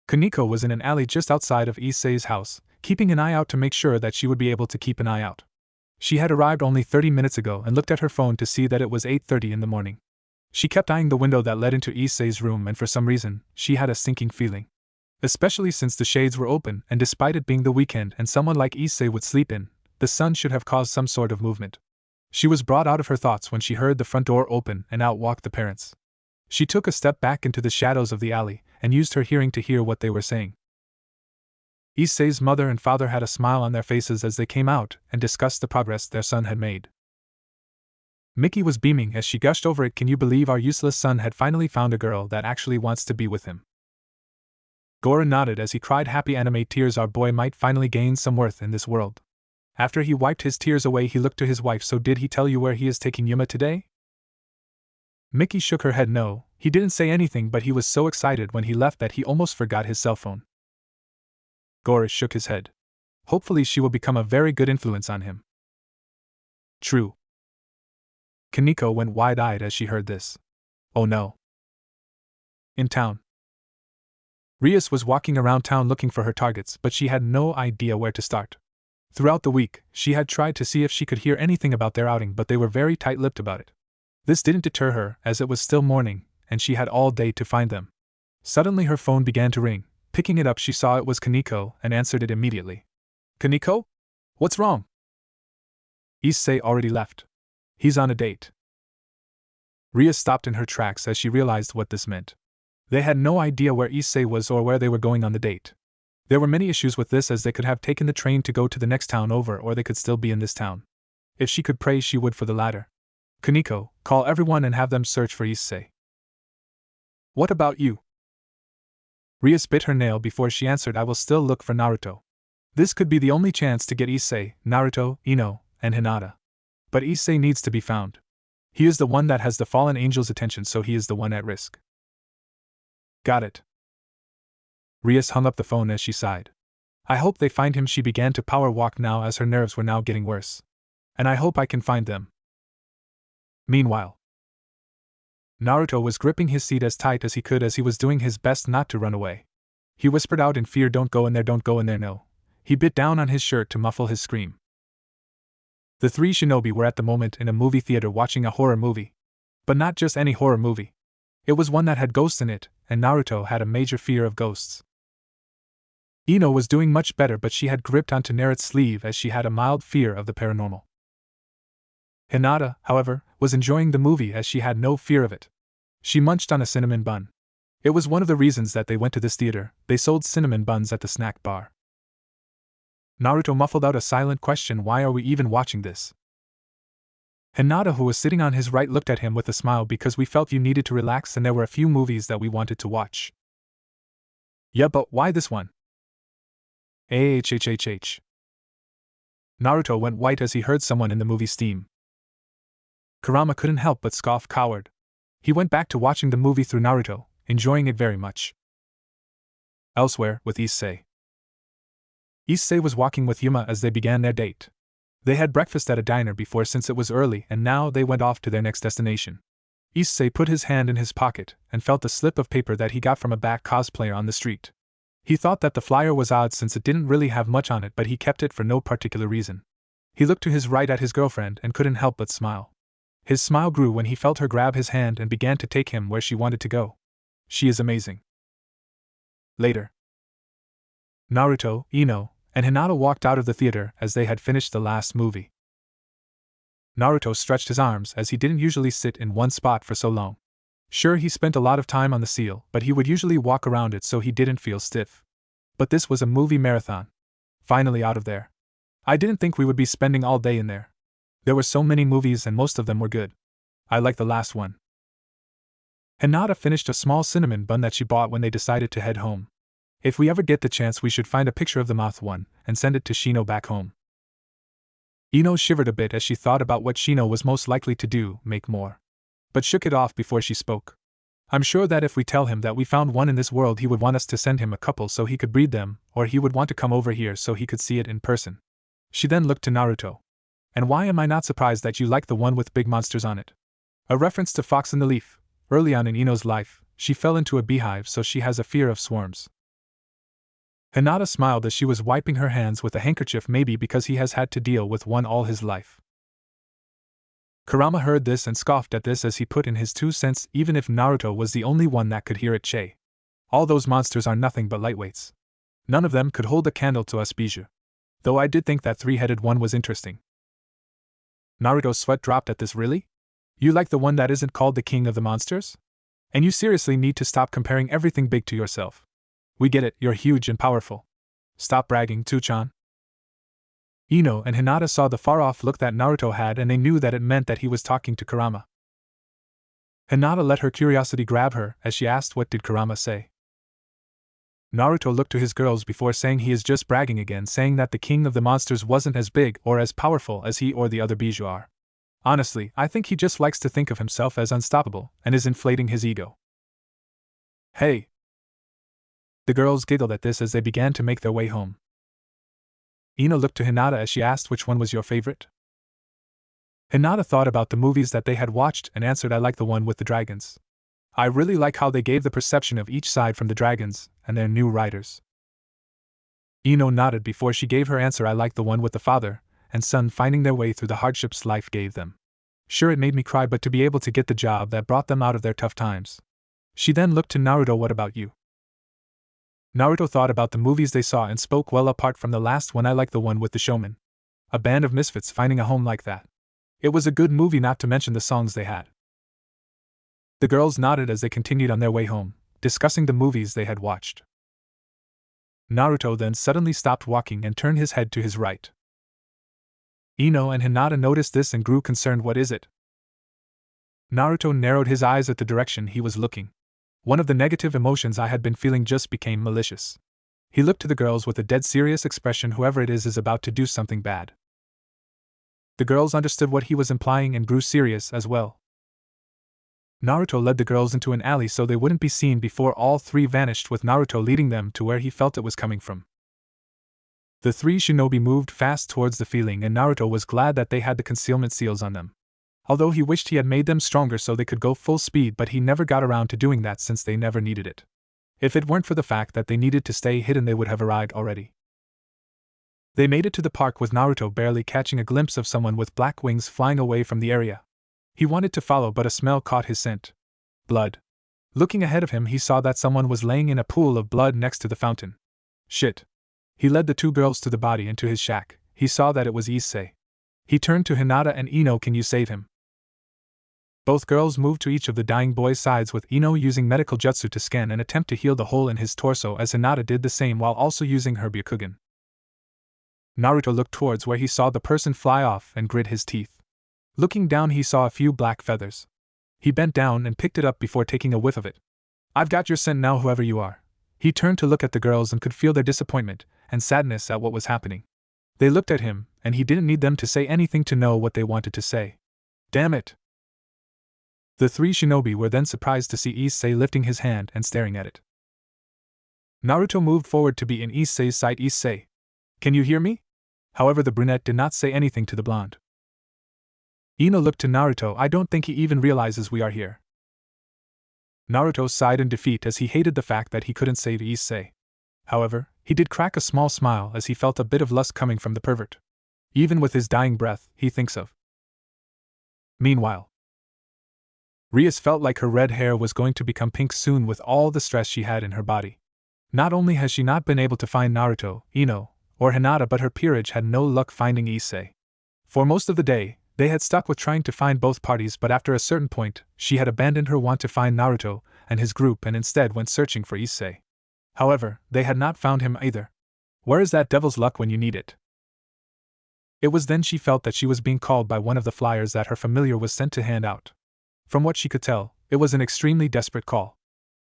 Kaneko was in an alley just outside of Issei's house, keeping an eye out to make sure that she would be able to keep an eye out. She had arrived only 30 minutes ago and looked at her phone to see that it was 8:30 in the morning. She kept eyeing the window that led into Issei's room, and for some reason, she had a sinking feeling. Especially since the shades were open, and despite it being the weekend and someone like Issei would sleep in, the sun should have caused some sort of movement. She was brought out of her thoughts when she heard the front door open and out walked the parents. She took a step back into the shadows of the alley and used her hearing to hear what they were saying. Issei's mother and father had a smile on their faces as they came out and discussed the progress their son had made. Miki was beaming as she gushed over it. Can you believe our useless son had finally found a girl that actually wants to be with him? Goro nodded as he cried happy anime tears. Our boy might finally gain some worth in this world. After he wiped his tears away, he looked to his wife. So did he tell you where he is taking Yuma today? Miki shook her head. No, he didn't say anything, but he was so excited when he left that he almost forgot his cell phone. Goro shook his head. Hopefully she will become a very good influence on him. True. Kaneko went wide-eyed as she heard this. Oh no. In town. Rias was walking around town looking for her targets, but she had no idea where to start. Throughout the week, she had tried to see if she could hear anything about their outing, but they were very tight-lipped about it. This didn't deter her, as it was still morning, and she had all day to find them. Suddenly her phone began to ring. Picking it up, she saw it was Kaneko and answered it immediately. Kaneko? What's wrong? Issei already left. He's on a date. Rias stopped in her tracks as she realized what this meant. They had no idea where Issei was or where they were going on the date. There were many issues with this, as they could have taken the train to go to the next town over, or they could still be in this town. If she could pray, she would for the latter. Kaneko, call everyone and have them search for Issei. What about you? Rias bit her nail before she answered. I will still look for Naruto. This could be the only chance to get Issei, Naruto, Ino, and Hinata. But Issei needs to be found. He is the one that has the fallen angel's attention, so he is the one at risk. Got it. Rias hung up the phone as she sighed. I hope they find him. She began to power walk now, as her nerves were now getting worse. And I hope I can find them. Meanwhile, Naruto was gripping his seat as tight as he could, as he was doing his best not to run away. He whispered out in fear, don't go in there, don't go in there, no. He bit down on his shirt to muffle his scream. The three shinobi were at the moment in a movie theater watching a horror movie. But not just any horror movie. It was one that had ghosts in it, and Naruto had a major fear of ghosts. Ino was doing much better, but she had gripped onto Naruto's sleeve as she had a mild fear of the paranormal. Hinata, however, was enjoying the movie as she had no fear of it. She munched on a cinnamon bun. It was one of the reasons that they went to this theater. They sold cinnamon buns at the snack bar. Naruto muffled out a silent question. Why are we even watching this? Hinata, who was sitting on his right, looked at him with a smile. Because we felt you needed to relax and there were a few movies that we wanted to watch. Yeah, but why this one? Ahhhhh. Naruto went white as he heard someone in the movie's theme. Kurama couldn't help but scoff. Coward. He went back to watching the movie through Naruto, enjoying it very much. Elsewhere, with Issei. Issei was walking with Yuma as they began their date. They had breakfast at a diner before, since it was early, and now they went off to their next destination. Issei put his hand in his pocket and felt the slip of paper that he got from a back cosplayer on the street. He thought that the flyer was odd since it didn't really have much on it, but he kept it for no particular reason. He looked to his right at his girlfriend and couldn't help but smile. His smile grew when he felt her grab his hand and began to take him where she wanted to go. She is amazing. Later, Naruto, Ino, and Hinata walked out of the theater as they had finished the last movie. Naruto stretched his arms as he didn't usually sit in one spot for so long. Sure, he spent a lot of time on the seal, but he would usually walk around it so he didn't feel stiff. But this was a movie marathon. Finally out of there. I didn't think we would be spending all day in there. There were so many movies and most of them were good. I like the last one. Hinata finished a small cinnamon bun that she bought when they decided to head home. If we ever get the chance, we should find a picture of the moth one and send it to Shino back home. Ino shivered a bit as she thought about what Shino was most likely to do, make more. But shook it off before she spoke. I'm sure that if we tell him that we found one in this world, he would want us to send him a couple so he could breed them, or he would want to come over here so he could see it in person. She then looked to Naruto. And why am I not surprised that you like the one with big monsters on it? A reference to Fox in the Leaf. Early on in Ino's life, she fell into a beehive, so she has a fear of swarms. Hinata smiled as she was wiping her hands with a handkerchief, maybe because he has had to deal with one all his life. Kurama heard this and scoffed at this as he put in his 2 cents, even if Naruto was the only one that could hear it. Che. All those monsters are nothing but lightweights. None of them could hold a candle to us bijou. Though I did think that 3-headed one was interesting. Naruto's sweat dropped at this. Really? You like the one that isn't called the king of the monsters? And you seriously need to stop comparing everything big to yourself. We get it, you're huge and powerful. Stop bragging, Too-chan. Ino and Hinata saw the far-off look that Naruto had, and they knew that it meant that he was talking to Kurama. Hinata let her curiosity grab her as she asked, what did Kurama say? Naruto looked to his girls before saying he is just bragging again, saying that the king of the monsters wasn't as big or as powerful as he or the other bijou are. Honestly, I think he just likes to think of himself as unstoppable and is inflating his ego. Hey! The girls giggled at this as they began to make their way home. Ino looked to Hinata as she asked, which one was your favorite? Hinata thought about the movies that they had watched and answered, I like the one with the dragons. I really like how they gave the perception of each side from the dragons and their new riders. Ino nodded before she gave her answer, I like the one with the father and son finding their way through the hardships life gave them. Sure, it made me cry, but to be able to get the job that brought them out of their tough times. She then looked to Naruto, what about you? Naruto thought about the movies they saw and spoke, well, apart from the last one, I like the one with the showman. A band of misfits finding a home like that. It was a good movie, not to mention the songs they had. The girls nodded as they continued on their way home, discussing the movies they had watched. Naruto then suddenly stopped walking and turned his head to his right. Ino and Hinata noticed this and grew concerned. What is it? Naruto narrowed his eyes at the direction he was looking. One of the negative emotions I had been feeling just became malicious. He looked to the girls with a dead serious expression. Whoever it is about to do something bad. The girls understood what he was implying and grew serious as well. Naruto led the girls into an alley so they wouldn't be seen before all three vanished, with Naruto leading them to where he felt it was coming from. The 3 shinobi moved fast towards the feeling, and Naruto was glad that they had the concealment seals on them. Although he wished he had made them stronger so they could go full speed, but he never got around to doing that since they never needed it. If it weren't for the fact that they needed to stay hidden, they would have arrived already. They made it to the park with Naruto barely catching a glimpse of someone with black wings flying away from the area. He wanted to follow, but a smell caught his scent. Blood. Looking ahead of him, he saw that someone was laying in a pool of blood next to the fountain. Shit. He led the 2 girls to the body and to his shack. He saw that it was Issei. He turned to Hinata and Ino, can you save him? Both girls moved to each of the dying boy's sides, with Ino using medical jutsu to scan and attempt to heal the hole in his torso, as Hinata did the same while also using her Byakugan. Naruto looked towards where he saw the person fly off and grit his teeth. Looking down, he saw a few black feathers. He bent down and picked it up before taking a whiff of it. I've got your scent now, whoever you are. He turned to look at the girls and could feel their disappointment and sadness at what was happening. They looked at him, and he didn't need them to say anything to know what they wanted to say. Damn it! The 3 shinobi were then surprised to see Issei lifting his hand and staring at it. Naruto moved forward to be in Issei's sight. Issei, can you hear me? However, the brunette did not say anything to the blonde. Ino looked to Naruto. I don't think he even realizes we are here. Naruto sighed in defeat as he hated the fact that he couldn't say to Issei. However, he did crack a small smile as he felt a bit of lust coming from the pervert. Even with his dying breath, he thinks of. Meanwhile, Rias felt like her red hair was going to become pink soon with all the stress she had in her body. Not only has she not been able to find Naruto, Ino, or Hinata, but her peerage had no luck finding Issei. For most of the day, they had stuck with trying to find both parties, but after a certain point, she had abandoned her want to find Naruto and his group and instead went searching for Issei. However, they had not found him either. Where is that devil's luck when you need it? It was then she felt that she was being called by one of the flyers that her familiar was sent to hand out. From what she could tell, it was an extremely desperate call.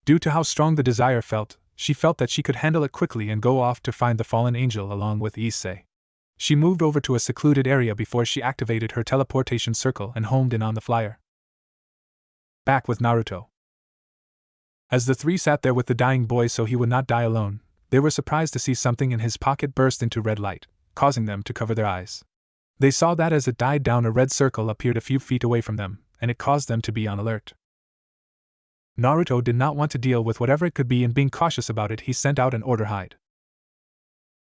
Due to how strong the desire felt, she felt that she could handle it quickly and go off to find the fallen angel along with Issei. She moved over to a secluded area before she activated her teleportation circle and homed in on the flyer. Back with Naruto. As the three sat there with the dying boy so he would not die alone, they were surprised to see something in his pocket burst into red light, causing them to cover their eyes. They saw that as it died down, a red circle appeared a few feet away from them, and it caused them to be on alert. Naruto did not want to deal with whatever it could be, and being cautious about it, he sent out an order: hide.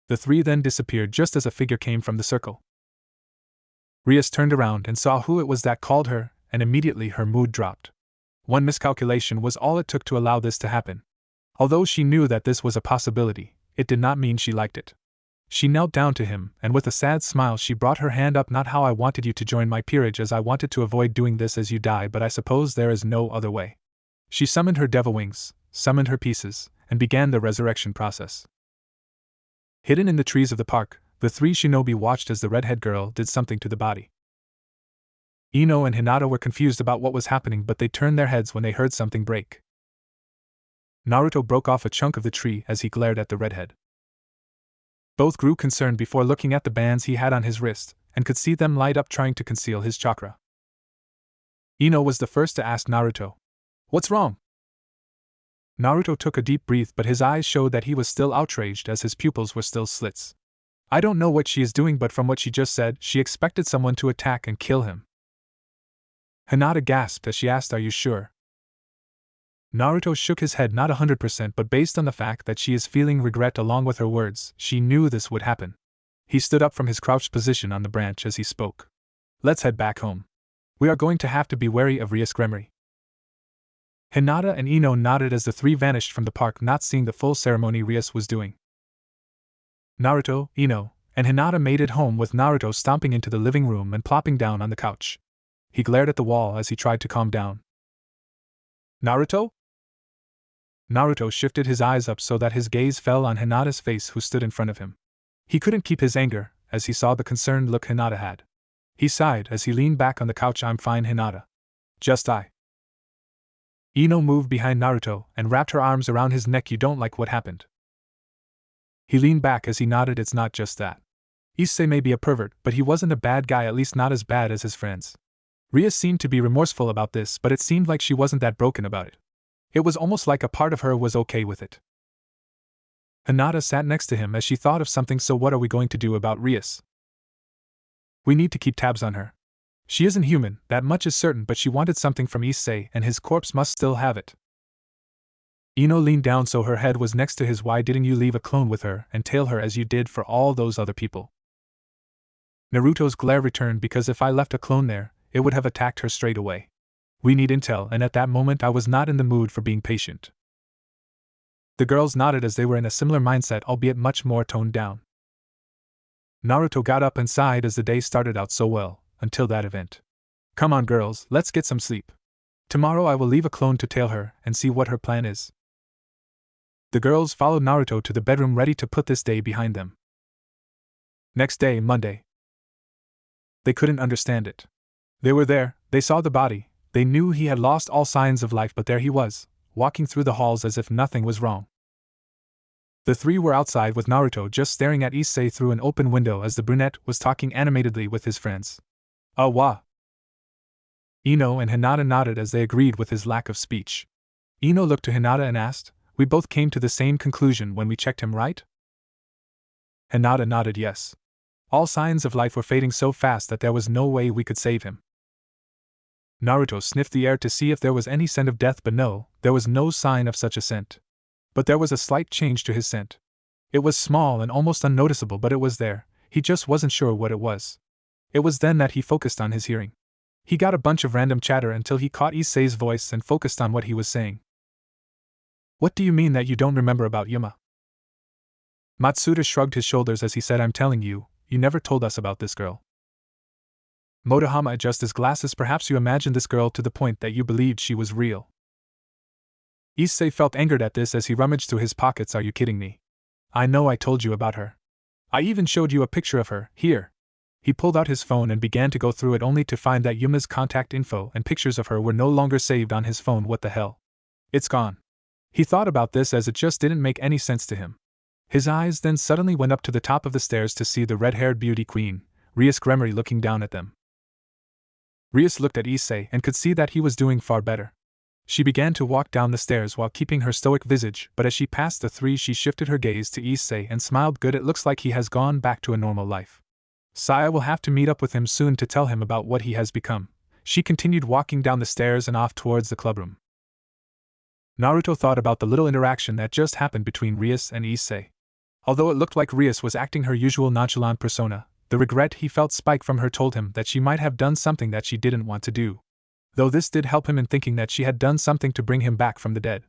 The three then disappeared just as a figure came from the circle. Rias turned around and saw who it was that called her, and immediately her mood dropped. One miscalculation was all it took to allow this to happen. Although she knew that this was a possibility, it did not mean she liked it. She knelt down to him, and with a sad smile she brought her hand up. Not how I wanted you to join my peerage, as I wanted to avoid doing this as you die, but I suppose there is no other way. She summoned her devil wings, summoned her pieces, and began the resurrection process. Hidden in the trees of the park, the three shinobi watched as the redhead girl did something to the body. Ino and Hinata were confused about what was happening, but they turned their heads when they heard something break. Naruto broke off a chunk of the tree as he glared at the redhead. Both grew concerned before looking at the bands he had on his wrist, and could see them light up, trying to conceal his chakra. Ino was the first to ask Naruto, "What's wrong?" Naruto took a deep breath, but his eyes showed that he was still outraged as his pupils were still slits. "I don't know what she is doing, but from what she just said, she expected someone to attack and kill him." Hinata gasped as she asked, "Are you sure?" Naruto shook his head, not 100%, but based on the fact that she is feeling regret along with her words, she knew this would happen. He stood up from his crouched position on the branch as he spoke. "Let's head back home. We are going to have to be wary of Rias Gremory." Hinata and Ino nodded as the three vanished from the park, not seeing the full ceremony Rias was doing. Naruto, Ino, and Hinata made it home, with Naruto stomping into the living room and plopping down on the couch. He glared at the wall as he tried to calm down. "Naruto?" Naruto shifted his eyes up so that his gaze fell on Hinata's face, who stood in front of him. He couldn't keep his anger as he saw the concerned look Hinata had. He sighed as he leaned back on the couch. "I'm fine, Hinata. Just I." Ino moved behind Naruto and wrapped her arms around his neck. "You don't like what happened?" He leaned back as he nodded. "It's not just that. Issei may be a pervert, but he wasn't a bad guy, at least not as bad as his friends." Rias seemed to be remorseful about this, but it seemed like she wasn't that broken about it. It was almost like a part of her was okay with it. Hinata sat next to him as she thought of something. "So what are we going to do about Rias?" "We need to keep tabs on her. She isn't human, that much is certain, but she wanted something from Issei, and his corpse must still have it." Ino leaned down so her head was next to his. "Why didn't you leave a clone with her and tail her as you did for all those other people?" Naruto's glare returned. "Because if I left a clone there, it would have attacked her straight away. We need intel, and at that moment I was not in the mood for being patient." The girls nodded as they were in a similar mindset, albeit much more toned down. Naruto got up and sighed as the day started out so well, until that event. "Come on, girls, let's get some sleep. Tomorrow I will leave a clone to tail her and see what her plan is." The girls followed Naruto to the bedroom, ready to put this day behind them. Next day, Monday. They couldn't understand it. They were there, they saw the body, they knew he had lost all signs of life, but there he was, walking through the halls as if nothing was wrong. The three were outside with Naruto just staring at Issei through an open window as the brunette was talking animatedly with his friends. Wa. Ino and Hinata nodded as they agreed with his lack of speech. Ino looked to Hinata and asked, "We both came to the same conclusion when we checked him, right?" Hinata nodded yes. All signs of life were fading so fast that there was no way we could save him. Naruto sniffed the air to see if there was any scent of death, but no, there was no sign of such a scent. But there was a slight change to his scent. It was small and almost unnoticeable, but it was there, he just wasn't sure what it was. It was then that he focused on his hearing. He got a bunch of random chatter until he caught Issei's voice and focused on what he was saying. "What do you mean that you don't remember about Yuma?" Matsuda shrugged his shoulders as he said, "I'm telling you, you never told us about this girl." Motohama adjusted his glasses. "Perhaps you imagined this girl to the point that you believed she was real." Issei felt angered at this as he rummaged through his pockets. "Are you kidding me? I know I told you about her." I even showed you a picture of her, here. He pulled out his phone and began to go through it only to find that Yuma's contact info and pictures of her were no longer saved on his phone. What the hell? It's gone. He thought about this as it just didn't make any sense to him. His eyes then suddenly went up to the top of the stairs to see the red-haired beauty queen, Rias Gremory, looking down at them. Rias looked at Issei and could see that he was doing far better. She began to walk down the stairs while keeping her stoic visage, but as she passed the three she shifted her gaze to Issei and smiled. Good, it looks like he has gone back to a normal life. Saya will have to meet up with him soon to tell him about what he has become. She continued walking down the stairs and off towards the clubroom. Naruto thought about the little interaction that just happened between Rias and Issei. Although it looked like Rias was acting her usual nonchalant persona, the regret he felt spike from her told him that she might have done something that she didn't want to do. Though this did help him in thinking that she had done something to bring him back from the dead.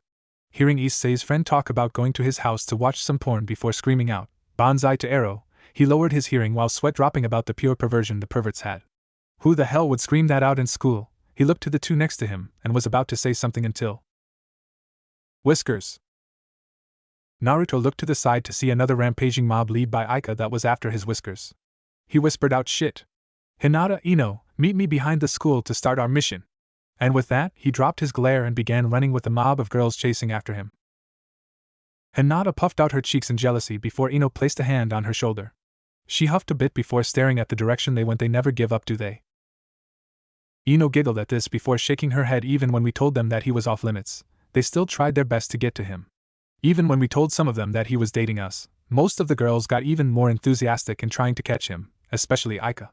Hearing Issei's friend talk about going to his house to watch some porn before screaming out, "Banzai to Arrow," he lowered his hearing while sweat dropping about the pure perversion the perverts had. Who the hell would scream that out in school? He looked to the two next to him and was about to say something until Whiskers. Naruto looked to the side to see another rampaging mob led by Aika that was after his Whiskers. He whispered out, "Shit. Hinata, Ino, meet me behind the school to start our mission." And with that, he dropped his glare and began running with the mob of girls chasing after him. Hinata puffed out her cheeks in jealousy before Ino placed a hand on her shoulder. She huffed a bit before staring at the direction they went. They never give up, do they? Ino giggled at this before shaking her head. Even when we told them that he was off limits, they still tried their best to get to him. Even when we told some of them that he was dating us, most of the girls got even more enthusiastic in trying to catch him, especially Aika.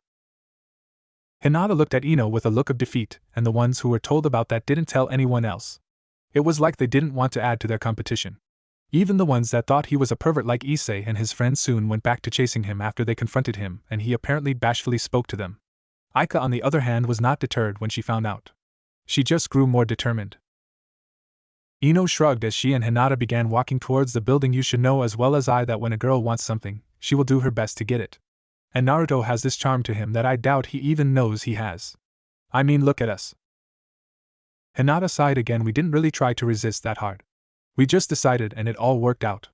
Hinata looked at Ino with a look of defeat, and the ones who were told about that didn't tell anyone else. It was like they didn't want to add to their competition. Even the ones that thought he was a pervert like Issei and his friends soon went back to chasing him after they confronted him, and he apparently bashfully spoke to them. Aika, on the other hand, was not deterred when she found out. She just grew more determined. Ino shrugged as she and Hinata began walking towards the building. You should know as well as I that when a girl wants something, she will do her best to get it. And Naruto has this charm to him that I doubt he even knows he has. I mean, look at us. Hinata sighed again. We didn't really try to resist that hard. We just decided and it all worked out.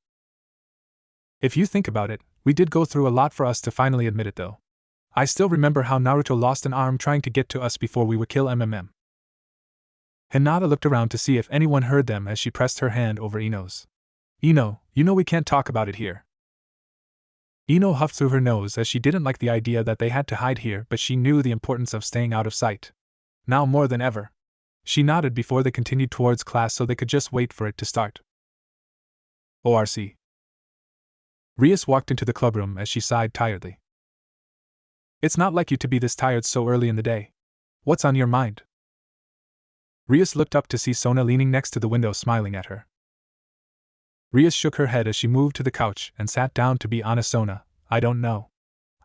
If you think about it, we did go through a lot for us to finally admit it though. I still remember how Naruto lost an arm trying to get to us before we would kill MMM. Hinata looked around to see if anyone heard them as she pressed her hand over Ino's. Ino, you know we can't talk about it here. Ino huffed through her nose as she didn't like the idea that they had to hide here, but she knew the importance of staying out of sight. Now more than ever. She nodded before they continued towards class so they could just wait for it to start. ORC. Rias walked into the clubroom as she sighed tiredly. It's not like you to be this tired so early in the day. What's on your mind? Rias looked up to see Sona leaning next to the window smiling at her. Rias shook her head as she moved to the couch and sat down. To be honest, Sona, I don't know.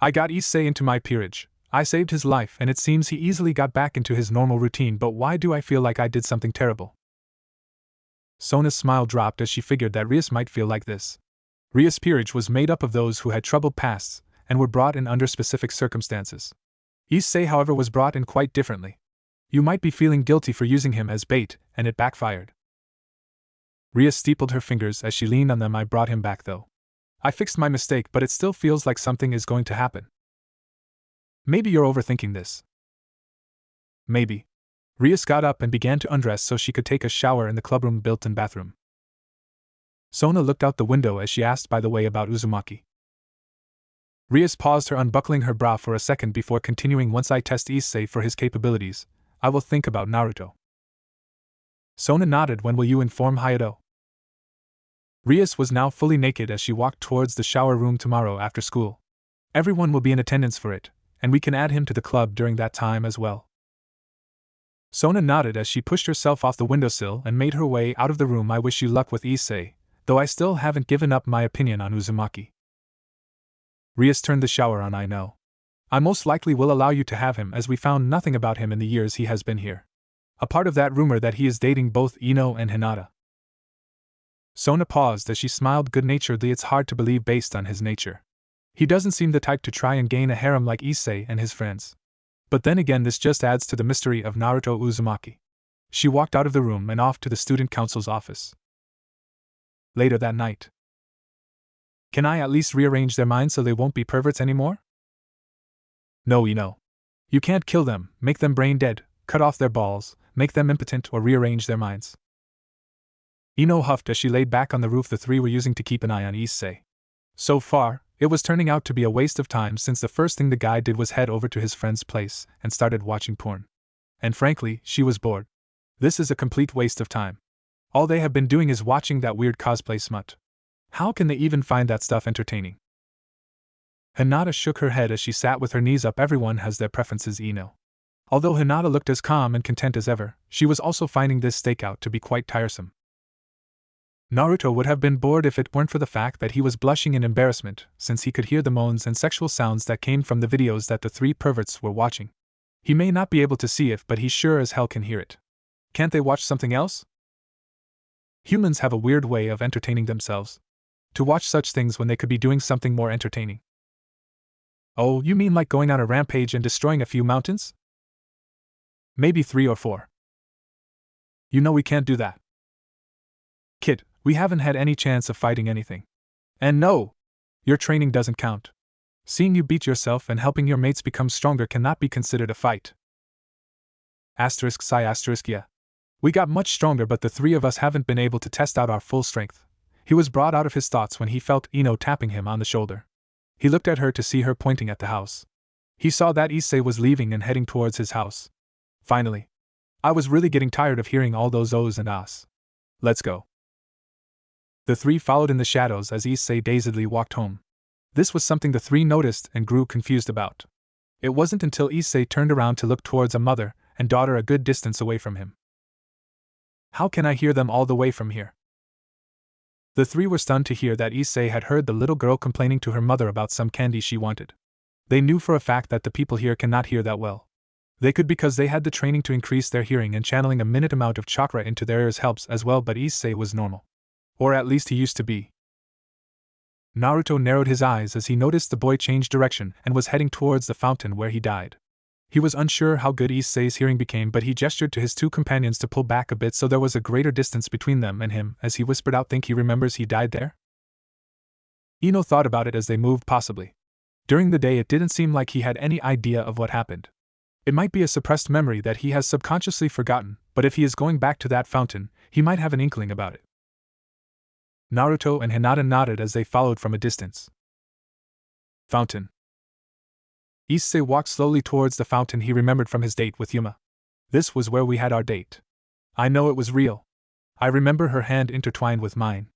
I got Issei into my peerage. I saved his life and it seems he easily got back into his normal routine, but why do I feel like I did something terrible? Sona's smile dropped as she figured that Rias might feel like this. Rias' peerage was made up of those who had troubled pasts and were brought in under specific circumstances. Issei, however, was brought in quite differently. You might be feeling guilty for using him as bait, and it backfired. Rias steepled her fingers as she leaned on them. I brought him back though. I fixed my mistake, but it still feels like something is going to happen. Maybe you're overthinking this. Maybe. Rias got up and began to undress so she could take a shower in the clubroom built-in bathroom. Sona looked out the window as she asked, by the way, about Uzumaki. Rias paused, her unbuckling her bra for a second before continuing. Once I test Issei for his capabilities, I will think about Naruto. Sona nodded. When will you inform Hayato? Rias was now fully naked as she walked towards the shower room. Tomorrow after school. Everyone will be in attendance for it, and we can add him to the club during that time as well. Sona nodded as she pushed herself off the windowsill and made her way out of the room. I wish you luck with Issei, though I still haven't given up my opinion on Uzumaki. Rias turned the shower on. I know. I most likely will allow you to have him as we found nothing about him in the years he has been here. A part of that rumor that he is dating both Ino and Hinata. Sona paused as she smiled good-naturedly. It's hard to believe based on his nature. He doesn't seem the type to try and gain a harem like Issei and his friends. But then again, this just adds to the mystery of Naruto Uzumaki. She walked out of the room and off to the student council's office. Later that night. Can I at least rearrange their minds so they won't be perverts anymore? No, Ino. You can't kill them, make them brain dead, cut off their balls, make them impotent, or rearrange their minds. Ino huffed as she laid back on the roof the three were using to keep an eye on Issei. So far, it was turning out to be a waste of time since the first thing the guy did was head over to his friend's place and started watching porn. And frankly, she was bored. This is a complete waste of time. All they have been doing is watching that weird cosplay smut. How can they even find that stuff entertaining? Hinata shook her head as she sat with her knees up. Everyone has their preferences, Ino. Although Hinata looked as calm and content as ever, she was also finding this stakeout to be quite tiresome. Naruto would have been bored if it weren't for the fact that he was blushing in embarrassment, since he could hear the moans and sexual sounds that came from the videos that the three perverts were watching. He may not be able to see it, but he sure as hell can hear it. Can't they watch something else? Humans have a weird way of entertaining themselves. To watch such things when they could be doing something more entertaining. Oh, you mean like going on a rampage and destroying a few mountains? Maybe 3 or 4. You know we can't do that. Kid, we haven't had any chance of fighting anything. And no! Your training doesn't count. Seeing you beat yourself and helping your mates become stronger cannot be considered a fight. Yeah. We got much stronger, but the three of us haven't been able to test out our full strength. He was brought out of his thoughts when he felt Ino tapping him on the shoulder. He looked at her to see her pointing at the house. He saw that Issei was leaving and heading towards his house. Finally. I was really getting tired of hearing all those ohs and ahs. Let's go. The three followed in the shadows as Issei dazedly walked home. This was something the three noticed and grew confused about. It wasn't until Issei turned around to look towards a mother and daughter a good distance away from him. How can I hear them all the way from here? The three were stunned to hear that Issei had heard the little girl complaining to her mother about some candy she wanted. They knew for a fact that the people here cannot hear that well. They could because they had the training to increase their hearing, and channeling a minute amount of chakra into their ears helps as well, but Issei was normal. Or at least he used to be. Naruto narrowed his eyes as he noticed the boy change direction and was heading towards the fountain where he died. He was unsure how good Issei's hearing became, but he gestured to his two companions to pull back a bit so there was a greater distance between them and him as he whispered out, "Think he remembers he died there?" Ino thought about it as they moved. Possibly. During the day it didn't seem like he had any idea of what happened. It might be a suppressed memory that he has subconsciously forgotten, but if he is going back to that fountain, he might have an inkling about it. Naruto and Hinata nodded as they followed from a distance. Fountain. Issei walked slowly towards the fountain he remembered from his date with Yuma. This was where we had our date. I know it was real. I remember her hand intertwined with mine.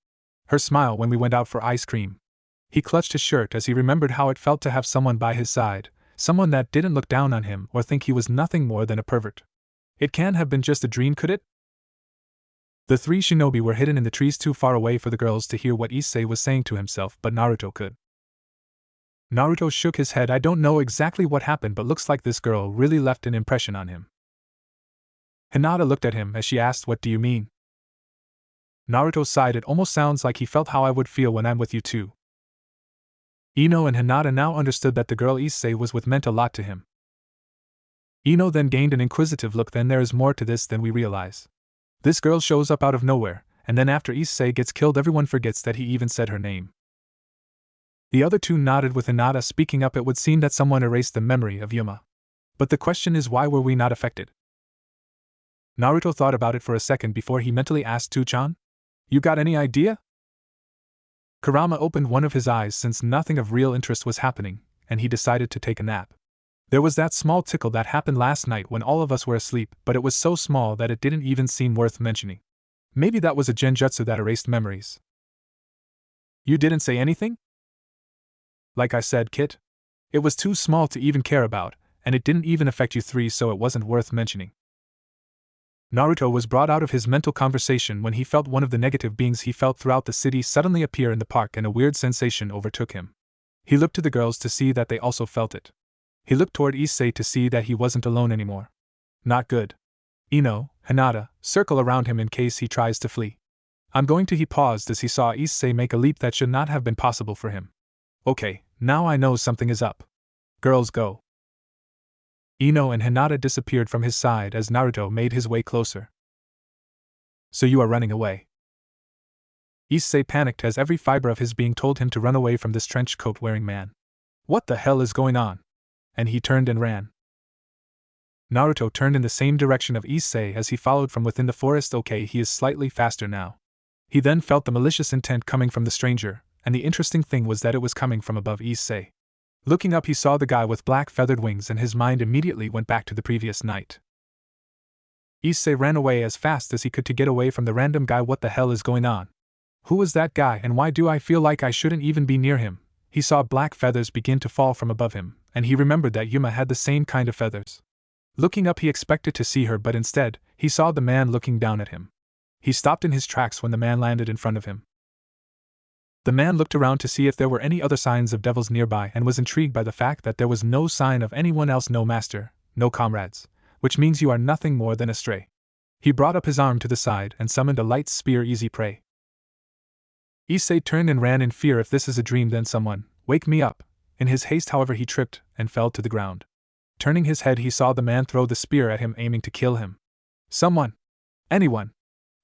Her smile when we went out for ice cream. He clutched his shirt as he remembered how it felt to have someone by his side, someone that didn't look down on him or think he was nothing more than a pervert. It can't have been just a dream, could it? The three shinobi were hidden in the trees too far away for the girls to hear what Issei was saying to himself, but Naruto could. Naruto shook his head. I don't know exactly what happened, but looks like this girl really left an impression on him. Hinata looked at him as she asked, "What do you mean?" Naruto sighed. It almost sounds like he felt how I would feel when I'm with you too. Ino and Hinata now understood that the girl Issei was with meant a lot to him. Ino then gained an inquisitive look. Then there is more to this than we realize. This girl shows up out of nowhere, and then after Issei gets killed everyone forgets that he even said her name. The other two nodded with Hinata speaking up. It would seem that someone erased the memory of Yuma. But the question is, why were we not affected? Naruto thought about it for a second before he mentally asked Tuchan, "You got any idea?" Kurama opened one of his eyes since nothing of real interest was happening, and he decided to take a nap. There was that small tickle that happened last night when all of us were asleep, but it was so small that it didn't even seem worth mentioning. Maybe that was a genjutsu that erased memories. You didn't say anything? Like I said, Kit. It was too small to even care about, and it didn't even affect you three, so it wasn't worth mentioning. Naruto was brought out of his mental conversation when he felt one of the negative beings he felt throughout the city suddenly appear in the park, and a weird sensation overtook him. He looked to the girls to see that they also felt it. He looked toward Issei to see that he wasn't alone anymore. Not good. Ino, Hinata, circle around him in case he tries to flee. I'm going to. He paused as he saw Issei make a leap that should not have been possible for him. Okay, now I know something is up. Girls, go. Ino and Hinata disappeared from his side as Naruto made his way closer. So you are running away? Issei panicked as every fiber of his being told him to run away from this trench coat-wearing man. What the hell is going on? And he turned and ran. Naruto turned in the same direction of Issei as he followed from within the forest. Okay, he is slightly faster now. He then felt the malicious intent coming from the stranger, and the interesting thing was that it was coming from above Issei. Looking up, he saw the guy with black feathered wings, and his mind immediately went back to the previous night. Issei ran away as fast as he could to get away from the random guy. What the hell is going on? Who was that guy, and why do I feel like I shouldn't even be near him? He saw black feathers begin to fall from above him, and he remembered that Yuma had the same kind of feathers. Looking up, he expected to see her, but instead, he saw the man looking down at him. He stopped in his tracks when the man landed in front of him. The man looked around to see if there were any other signs of devils nearby and was intrigued by the fact that there was no sign of anyone else. No master, no comrades, which means you are nothing more than a stray. He brought up his arm to the side and summoned a light spear. Easy prey. Issei turned and ran in fear. If this is a dream, then someone, wake me up. In his haste, however, he tripped and fell to the ground. Turning his head, he saw the man throw the spear at him, aiming to kill him. Someone! Anyone!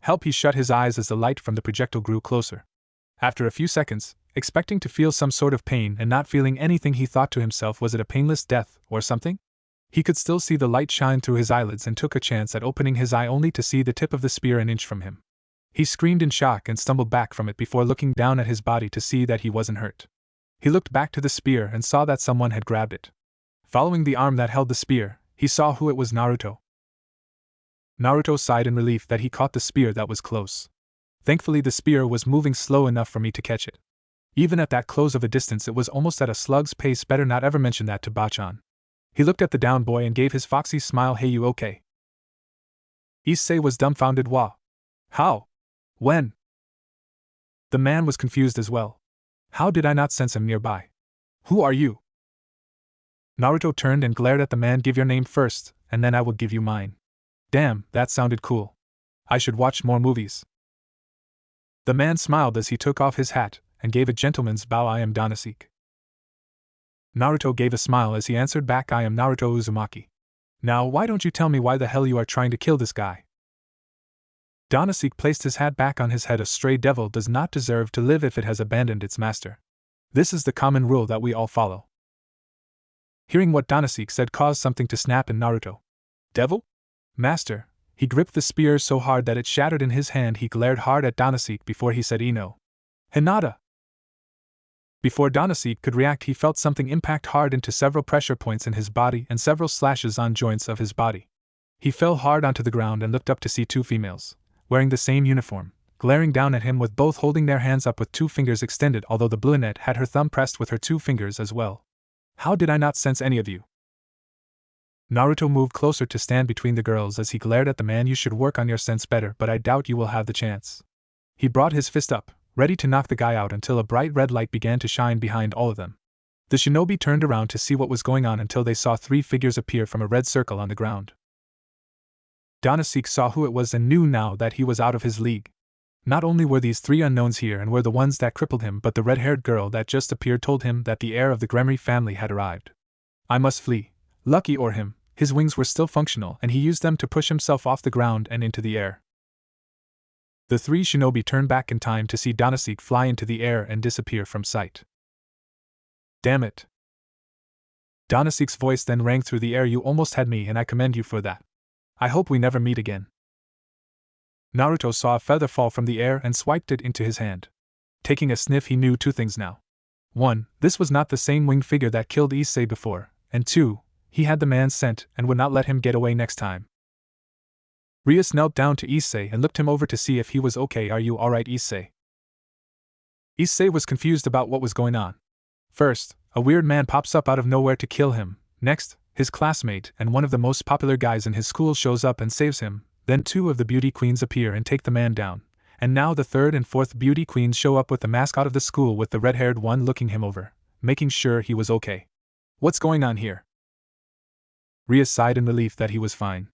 Help! He shut his eyes as the light from the projectile grew closer. After a few seconds, expecting to feel some sort of pain and not feeling anything, he thought to himself, was it a painless death, or something? He could still see the light shine through his eyelids and took a chance at opening his eye, only to see the tip of the spear an inch from him. He screamed in shock and stumbled back from it before looking down at his body to see that he wasn't hurt. He looked back to the spear and saw that someone had grabbed it. Following the arm that held the spear, he saw who it was. Naruto. Naruto sighed in relief that he caught the spear that was close. Thankfully, the spear was moving slow enough for me to catch it. Even at that close of a distance, it was almost at a slug's pace. Better not ever mention that to Bachan. He looked at the down boy and gave his foxy smile. Hey, you okay? Issei was dumbfounded. Wah. How? When? The man was confused as well. How did I not sense him nearby? Who are you? Naruto turned and glared at the man. Give your name first, and then I will give you mine. Damn, that sounded cool. I should watch more movies. The man smiled as he took off his hat and gave a gentleman's bow. I am Danasik. Naruto gave a smile as he answered back, I am Naruto Uzumaki. Now why don't you tell me why the hell you are trying to kill this guy? Danasik placed his hat back on his head. A stray devil does not deserve to live if it has abandoned its master. This is the common rule that we all follow. Hearing what Danasik said caused something to snap in Naruto. Devil? Master. He gripped the spear so hard that it shattered in his hand. He glared hard at Danasik before he said, Ino. Hinata. Before Danasik could react, he felt something impact hard into several pressure points in his body and several slashes on joints of his body. He fell hard onto the ground and looked up to see two females, wearing the same uniform, glaring down at him with both holding their hands up with two fingers extended, although the brunette had her thumb pressed with her two fingers as well. How did I not sense any of you? Naruto moved closer to stand between the girls as he glared at the man. You should work on your sense better, but I doubt you will have the chance. He brought his fist up, ready to knock the guy out, until a bright red light began to shine behind all of them. The shinobi turned around to see what was going on until they saw three figures appear from a red circle on the ground. Danasik saw who it was and knew now that he was out of his league. Not only were these three unknowns here and were the ones that crippled him, but the red-haired girl that just appeared told him that the heir of the Gremory family had arrived. I must flee. Lucky or him, his wings were still functional and he used them to push himself off the ground and into the air. The three shinobi turned back in time to see Danasik fly into the air and disappear from sight. Damn it. Danasik's voice then rang through the air. You almost had me and I commend you for that. I hope we never meet again. Naruto saw a feather fall from the air and swiped it into his hand. Taking a sniff, he knew two things now. 1. This was not the same winged figure that killed Issei before, and 2. He had the man's scent and would not let him get away next time. Rias knelt down to Issei and looked him over to see if he was okay. Are you alright, Issei? Issei was confused about what was going on. First, a weird man pops up out of nowhere to kill him. Next, his classmate and one of the most popular guys in his school shows up and saves him. Then two of the beauty queens appear and take the man down. And now the third and fourth beauty queens show up with the mascot of the school, with the red-haired one looking him over, making sure he was okay. What's going on here? Ria sighed in relief that he was fine.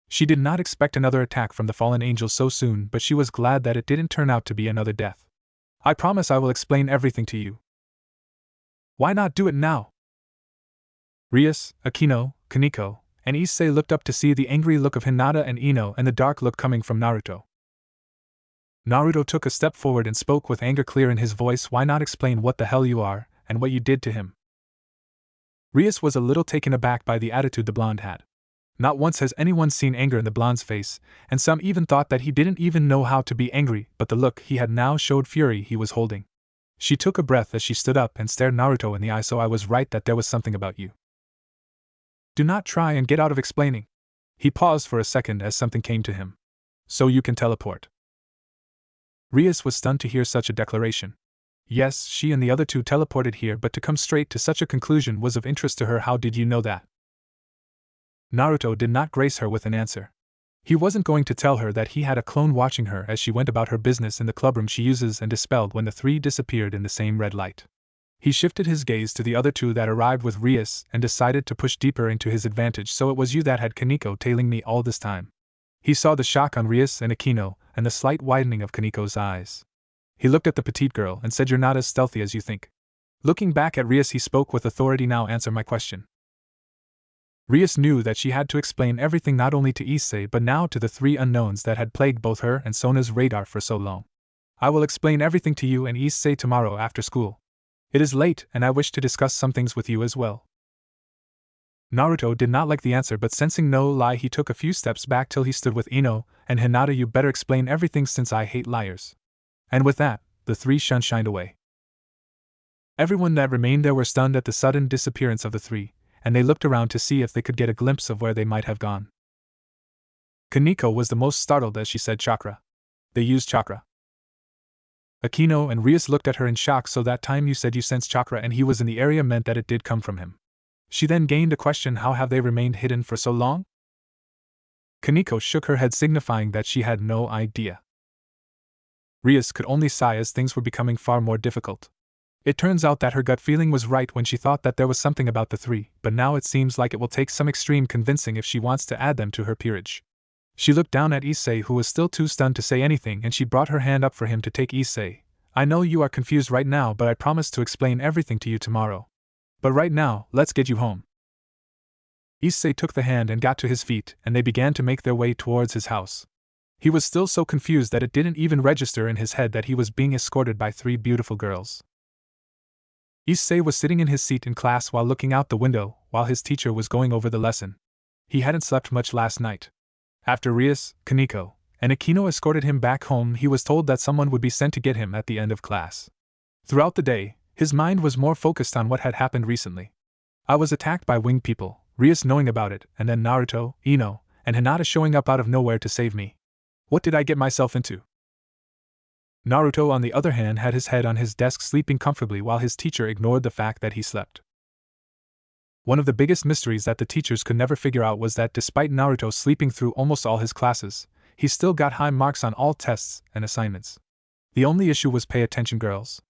She did not expect another attack from the fallen angel so soon, but she was glad that it didn't turn out to be another death. I promise I will explain everything to you. Why not do it now? Rias, Akino, Kaneko, and Issei looked up to see the angry look of Hinata and Ino and the dark look coming from Naruto. Naruto took a step forward and spoke with anger clear in his voice. Why not explain what the hell you are, and what you did to him? Rias was a little taken aback by the attitude the blonde had. Not once has anyone seen anger in the blonde's face, and some even thought that he didn't even know how to be angry, but the look he had now showed fury he was holding. She took a breath as she stood up and stared Naruto in the eye. So I was right that there was something about you. Do not try and get out of explaining. He paused for a second as something came to him. So you can teleport. Rias was stunned to hear such a declaration. Yes, she and the other two teleported here, but to come straight to such a conclusion was of interest to her. How did you know that? Naruto did not grace her with an answer. He wasn't going to tell her that he had a clone watching her as she went about her business in the clubroom she uses and dispelled when the three disappeared in the same red light. He shifted his gaze to the other two that arrived with Rias and decided to push deeper into his advantage. So it was you that had Kaneko tailing me all this time. He saw the shock on Rias and Akino, and the slight widening of Kaneko's eyes. He looked at the petite girl and said, "You're not as stealthy as you think." Looking back at Rias, he spoke with authority. Now answer my question. Rias knew that she had to explain everything, not only to Issei but now to the three unknowns that had plagued both her and Sona's radar for so long. I will explain everything to you and Issei tomorrow after school. It is late and I wish to discuss some things with you as well. Naruto did not like the answer, but sensing no lie he took a few steps back till he stood with Ino and Hinata. You better explain everything since I hate liars. And with that, the three shined away. Everyone that remained there were stunned at the sudden disappearance of the three, and they looked around to see if they could get a glimpse of where they might have gone. Kaneko was the most startled as she said, "Chakra. They used chakra." Akino and Rias looked at her in shock. So that time you said you sensed chakra and he was in the area meant that it did come from him. She then gained a question. How have they remained hidden for so long? Kaneko shook her head, signifying that she had no idea. Rias could only sigh as things were becoming far more difficult. It turns out that her gut feeling was right when she thought that there was something about the three, but now it seems like it will take some extreme convincing if she wants to add them to her peerage. She looked down at Issei, who was still too stunned to say anything, and she brought her hand up for him to take. Issei, I know you are confused right now, but I promise to explain everything to you tomorrow. But right now, let's get you home. Issei took the hand and got to his feet, and they began to make their way towards his house. He was still so confused that it didn't even register in his head that he was being escorted by three beautiful girls. Issei was sitting in his seat in class while looking out the window while his teacher was going over the lesson. He hadn't slept much last night. After Rias, Kaneko, and Akino escorted him back home, he was told that someone would be sent to get him at the end of class. Throughout the day, his mind was more focused on what had happened recently. I was attacked by winged people, Rias knowing about it, and then Naruto, Ino, and Hinata showing up out of nowhere to save me. What did I get myself into? Naruto, on the other hand, had his head on his desk sleeping comfortably while his teacher ignored the fact that he slept. One of the biggest mysteries that the teachers could never figure out was that despite Naruto sleeping through almost all his classes, he still got high marks on all tests and assignments. The only issue was pay attention girls.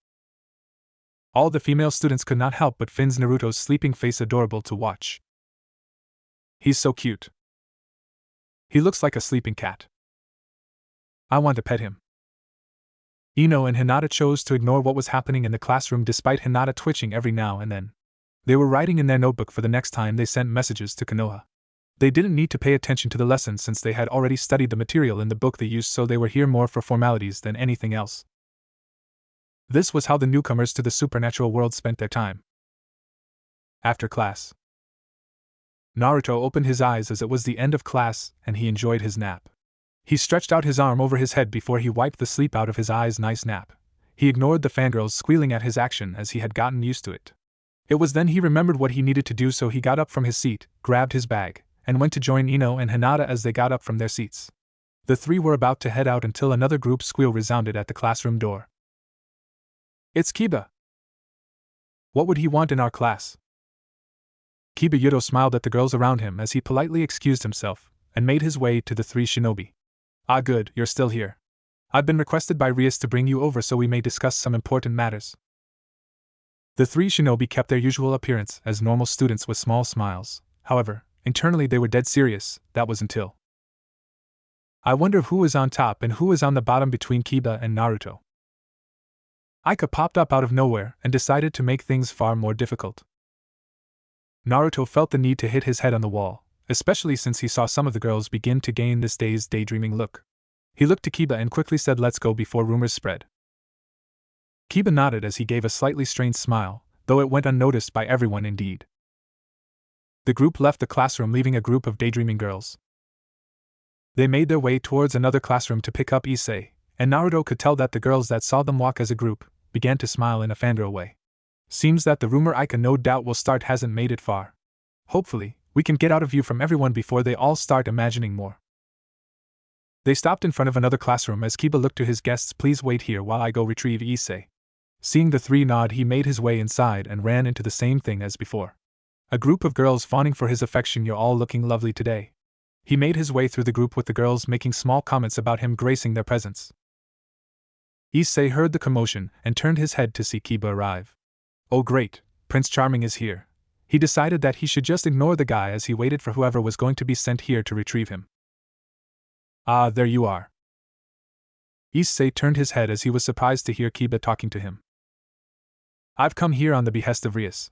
All the female students could not help but find Naruto's sleeping face adorable to watch. He's so cute. He looks like a sleeping cat. I want to pet him. Ino and Hinata chose to ignore what was happening in the classroom despite Hinata twitching every now and then. They were writing in their notebook for the next time they sent messages to Konoha. They didn't need to pay attention to the lesson since they had already studied the material in the book they used, so they were here more for formalities than anything else. This was how the newcomers to the supernatural world spent their time. After class, Naruto opened his eyes as it was the end of class and he enjoyed his nap. He stretched out his arm over his head before he wiped the sleep out of his eyes. Nice nap. He ignored the fangirls squealing at his action as he had gotten used to it. It was then he remembered what he needed to do, so he got up from his seat, grabbed his bag, and went to join Ino and Hinata as they got up from their seats. The three were about to head out until another group squeal resounded at the classroom door. It's Kiba! What would he want in our class? Kiba Yuto smiled at the girls around him as he politely excused himself and made his way to the three shinobi. Ah, good, you're still here. I've been requested by Rias to bring you over so we may discuss some important matters. The three shinobi kept their usual appearance as normal students with small smiles. However, internally they were dead serious. That was until. I wonder who is on top and who is on the bottom between Kiba and Naruto. Aika popped up out of nowhere and decided to make things far more difficult. Naruto felt the need to hit his head on the wall, especially since he saw some of the girls begin to gain this dazed, daydreaming look. He looked to Kiba and quickly said let's go before rumors spread. Kiba nodded as he gave a slightly strained smile, though it went unnoticed by everyone indeed. The group left the classroom leaving a group of daydreaming girls. They made their way towards another classroom to pick up Issei, and Naruto could tell that the girls that saw them walk as a group began to smile in a fangirl way. Seems that the rumor Ika no doubt will start hasn't made it far. Hopefully, we can get out of view from everyone before they all start imagining more. They stopped in front of another classroom as Kiba looked to his guests. Please wait here while I go retrieve Issei. Seeing the three nod, he made his way inside and ran into the same thing as before. A group of girls fawning for his affection. You're all looking lovely today. He made his way through the group with the girls making small comments about him gracing their presence. Issei heard the commotion and turned his head to see Kiba arrive. Oh great, Prince Charming is here. He decided that he should just ignore the guy as he waited for whoever was going to be sent here to retrieve him. Ah, there you are. Issei turned his head as he was surprised to hear Kiba talking to him. I've come here on the behest of Rias.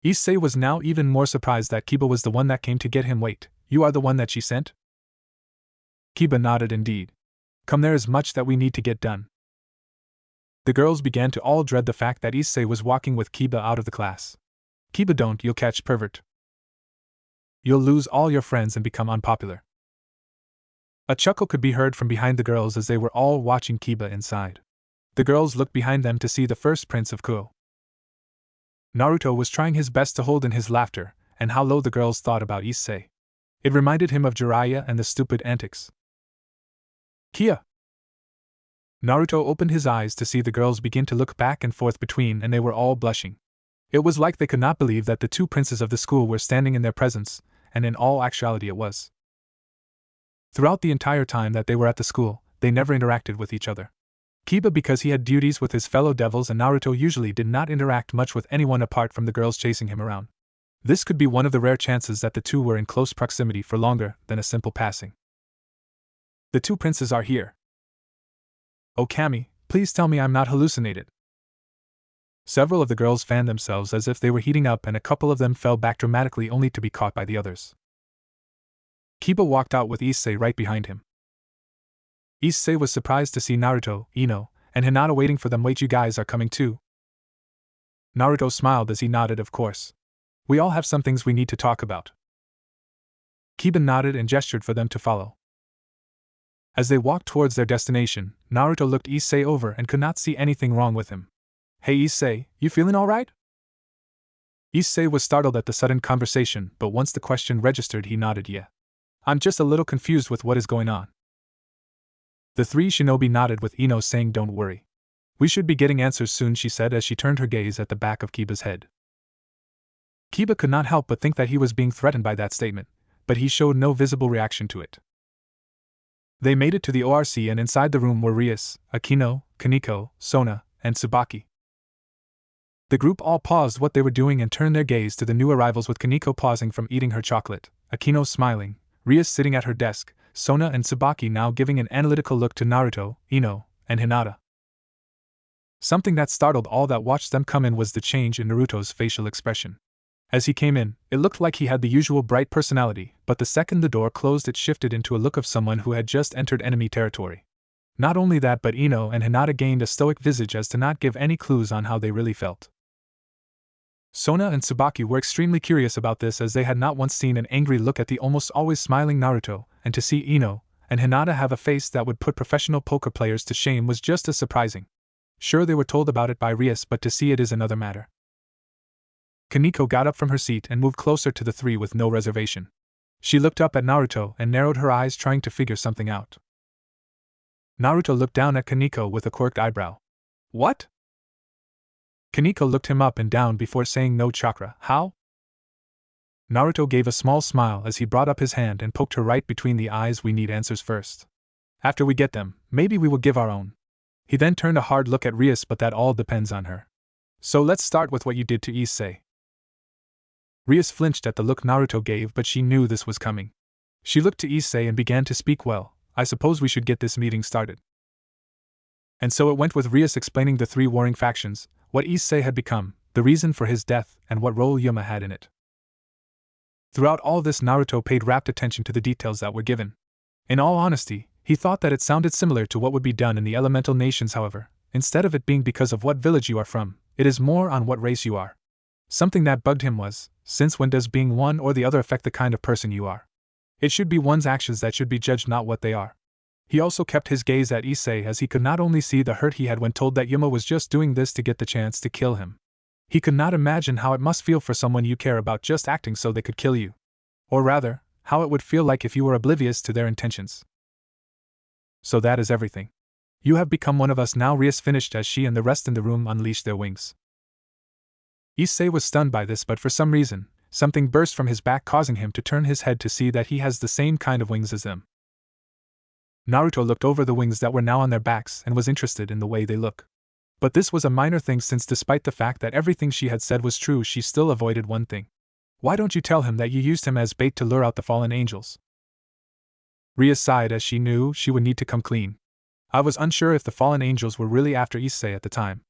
Issei was now even more surprised that Kiba was the one that came to get him. Wait, you are the one that she sent? Kiba nodded indeed. Come, there is much that we need to get done. The girls began to all dread the fact that Issei was walking with Kiba out of the class. Kiba, don't, you'll catch pervert. You'll lose all your friends and become unpopular. A chuckle could be heard from behind the girls as they were all watching Kiba inside. The girls looked behind them to see the first prince of Kuo. Naruto was trying his best to hold in his laughter, and how low the girls thought about Issei. It reminded him of Jiraiya and the stupid antics. Kia! Naruto opened his eyes to see the girls begin to look back and forth between, and they were all blushing. It was like they could not believe that the two princes of the school were standing in their presence, and in all actuality it was. Throughout the entire time that they were at the school, they never interacted with each other. Kiba because he had duties with his fellow devils, and Naruto usually did not interact much with anyone apart from the girls chasing him around. This could be one of the rare chances that the two were in close proximity for longer than a simple passing. The two princes are here. Oh Kami, please tell me I'm not hallucinated. Several of the girls fanned themselves as if they were heating up, and a couple of them fell back dramatically only to be caught by the others. Kiba walked out with Issei right behind him. Issei was surprised to see Naruto, Ino, and Hinata waiting for them. Wait, you guys are coming too? Naruto smiled as he nodded. Of course. We all have some things we need to talk about. Kiba nodded and gestured for them to follow. As they walked towards their destination, Naruto looked Issei over and could not see anything wrong with him. Hey Issei, you feeling alright? Issei was startled at the sudden conversation, but once the question registered he nodded yeah. I'm just a little confused with what is going on. The three shinobi nodded with Ino saying don't worry. We should be getting answers soon, she said as she turned her gaze at the back of Kiba's head. Kiba could not help but think that he was being threatened by that statement, but he showed no visible reaction to it. They made it to the ORC, and inside the room were Rias, Akino, Kaneko, Sona, and Tsubaki. The group all paused what they were doing and turned their gaze to the new arrivals, with Kaneko pausing from eating her chocolate, Akino smiling, Rias sitting at her desk, Sona and Tsubaki now giving an analytical look to Naruto, Ino, and Hinata. Something that startled all that watched them come in was the change in Naruto's facial expression. As he came in, it looked like he had the usual bright personality, but the second the door closed it shifted into a look of someone who had just entered enemy territory. Not only that, but Ino and Hinata gained a stoic visage as to not give any clues on how they really felt. Sona and Tsubaki were extremely curious about this, as they had not once seen an angry look at the almost always smiling Naruto, and to see Ino and Hinata have a face that would put professional poker players to shame was just as surprising. Sure, they were told about it by Rias, but to see it is another matter. Kaneko got up from her seat and moved closer to the three with no reservation. She looked up at Naruto and narrowed her eyes, trying to figure something out. Naruto looked down at Kaneko with a quirked eyebrow. What? Kaneko looked him up and down before saying no chakra. How? Naruto gave a small smile as he brought up his hand and poked her right between the eyes. We need answers first. After we get them, maybe we will give our own. He then turned a hard look at Rias, but that all depends on her. So let's start with what you did to Issei. Rias flinched at the look Naruto gave, but she knew this was coming. She looked to Issei and began to speak. Well, I suppose we should get this meeting started. And so it went, with Rias explaining the three warring factions, what Issei had become, the reason for his death, and what role Yuma had in it. Throughout all this, Naruto paid rapt attention to the details that were given. In all honesty, He thought that it sounded similar to what would be done in the elemental nations, however, instead of it being because of what village you are from, it is more on what race you are. Something that bugged him was, since when does being one or the other affect the kind of person you are? It should be one's actions that should be judged, not what they are. He also kept his gaze at Issei, as he could not only see the hurt he had when told that Yuma was just doing this to get the chance to kill him. He could not imagine how it must feel for someone you care about just acting so they could kill you. Or rather, how it would feel like if you were oblivious to their intentions. So that is everything. You have become one of us now, Rias finished as she and the rest in the room unleashed their wings. Issei was stunned by this, but for some reason, something burst from his back, causing him to turn his head to see that he has the same kind of wings as them. Naruto looked over the wings that were now on their backs and was interested in the way they look. But this was a minor thing, since despite the fact that everything she had said was true, she still avoided one thing. Why don't you tell him that you used him as bait to lure out the fallen angels? Ria sighed, as she knew she would need to come clean. I was unsure if the fallen angels were really after Issei at the time.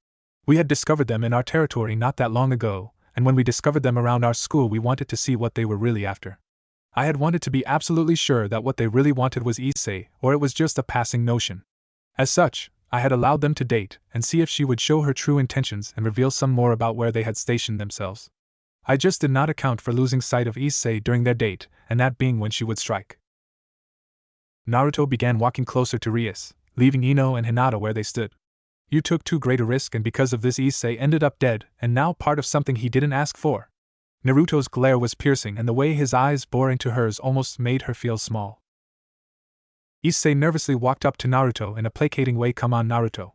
We had discovered them in our territory not that long ago, and when we discovered them around our school, we wanted to see what they were really after. I had wanted to be absolutely sure that what they really wanted was Issei, or it was just a passing notion. As such, I had allowed them to date and see if she would show her true intentions and reveal some more about where they had stationed themselves. I just did not account for losing sight of Issei during their date, and that being when she would strike. Naruto began walking closer to Rias, leaving Ino and Hinata where they stood. You took too great a risk, and because of this Issei ended up dead, and now part of something he didn't ask for. Naruto's glare was piercing, and the way his eyes bore into hers almost made her feel small. Issei nervously walked up to Naruto in a placating way. Come on, Naruto.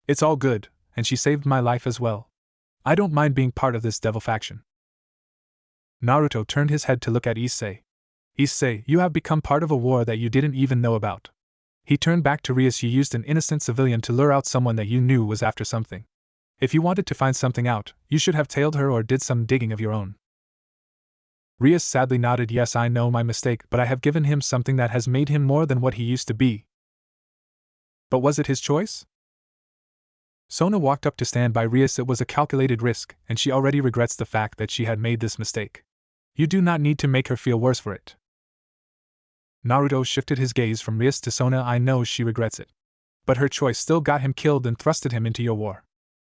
It's all good, and she saved my life as well. I don't mind being part of this devil faction. Naruto turned his head to look at Issei. Issei, you have become part of a war that you didn't even know about. He turned back to Rias. You used an innocent civilian to lure out someone that you knew was after something. If you wanted to find something out, you should have tailed her or did some digging of your own. Rias sadly nodded. Yes, I know my mistake, but I have given him something that has made him more than what he used to be. But was it his choice? Sona walked up to stand by Rias. It was a calculated risk, and she already regrets the fact that she had made this mistake. You do not need to make her feel worse for it. Naruto shifted his gaze from Rias to Sona. I know she regrets it. But her choice still got him killed and thrusted him into your war.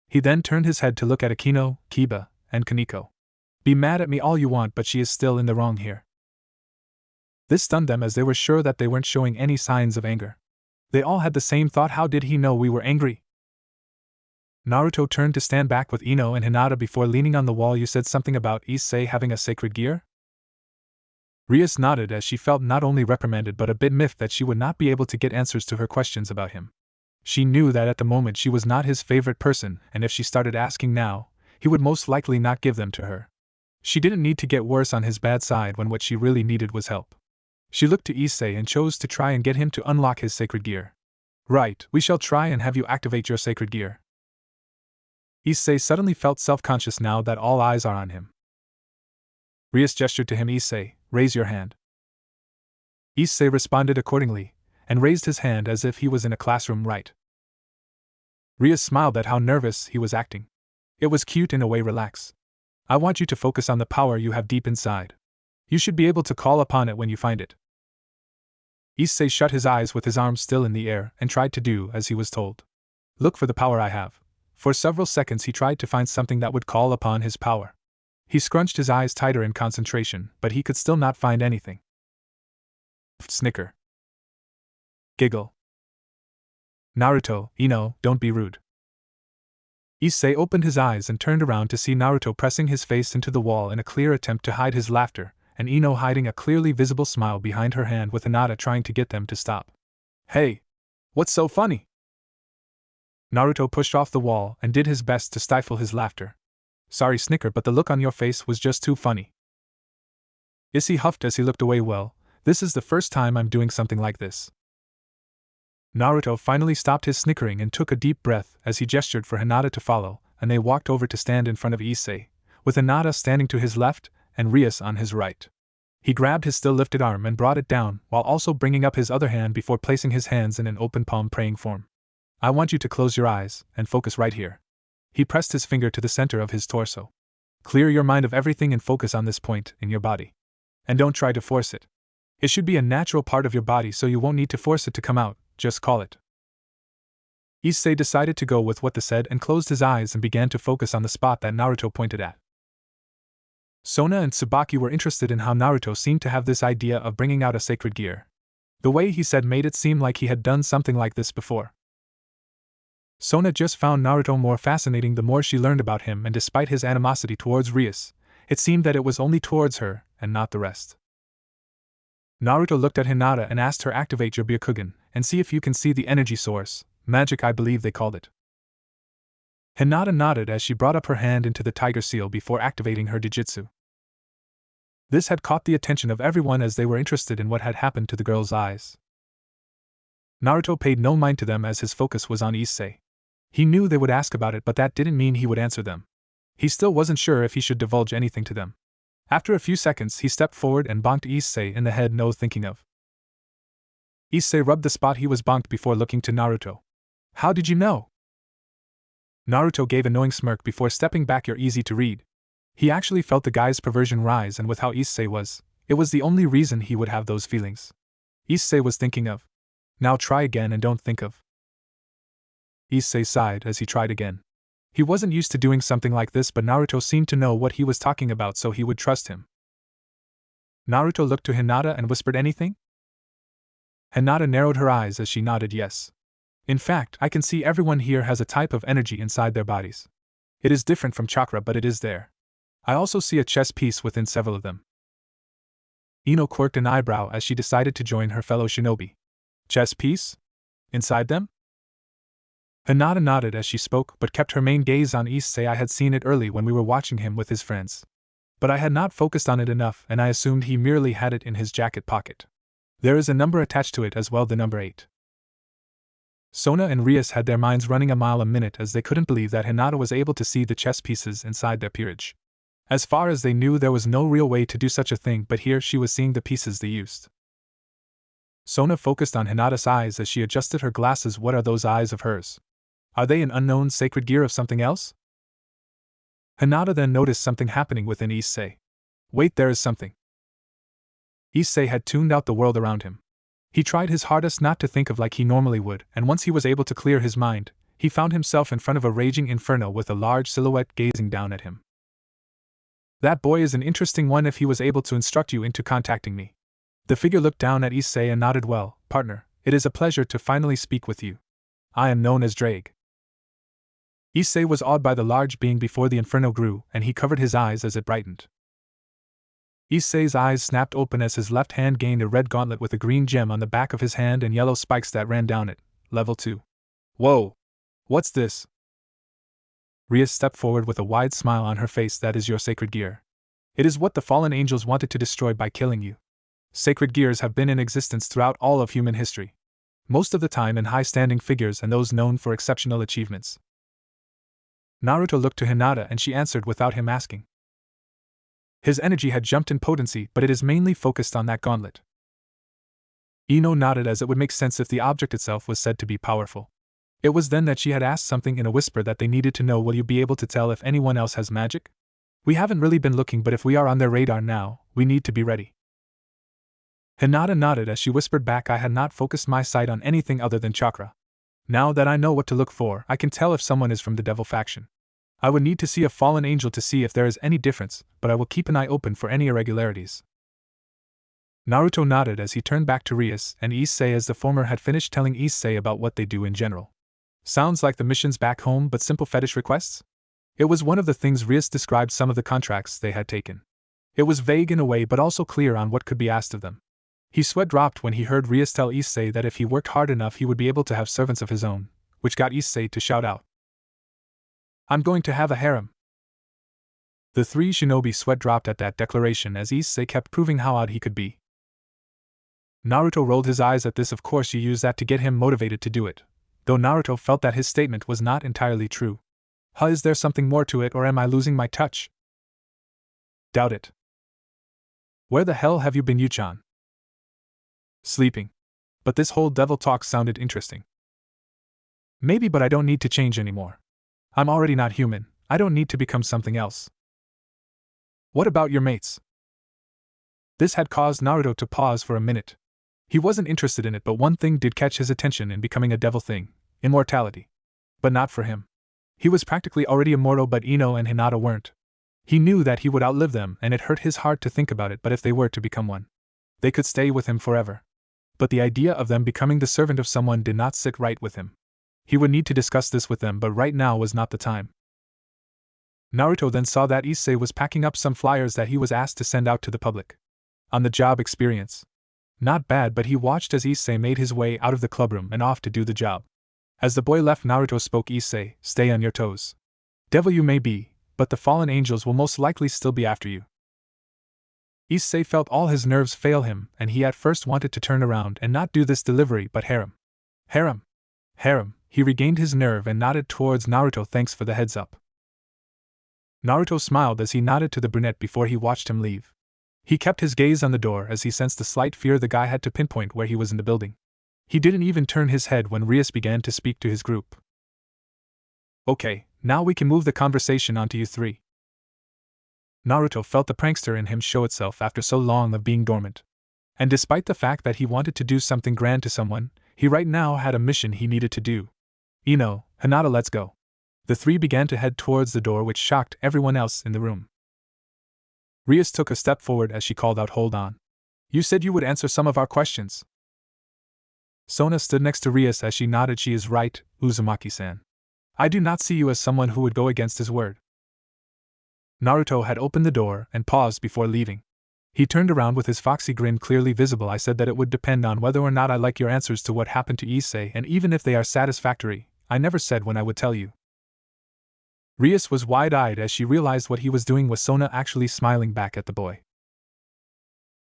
He then turned his head to look at Akino, Kiba, and Kaneko. Be mad at me all you want, but she is still in the wrong here. This stunned them, as they were sure that they weren't showing any signs of anger. They all had the same thought. How did he know we were angry? Naruto turned to stand back with Ino and Hinata before leaning on the wall. You said something about Issei having a sacred gear? Rias nodded, as she felt not only reprimanded but a bit miffed that she would not be able to get answers to her questions about him. She knew that at the moment she was not his favorite person, and if she started asking now, he would most likely not give them to her. She didn't need to get worse on his bad side when what she really needed was help. She looked to Issei and chose to try and get him to unlock his sacred gear. Right, we shall try and have you activate your sacred gear. Issei suddenly felt self-conscious now that all eyes are on him. Rias gestured to him. Issei, raise your hand. Issei responded accordingly, and raised his hand as if he was in a classroom. Right. Rias smiled at how nervous he was acting. It was cute in a way. Relax. I want you to focus on the power you have deep inside. You should be able to call upon it when you find it. Issei shut his eyes with his arms still in the air and tried to do as he was told. Look for the power I have. For several seconds he tried to find something that would call upon his power. He scrunched his eyes tighter in concentration, but he could still not find anything. Snicker. Giggle. Naruto, Ino, don't be rude. Issei opened his eyes and turned around to see Naruto pressing his face into the wall in a clear attempt to hide his laughter, and Ino hiding a clearly visible smile behind her hand, with Hinata trying to get them to stop. Hey! What's so funny? Naruto pushed off the wall and did his best to stifle his laughter. Sorry, Snicker, but the look on your face was just too funny. Issei huffed as he looked away. Well, this is the first time I'm doing something like this. Naruto finally stopped his snickering and took a deep breath as he gestured for Hinata to follow, and they walked over to stand in front of Issei, with Hinata standing to his left and Rias on his right. He grabbed his still lifted arm and brought it down, while also bringing up his other hand before placing his hands in an open palm praying form. I want you to close your eyes and focus right here. He pressed his finger to the center of his torso. Clear your mind of everything and focus on this point in your body. And don't try to force it. It should be a natural part of your body so you won't need to force it to come out, just call it. Issei decided to go with what they said and closed his eyes and began to focus on the spot that Naruto pointed at. Sona and Tsubaki were interested in how Naruto seemed to have this idea of bringing out a sacred gear. The way he said made it seem like he had done something like this before. Sona just found Naruto more fascinating the more she learned about him, and despite his animosity towards Rias, it seemed that it was only towards her, and not the rest. Naruto looked at Hinata and asked her, activate your Byakugan, and see if you can see the energy source, magic I believe they called it. Hinata nodded as she brought up her hand into the tiger seal before activating her Dijitsu. This had caught the attention of everyone as they were interested in what had happened to the girl's eyes. Naruto paid no mind to them as his focus was on Issei. He knew they would ask about it, but that didn't mean he would answer them. He still wasn't sure if he should divulge anything to them. After a few seconds, he stepped forward and bonked Issei in the head, no thinking of. Issei rubbed the spot he was bonked before looking to Naruto. How did you know? Naruto gave a knowing smirk before stepping back. You're easy to read. He actually felt the guy's perversion rise, and with how Issei was, it was the only reason he would have those feelings. Issei was thinking of. Now try again and don't think of. Issei sighed as he tried again. He wasn't used to doing something like this, but Naruto seemed to know what he was talking about, so he would trust him. Naruto looked to Hinata and whispered, anything? Hinata narrowed her eyes as she nodded yes. In fact, I can see everyone here has a type of energy inside their bodies. It is different from chakra, but it is there. I also see a chess piece within several of them. Ino quirked an eyebrow as she decided to join her fellow shinobi. Chess piece? Inside them? Hinata nodded as she spoke, but kept her main gaze on Issei. I had seen it early when we were watching him with his friends. But I had not focused on it enough, and I assumed he merely had it in his jacket pocket. There is a number attached to it as well, the number 8. Sona and Rias had their minds running a mile a minute as they couldn't believe that Hinata was able to see the chess pieces inside their peerage. As far as they knew, there was no real way to do such a thing, but here she was seeing the pieces they used. Sona focused on Hinata's eyes as she adjusted her glasses. What are those eyes of hers? Are they an unknown sacred gear of something else? Hinata then noticed something happening within Issei. Wait, there is something. Issei had tuned out the world around him. He tried his hardest not to think of like he normally would, and once he was able to clear his mind, he found himself in front of a raging inferno with a large silhouette gazing down at him. That boy is an interesting one if he was able to instruct you into contacting me. The figure looked down at Issei and nodded. Well, partner, it is a pleasure to finally speak with you. I am known as Drake. Issei was awed by the large being before the inferno grew, and he covered his eyes as it brightened. Issei's eyes snapped open as his left hand gained a red gauntlet with a green gem on the back of his hand and yellow spikes that ran down it. Level 2. Whoa! What's this? Rias stepped forward with a wide smile on her face. That is your sacred gear. It is what the fallen angels wanted to destroy by killing you. Sacred gears have been in existence throughout all of human history. Most of the time in high-standing figures and those known for exceptional achievements. Naruto looked to Hinata and she answered without him asking. His energy had jumped in potency, but it is mainly focused on that gauntlet. Ino nodded as it would make sense if the object itself was said to be powerful. It was then that she had asked something in a whisper that they needed to know. Will you be able to tell if anyone else has magic? We haven't really been looking, but if we are on their radar now, we need to be ready. Hinata nodded as she whispered back. I had not focused my sight on anything other than chakra. Now that I know what to look for, I can tell if someone is from the devil faction. I would need to see a fallen angel to see if there is any difference, but I will keep an eye open for any irregularities. Naruto nodded as he turned back to Rias and Issei as the former had finished telling Issei about what they do in general. Sounds like the missions back home, but simple fetish requests? It was one of the things Rias described some of the contracts they had taken. It was vague in a way but also clear on what could be asked of them. His sweat dropped when he heard Rias tell Issei that if he worked hard enough he would be able to have servants of his own, which got Issei to shout out. I'm going to have a harem. The three shinobi sweat dropped at that declaration as Issei kept proving how odd he could be. Naruto rolled his eyes at this. Of course you use that to get him motivated to do it, though Naruto felt that his statement was not entirely true. Is there something more to it, or am I losing my touch? Doubt it. Where the hell have you been, Yu-chan? Sleeping. But this whole devil talk sounded interesting. Maybe, but I don't need to change anymore. I'm already not human, I don't need to become something else. What about your mates? This had caused Naruto to pause for a minute. He wasn't interested in it, but one thing did catch his attention in becoming a devil thing: immortality. But not for him. He was practically already immortal, but Ino and Hinata weren't. He knew that he would outlive them, and it hurt his heart to think about it, but if they were to become one, they could stay with him forever. But the idea of them becoming the servant of someone did not sit right with him. He would need to discuss this with them, but right now was not the time. Naruto then saw that Issei was packing up some flyers that he was asked to send out to the public. On the job experience. Not bad, but he watched as Issei made his way out of the clubroom and off to do the job. As the boy left, Naruto spoke. Issei, stay on your toes. Devil you may be, but the fallen angels will most likely still be after you. Issei felt all his nerves fail him, and he at first wanted to turn around and not do this delivery, but harem. Harem. Harem. He regained his nerve and nodded towards Naruto. Thanks for the heads up. Naruto smiled as he nodded to the brunette before he watched him leave. He kept his gaze on the door as he sensed the slight fear the guy had to pinpoint where he was in the building. He didn't even turn his head when Rias began to speak to his group. Okay, now we can move the conversation onto you three. Naruto felt the prankster in him show itself after so long of being dormant. And despite the fact that he wanted to do something grand to someone, he right now had a mission he needed to do. Ino, Hinata, let's go. The three began to head towards the door, which shocked everyone else in the room. Rias took a step forward as she called out, hold on. You said you would answer some of our questions. Sona stood next to Rias as she nodded. She is right, Uzumaki-san. I do not see you as someone who would go against his word. Naruto had opened the door and paused before leaving. He turned around with his foxy grin clearly visible. I said that it would depend on whether or not I like your answers to what happened to Issei, and even if they are satisfactory, I never said when I would tell you. Rias was wide-eyed as she realized what he was doing, with Sona actually smiling back at the boy.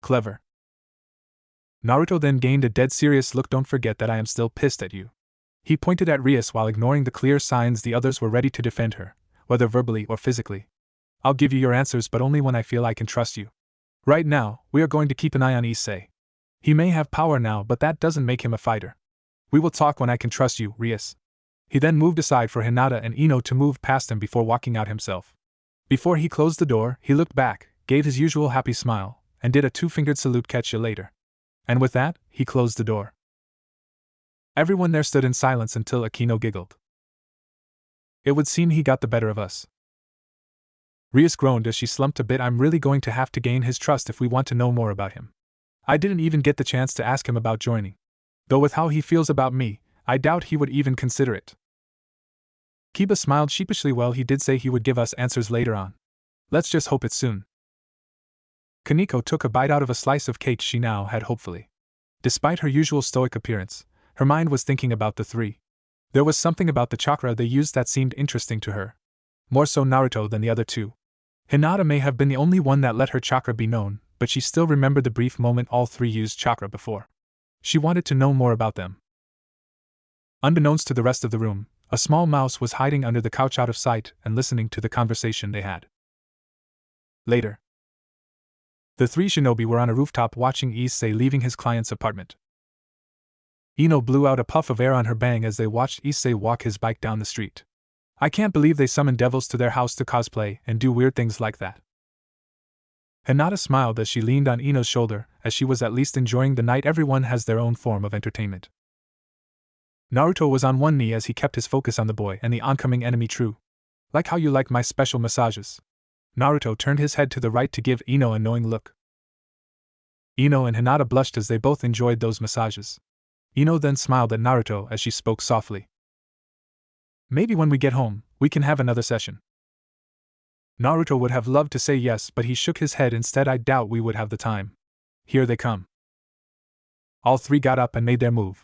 Clever. Naruto then gained a dead serious look. Don't forget that I am still pissed at you. He pointed at Rias while ignoring the clear signs the others were ready to defend her, whether verbally or physically. I'll give you your answers, but only when I feel I can trust you. Right now, we are going to keep an eye on Issei. He may have power now, but that doesn't make him a fighter. We will talk when I can trust you, Rias. He then moved aside for Hinata and Ino to move past him before walking out himself. Before he closed the door, he looked back, gave his usual happy smile, and did a two-fingered salute. Catch you later. And with that, he closed the door. Everyone there stood in silence until Akino giggled. It would seem he got the better of us. Rias groaned as she slumped a bit. I'm really going to have to gain his trust if we want to know more about him. I didn't even get the chance to ask him about joining. Though with how he feels about me, I doubt he would even consider it. Kiba smiled sheepishly. Well, he did say he would give us answers later on. Let's just hope it's soon. Kaneko took a bite out of a slice of cake she now had hopefully. Despite her usual stoic appearance, her mind was thinking about the three. There was something about the chakra they used that seemed interesting to her. More so Naruto than the other two. Hinata may have been the only one that let her chakra be known, but she still remembered the brief moment all three used chakra before. She wanted to know more about them. Unbeknownst to the rest of the room, a small mouse was hiding under the couch out of sight and listening to the conversation they had. Later. The three shinobi were on a rooftop watching Issei leaving his client's apartment. Ino blew out a puff of air on her bang as they watched Issei walk his bike down the street. I can't believe they summoned devils to their house to cosplay and do weird things like that. Hinata smiled as she leaned on Ino's shoulder, as she was at least enjoying the night. Everyone has their own form of entertainment. Naruto was on one knee as he kept his focus on the boy and the oncoming enemy. True. Like how you like my special massages. Naruto turned his head to the right to give Ino a knowing look. Ino and Hinata blushed as they both enjoyed those massages. Ino then smiled at Naruto as she spoke softly. Maybe when we get home, we can have another session. Naruto would have loved to say yes, but he shook his head instead. I doubt we would have the time. Here they come. All three got up and made their move.